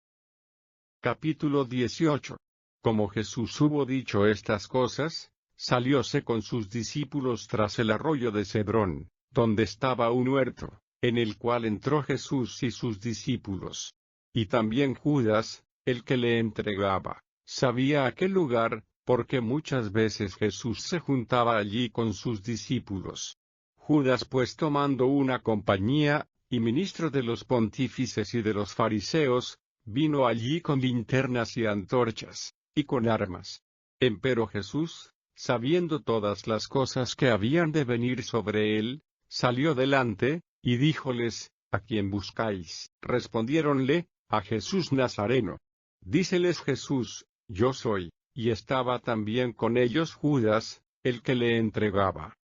A: Capítulo 18. Como Jesús hubo dicho estas cosas, salióse con sus discípulos tras el arroyo de Cedrón, donde estaba un huerto, en el cual entró Jesús y sus discípulos. Y también Judas, el que le entregaba, sabía aquel lugar, porque muchas veces Jesús se juntaba allí con sus discípulos. Judas pues tomando una compañía, y ministro de los pontífices y de los fariseos, vino allí con linternas y antorchas, y con armas. Empero Jesús, sabiendo todas las cosas que habían de venir sobre él, salió delante, y díjoles, ¿a quién buscáis? Respondiéronle, a Jesús Nazareno. Díceles Jesús, yo soy, y estaba también con ellos Judas, el que le entregaba.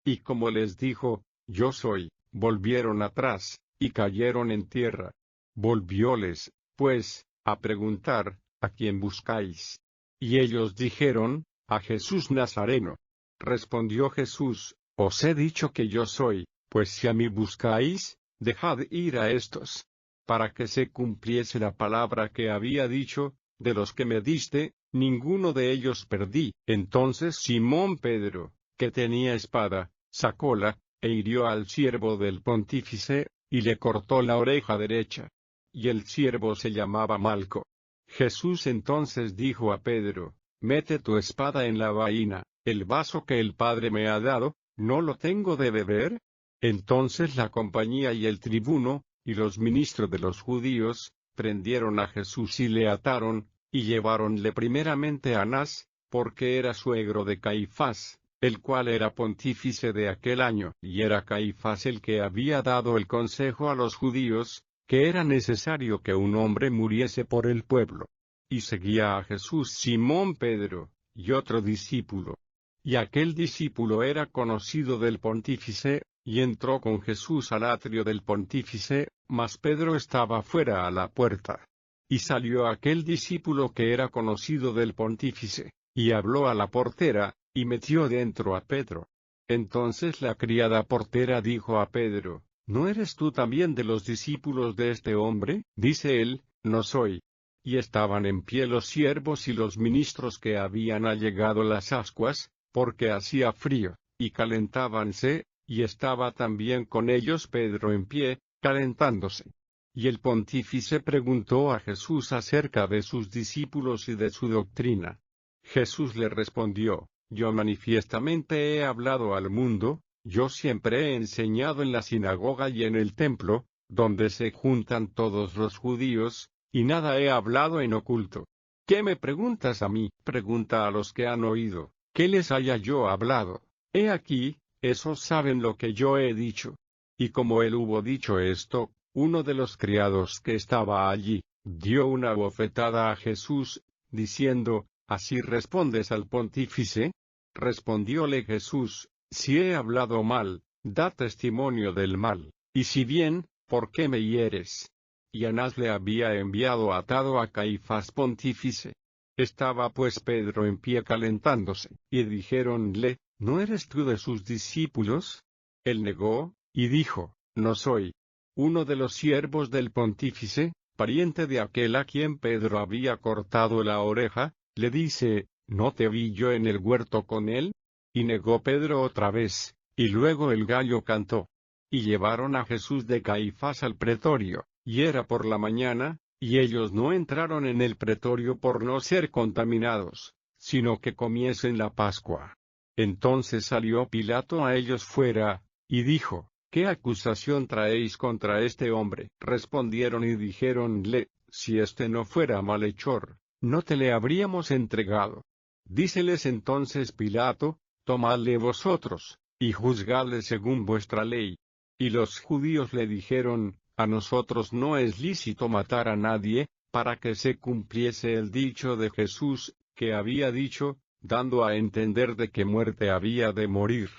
A: Y como les dijo, yo soy, volvieron atrás, y cayeron en tierra. Volvióles, pues, a preguntar, ¿a quién buscáis? Y ellos dijeron, a Jesús Nazareno. Respondió Jesús, os he dicho que yo soy, pues si a mí buscáis, dejad ir a estos. Para que se cumpliese la palabra que había dicho, de los que me diste, ninguno de ellos perdí. Entonces Simón Pedro, que tenía espada, sacóla, e hirió al siervo del pontífice, y le cortó la oreja derecha. Y el siervo se llamaba Malco. Jesús entonces dijo a Pedro, mete tu espada en la vaina, el vaso que el Padre me ha dado, ¿no lo tengo de beber? Entonces la compañía y el tribuno, y los ministros de los judíos, prendieron a Jesús y le ataron, y lleváronle primeramente a Anás, porque era suegro de Caifás, el cual era pontífice de aquel año, y era Caifás el que había dado el consejo a los judíos, que era necesario que un hombre muriese por el pueblo. Y seguía a Jesús Simón Pedro, y otro discípulo. Y aquel discípulo era conocido del pontífice, y entró con Jesús al atrio del pontífice, mas Pedro estaba fuera a la puerta. Y salió aquel discípulo que era conocido del pontífice, y habló a la portera, y metió dentro a Pedro. Entonces la criada portera dijo a Pedro, ¿no eres tú también de los discípulos de este hombre? Dice él, no soy. Y estaban en pie los siervos y los ministros que habían allegado las ascuas, porque hacía frío, y calentábanse, y estaba también con ellos Pedro en pie, calentándose. Y el pontífice preguntó a Jesús acerca de sus discípulos y de su doctrina. Jesús le respondió, yo manifiestamente he hablado al mundo, Yo siempre he enseñado en la sinagoga y en el templo, donde se juntan todos los judíos, y nada he hablado en oculto. ¿Qué me preguntas a mí? Pregunta a los que han oído, ¿qué les haya yo hablado? He aquí, esos saben lo que yo he dicho. Y como él hubo dicho esto, uno de los criados que estaba allí, dio una bofetada a Jesús, diciendo, ¿así respondes al pontífice? Respondióle Jesús, si he hablado mal, da testimonio del mal, y si bien, ¿por qué me hieres? Y Anás le había enviado atado a Caifás pontífice. Estaba pues Pedro en pie calentándose, y dijéronle, ¿no eres tú de sus discípulos? Él negó, y dijo, no soy. Uno de los siervos del pontífice, pariente de aquel a quien Pedro había cortado la oreja, le dice, ¿no te vi yo en el huerto con él? Y negó Pedro otra vez, y luego el gallo cantó. Y llevaron a Jesús de Caifás al pretorio, y era por la mañana, y ellos no entraron en el pretorio por no ser contaminados, sino que comiesen la Pascua. Entonces salió Pilato a ellos fuera, y dijo, ¿qué acusación traéis contra este hombre? Respondieron y dijéronle, si este no fuera malhechor, no te le habríamos entregado. Díceles entonces Pilato, tomadle vosotros, y juzgadle según vuestra ley. Y los judíos le dijeron, a nosotros no es lícito matar a nadie, para que se cumpliese el dicho de Jesús, que había dicho, dando a entender de qué muerte había de morir.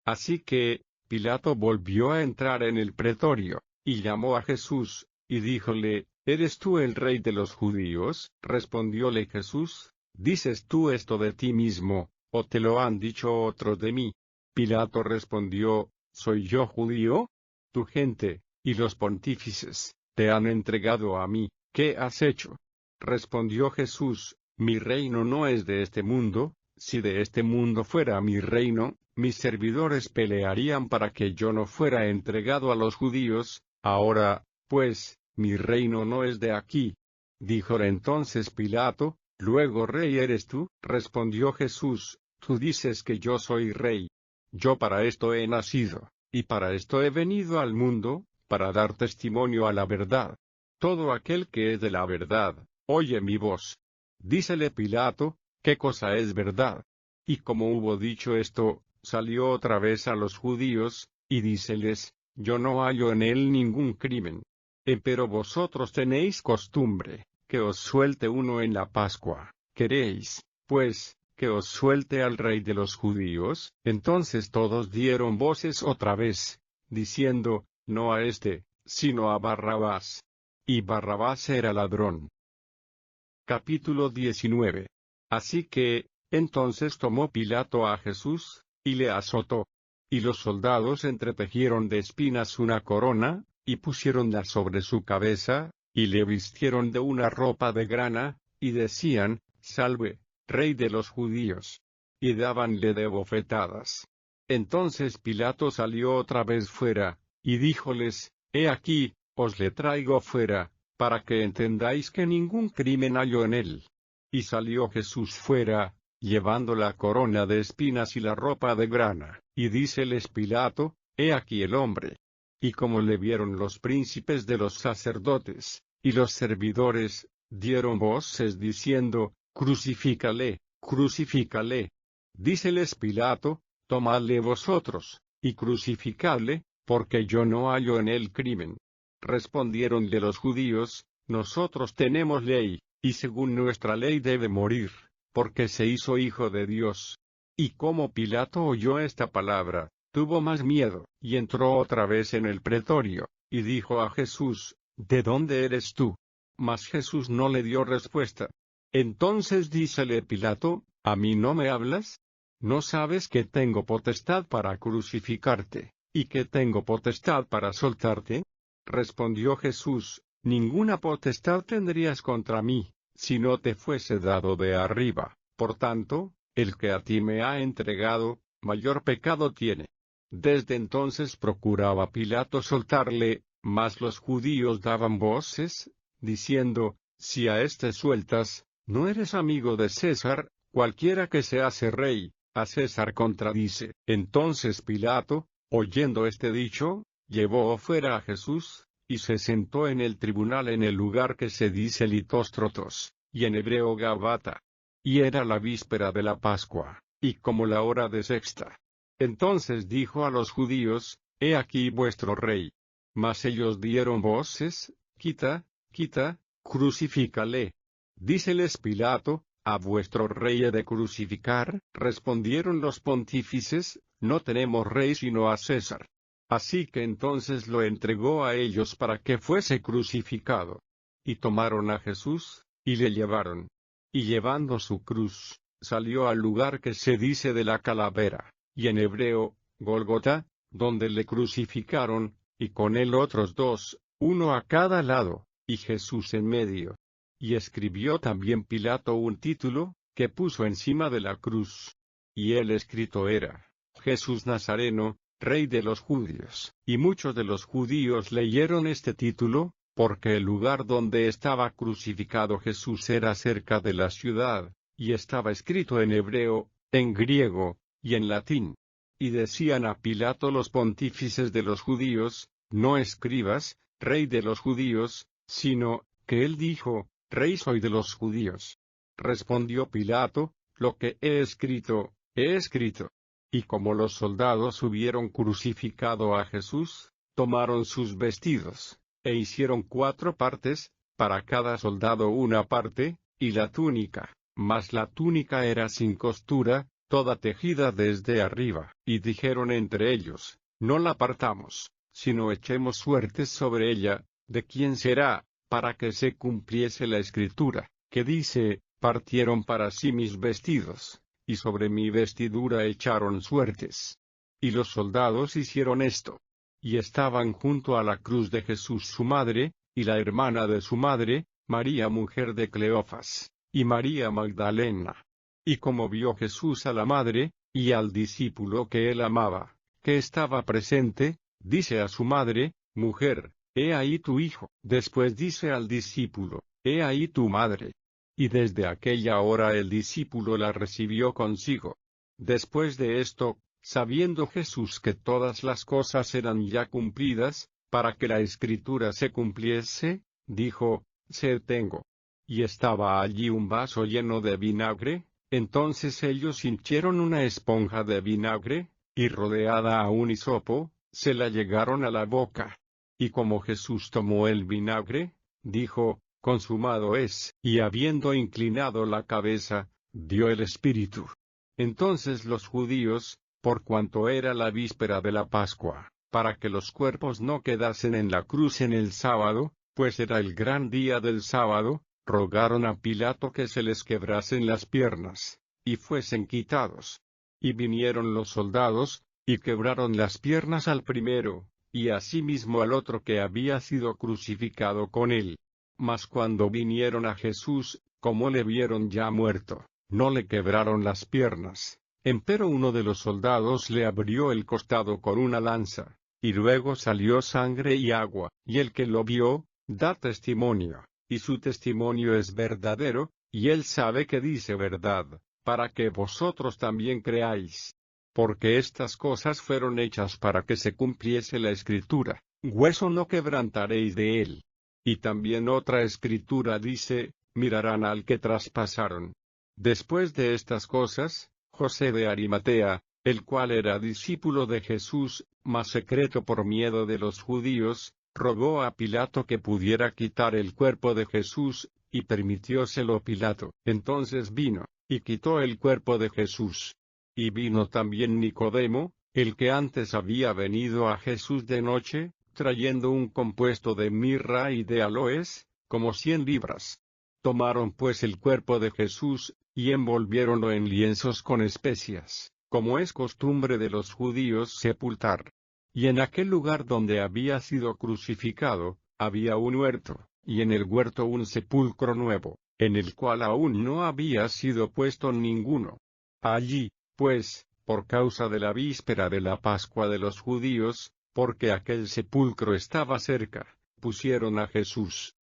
A: Así que, Pilato volvió a entrar en el pretorio, y llamó a Jesús, y díjole, ¿eres tú el rey de los judíos? Respondióle Jesús, ¿dices tú esto de ti mismo, o te lo han dicho otros de mí? Pilato respondió, ¿soy yo judío? Tu gente, y los pontífices, te han entregado a mí, ¿qué has hecho? Respondió Jesús, mi reino no es de este mundo, si de este mundo fuera mi reino, mis servidores pelearían para que yo no fuera entregado a los judíos, ahora, pues, mi reino no es de aquí. Díjole entonces Pilato, ¿luego rey eres tú? Respondió Jesús, tú dices que yo soy rey. Yo para esto he nacido, y para esto he venido al mundo, para dar testimonio a la verdad. Todo aquel que es de la verdad, oye mi voz. Dícele Pilato, ¿qué cosa es verdad? Y como hubo dicho esto, salió otra vez a los judíos, y díceles, yo no hallo en él ningún crimen. Pero vosotros tenéis costumbre, que os suelte uno en la Pascua. ¿Queréis, pues, que os suelte al rey de los judíos? Entonces todos dieron voces otra vez, diciendo, no a este, sino a Barrabás. Y Barrabás era ladrón. Capítulo 19. Así que, entonces tomó Pilato a Jesús, y le azotó. Y los soldados entretejieron de espinas una corona, y pusiéronla sobre su cabeza, y le vistieron de una ropa de grana, y decían, Salve, Rey de los judíos. Y dábanle de bofetadas. Entonces Pilato salió otra vez fuera, y díjoles, He aquí, os le traigo fuera, para que entendáis que ningún crimen hallo en él. Y salió Jesús fuera, llevando la corona de espinas y la ropa de grana, y díceles Pilato, He aquí el hombre. Y como le vieron los príncipes de los sacerdotes, y los servidores, dieron voces diciendo, Crucifícale, crucifícale. Díceles Pilato, Tomadle vosotros, y crucificadle, porque yo no hallo en él crimen. Respondiéronle los judíos, nosotros tenemos ley, y según nuestra ley debe morir, porque se hizo hijo de Dios. Y como Pilato oyó esta palabra, tuvo más miedo, y entró otra vez en el pretorio, y dijo a Jesús, ¿de dónde eres tú? Mas Jesús no le dio respuesta. Entonces dícele Pilato, ¿a mí no me hablas? ¿No sabes que tengo potestad para crucificarte, y que tengo potestad para soltarte? Respondió Jesús, ninguna potestad tendrías contra mí, si no te fuese dado de arriba. Por tanto, el que a ti me ha entregado, mayor pecado tiene. Desde entonces procuraba Pilato soltarle, mas los judíos daban voces, diciendo, si a éste sueltas, no eres amigo de César, cualquiera que se hace rey, a César contradice. Entonces Pilato, oyendo este dicho, llevó fuera a Jesús, y se sentó en el tribunal en el lugar que se dice Litóstrotos, y en hebreo Gabata. Y era la víspera de la Pascua, y como la hora de sexta. Entonces dijo a los judíos, He aquí vuestro rey. Mas ellos dieron voces, Quita, quita, crucifícale. Díceles Pilato, ¿a vuestro rey he de crucificar? Respondieron los pontífices, No tenemos rey sino a César. Así que entonces lo entregó a ellos para que fuese crucificado. Y tomaron a Jesús, y le llevaron. Y llevando su cruz, salió al lugar que se dice de la calavera, y en hebreo, Gólgota, donde le crucificaron, y con él otros dos, uno a cada lado, y Jesús en medio. Y escribió también Pilato un título, que puso encima de la cruz. Y el escrito era, Jesús Nazareno, Rey de los judíos. Y muchos de los judíos leyeron este título, porque el lugar donde estaba crucificado Jesús era cerca de la ciudad, y estaba escrito en hebreo, en griego, y en latín. Y decían a Pilato los pontífices de los judíos, No escribas, Rey de los judíos, sino, que él dijo, Rey soy de los judíos. Respondió Pilato, Lo que he escrito, he escrito. Y como los soldados hubieron crucificado a Jesús, tomaron sus vestidos, e hicieron 4 partes, para cada soldado una parte, y la túnica, mas la túnica era sin costura, toda tejida desde arriba. Y dijeron entre ellos, No la partamos, sino echemos suertes sobre ella, ¿de quién será? Para que se cumpliese la escritura, que dice, Partieron para sí mis vestidos, y sobre mi vestidura echaron suertes. Y los soldados hicieron esto. Y estaban junto a la cruz de Jesús su madre, y la hermana de su madre, María mujer de Cleofas, y María Magdalena. Y como vio Jesús a la madre, y al discípulo que él amaba, que estaba presente, dice a su madre, Mujer, he ahí tu hijo. Después dice al discípulo, He ahí tu madre. Y desde aquella hora el discípulo la recibió consigo. Después de esto, sabiendo Jesús que todas las cosas eran ya cumplidas, para que la escritura se cumpliese, dijo, Sed tengo. Y estaba allí un vaso lleno de vinagre, entonces ellos hinchieron una esponja de vinagre, y rodeada a un hisopo, se la llegaron a la boca. Y como Jesús tomó el vinagre, dijo, Consumado es, y habiendo inclinado la cabeza, dio el espíritu. Entonces los judíos, por cuanto era la víspera de la Pascua, para que los cuerpos no quedasen en la cruz en el sábado, pues era el gran día del sábado, rogaron a Pilato que se les quebrasen las piernas, y fuesen quitados. Y vinieron los soldados, y quebraron las piernas al primero, y asimismo al otro que había sido crucificado con él. Mas cuando vinieron a Jesús, como le vieron ya muerto, no le quebraron las piernas. Empero uno de los soldados le abrió el costado con una lanza, y luego salió sangre y agua, y el que lo vio, da testimonio, y su testimonio es verdadero, y él sabe que dice verdad, para que vosotros también creáis. Porque estas cosas fueron hechas para que se cumpliese la escritura, hueso no quebrantaréis de él. Y también otra escritura dice, mirarán al que traspasaron. Después de estas cosas, José de Arimatea, el cual era discípulo de Jesús, mas secreto por miedo de los judíos, rogó a Pilato que pudiera quitar el cuerpo de Jesús, y permitióselo Pilato. Entonces vino, y quitó el cuerpo de Jesús. Y vino también Nicodemo, el que antes había venido a Jesús de noche, trayendo un compuesto de mirra y de aloes, como 100 libras. Tomaron pues el cuerpo de Jesús, y envolviéronlo en lienzos con especias, como es costumbre de los judíos sepultar. Y en aquel lugar donde había sido crucificado, había un huerto, y en el huerto un sepulcro nuevo, en el cual aún no había sido puesto ninguno. Allí, pues, por causa de la víspera de la Pascua de los judíos, porque aquel sepulcro estaba cerca, pusieron a Jesús.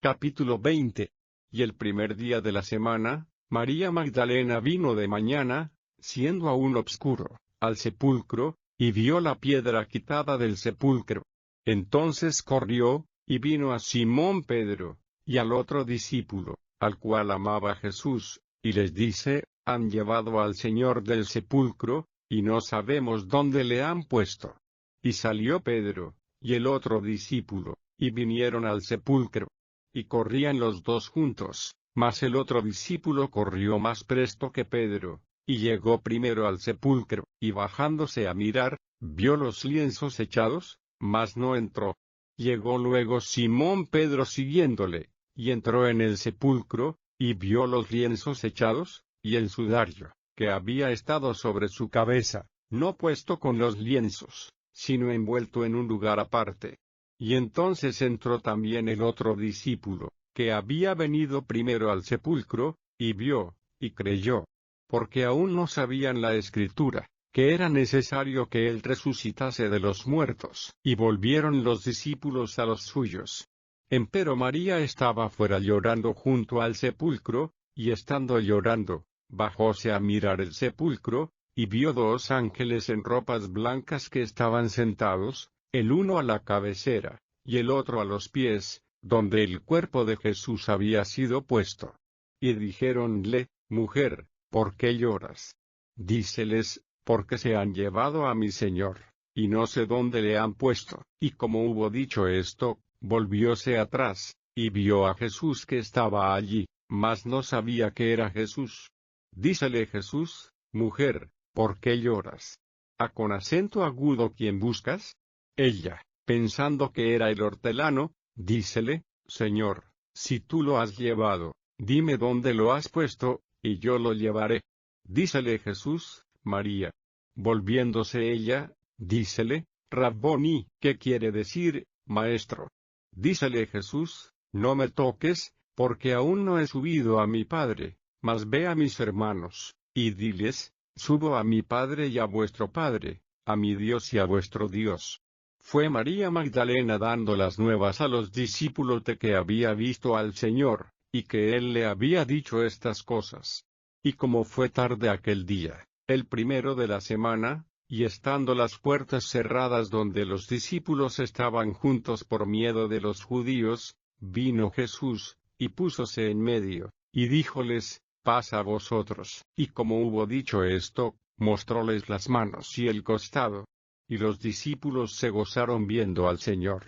A: Capítulo 20. Y el primer día de la semana, María Magdalena vino de mañana, siendo aún obscuro, al sepulcro, y vio la piedra quitada del sepulcro. Entonces corrió, y vino a Simón Pedro, y al otro discípulo, al cual amaba Jesús, y les dice, han llevado al Señor del sepulcro, y no sabemos dónde le han puesto. Y salió Pedro, y el otro discípulo, y vinieron al sepulcro. Y corrían los dos juntos, mas el otro discípulo corrió más presto que Pedro, y llegó primero al sepulcro, y bajándose a mirar, vio los lienzos echados, mas no entró. Llegó luego Simón Pedro siguiéndole, y entró en el sepulcro, y vio los lienzos echados, y el sudario, que había estado sobre su cabeza, no puesto con los lienzos, sino envuelto en un lugar aparte. Y entonces entró también el otro discípulo, que había venido primero al sepulcro, y vio, y creyó. Porque aún no sabían la Escritura, que era necesario que él resucitase de los muertos. Y volvieron los discípulos a los suyos. Empero María estaba fuera llorando junto al sepulcro, y estando llorando, bajóse a mirar el sepulcro, y vio dos ángeles en ropas blancas que estaban sentados, el uno a la cabecera, y el otro a los pies, donde el cuerpo de Jesús había sido puesto. Y dijéronle, mujer, ¿por qué lloras? Díceles, porque se han llevado a mi Señor, y no sé dónde le han puesto. Y como hubo dicho esto, volvióse atrás, y vio a Jesús que estaba allí, mas no sabía que era Jesús. Dícele Jesús, mujer, ¿por qué lloras? ¿A con acento agudo quién buscas? Ella, pensando que era el hortelano, dícele, Señor, si tú lo has llevado, dime dónde lo has puesto, y yo lo llevaré. Dícele Jesús, María. Volviéndose ella, dícele, Rabboni, ¿qué quiere decir, maestro? Dícele Jesús, no me toques, porque aún no he subido a mi Padre, mas ve a mis hermanos, y diles, subo a mi Padre y a vuestro Padre, a mi Dios y a vuestro Dios. Fue María Magdalena dando las nuevas a los discípulos de que había visto al Señor, y que él le había dicho estas cosas. Y como fue tarde aquel día, el primero de la semana, y estando las puertas cerradas donde los discípulos estaban juntos por miedo de los judíos, vino Jesús, y púsose en medio, y díjoles, paz a vosotros. Y como hubo dicho esto, mostróles las manos y el costado. Y los discípulos se gozaron viendo al Señor.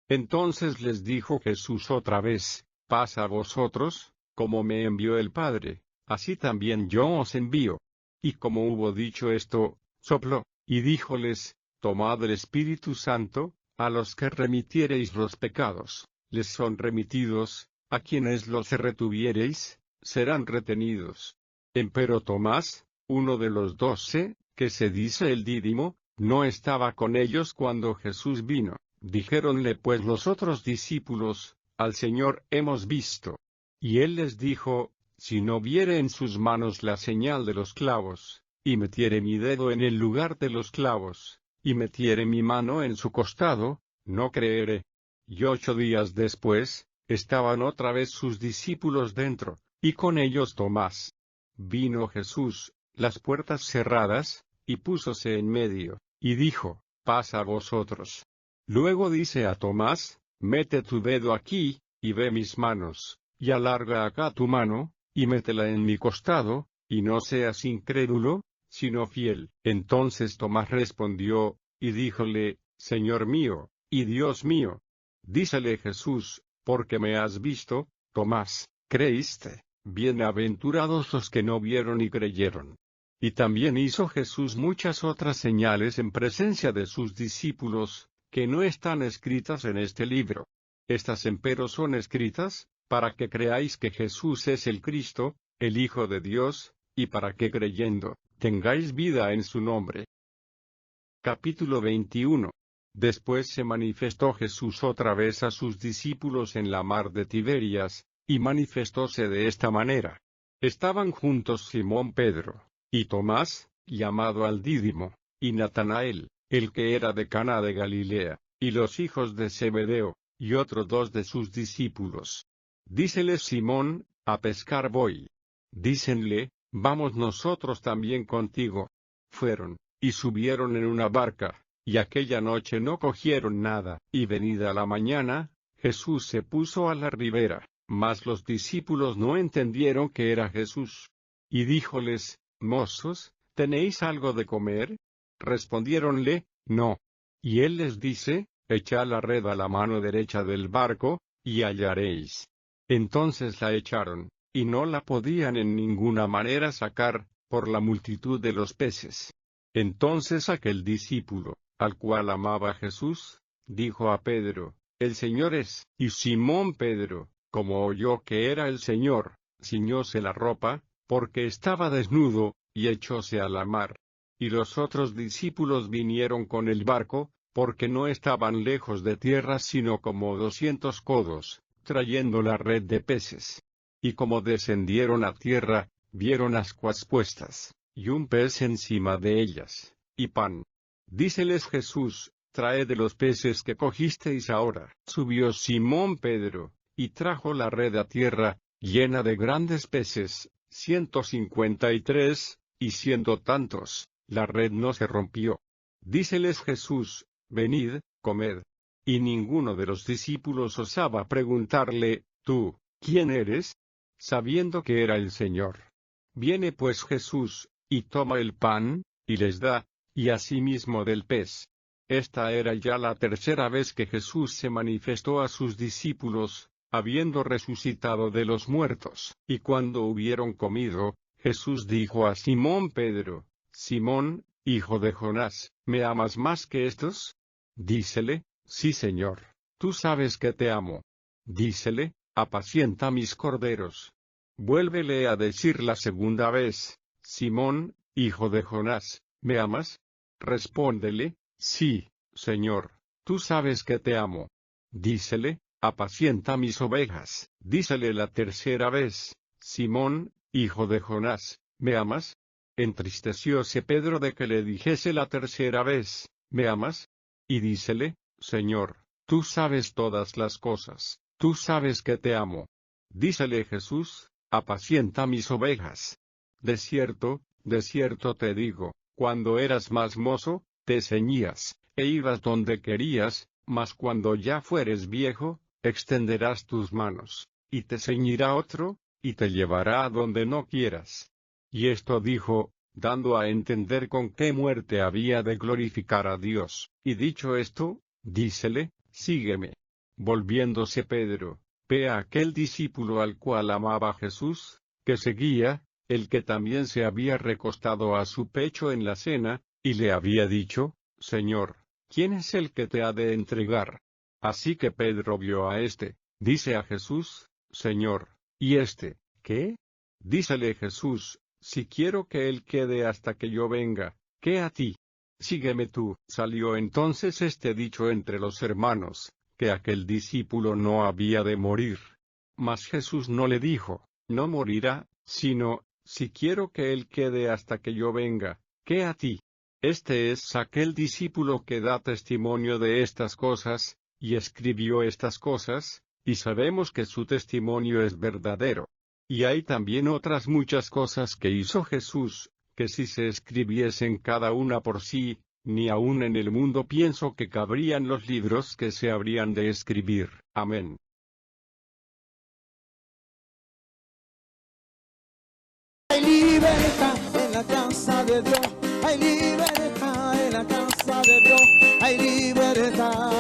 A: Entonces les dijo Jesús otra vez, paz a vosotros, como me envió el Padre, así también yo os envío. Y como hubo dicho esto, sopló, y díjoles, tomad el Espíritu Santo, a los que remitiereis los pecados, les son remitidos, a quienes los retuviereis, serán retenidos. Empero Tomás, uno de los 12, que se dice el Dídimo, no estaba con ellos cuando Jesús vino. Dijéronle pues los otros discípulos, al Señor hemos visto. Y él les dijo, si no viere en sus manos la señal de los clavos, y metiere mi dedo en el lugar de los clavos, y metiere mi mano en su costado, no creeré. Y 8 días después, estaban otra vez sus discípulos dentro, y con ellos Tomás. Vino Jesús, las puertas cerradas, y púsose en medio, y dijo, paz a vosotros. Luego dice a Tomás, mete tu dedo aquí, y ve mis manos, y alarga acá tu mano, y métela en mi costado, y no seas incrédulo, sino fiel. Entonces Tomás respondió, y díjole, Señor mío, y Dios mío. Dícele Jesús, porque me has visto, Tomás, creíste. Bienaventurados los que no vieron y creyeron. Y también hizo Jesús muchas otras señales en presencia de sus discípulos, que no están escritas en este libro. Estas empero son escritas, para que creáis que Jesús es el Cristo, el Hijo de Dios, y para que creyendo, tengáis vida en su nombre. Capítulo 21. Después se manifestó Jesús otra vez a sus discípulos en la mar de Tiberias, y manifestóse de esta manera. Estaban juntos Simón Pedro, y Tomás, llamado al Dídimo, y Natanael, el que era de Caná de Galilea, y los hijos de Zebedeo, y otros 2 de sus discípulos. Díceles Simón, a pescar voy. Dícenle, vamos nosotros también contigo. Fueron, y subieron en una barca, y aquella noche no cogieron nada. Y venida la mañana, Jesús se puso a la ribera, mas los discípulos no entendieron que era Jesús. Y díjoles, mozos, ¿tenéis algo de comer? Respondiéronle, no. Y él les dice, echad la red a la mano derecha del barco, y hallaréis. Entonces la echaron, y no la podían en ninguna manera sacar, por la multitud de los peces. Entonces aquel discípulo, al cual amaba Jesús, dijo a Pedro, el Señor es. Y Simón Pedro, como oyó que era el Señor, ciñóse la ropa, porque estaba desnudo, y echóse a la mar. Y los otros discípulos vinieron con el barco, porque no estaban lejos de tierra sino como 200 codos, trayendo la red de peces. Y como descendieron a tierra, vieron ascuas puestas, y un pez encima de ellas, y pan. Díceles Jesús, traed de los peces que cogisteis ahora. Subió Simón Pedro, y trajo la red a tierra, llena de grandes peces, 153, y siendo tantos, la red no se rompió. Díceles Jesús, venid, comed. Y ninguno de los discípulos osaba preguntarle, ¿tú, quién eres? Sabiendo que era el Señor. Viene pues Jesús, y toma el pan, y les da, y asimismo del pez. Esta era ya la tercera vez que Jesús se manifestó a sus discípulos, habiendo resucitado de los muertos. Y cuando hubieron comido, Jesús dijo a Simón Pedro, Simón, hijo de Jonás, ¿me amas más que estos? Dícele, sí Señor, tú sabes que te amo. Dícele, apacienta mis corderos. Vuélvele a decir la segunda vez, Simón, hijo de Jonás, ¿me amas? Respóndele, sí, Señor, tú sabes que te amo. Dícele, apacienta mis ovejas. Dícele la tercera vez, Simón, hijo de Jonás, ¿me amas? Entristecióse Pedro de que le dijese la tercera vez, ¿me amas? Y dícele, Señor, tú sabes todas las cosas, tú sabes que te amo. Dícele Jesús, apacienta mis ovejas. De cierto te digo, cuando eras más mozo, te ceñías, e ibas donde querías, mas cuando ya fueres viejo, extenderás tus manos, y te ceñirá otro, y te llevará a donde no quieras. Y esto dijo, dando a entender con qué muerte había de glorificar a Dios. Y dicho esto, dícele, sígueme. Volviéndose Pedro, ve a aquel discípulo al cual amaba Jesús, que seguía, el que también se había recostado a su pecho en la cena, y le había dicho, Señor, ¿quién es el que te ha de entregar? Así que Pedro vio a éste, dice a Jesús, Señor, ¿y éste, qué? Dícele Jesús, si quiero que él quede hasta que yo venga, ¿qué a ti? Sígueme tú. Salió entonces este dicho entre los hermanos, que aquel discípulo no había de morir. Mas Jesús no le dijo, no morirá, sino, si quiero que él quede hasta que yo venga, ¿qué a ti? Este es aquel discípulo que da testimonio de estas cosas, y escribió estas cosas, y sabemos que su testimonio es verdadero. Y hay también otras muchas cosas que hizo Jesús, que si se escribiesen cada una por sí, ni aun en el mundo pienso que cabrían los libros que se habrían de escribir. Amén.
B: Hay libertad en la casa de Dios, hay libertad en la casa de Dios, hay libertad,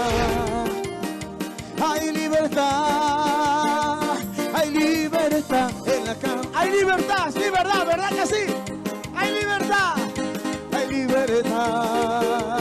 B: hay libertad, hay libertad en la casa, hay libertad, sí, verdad, ¿verdad que sí? Hay libertad, hay libertad.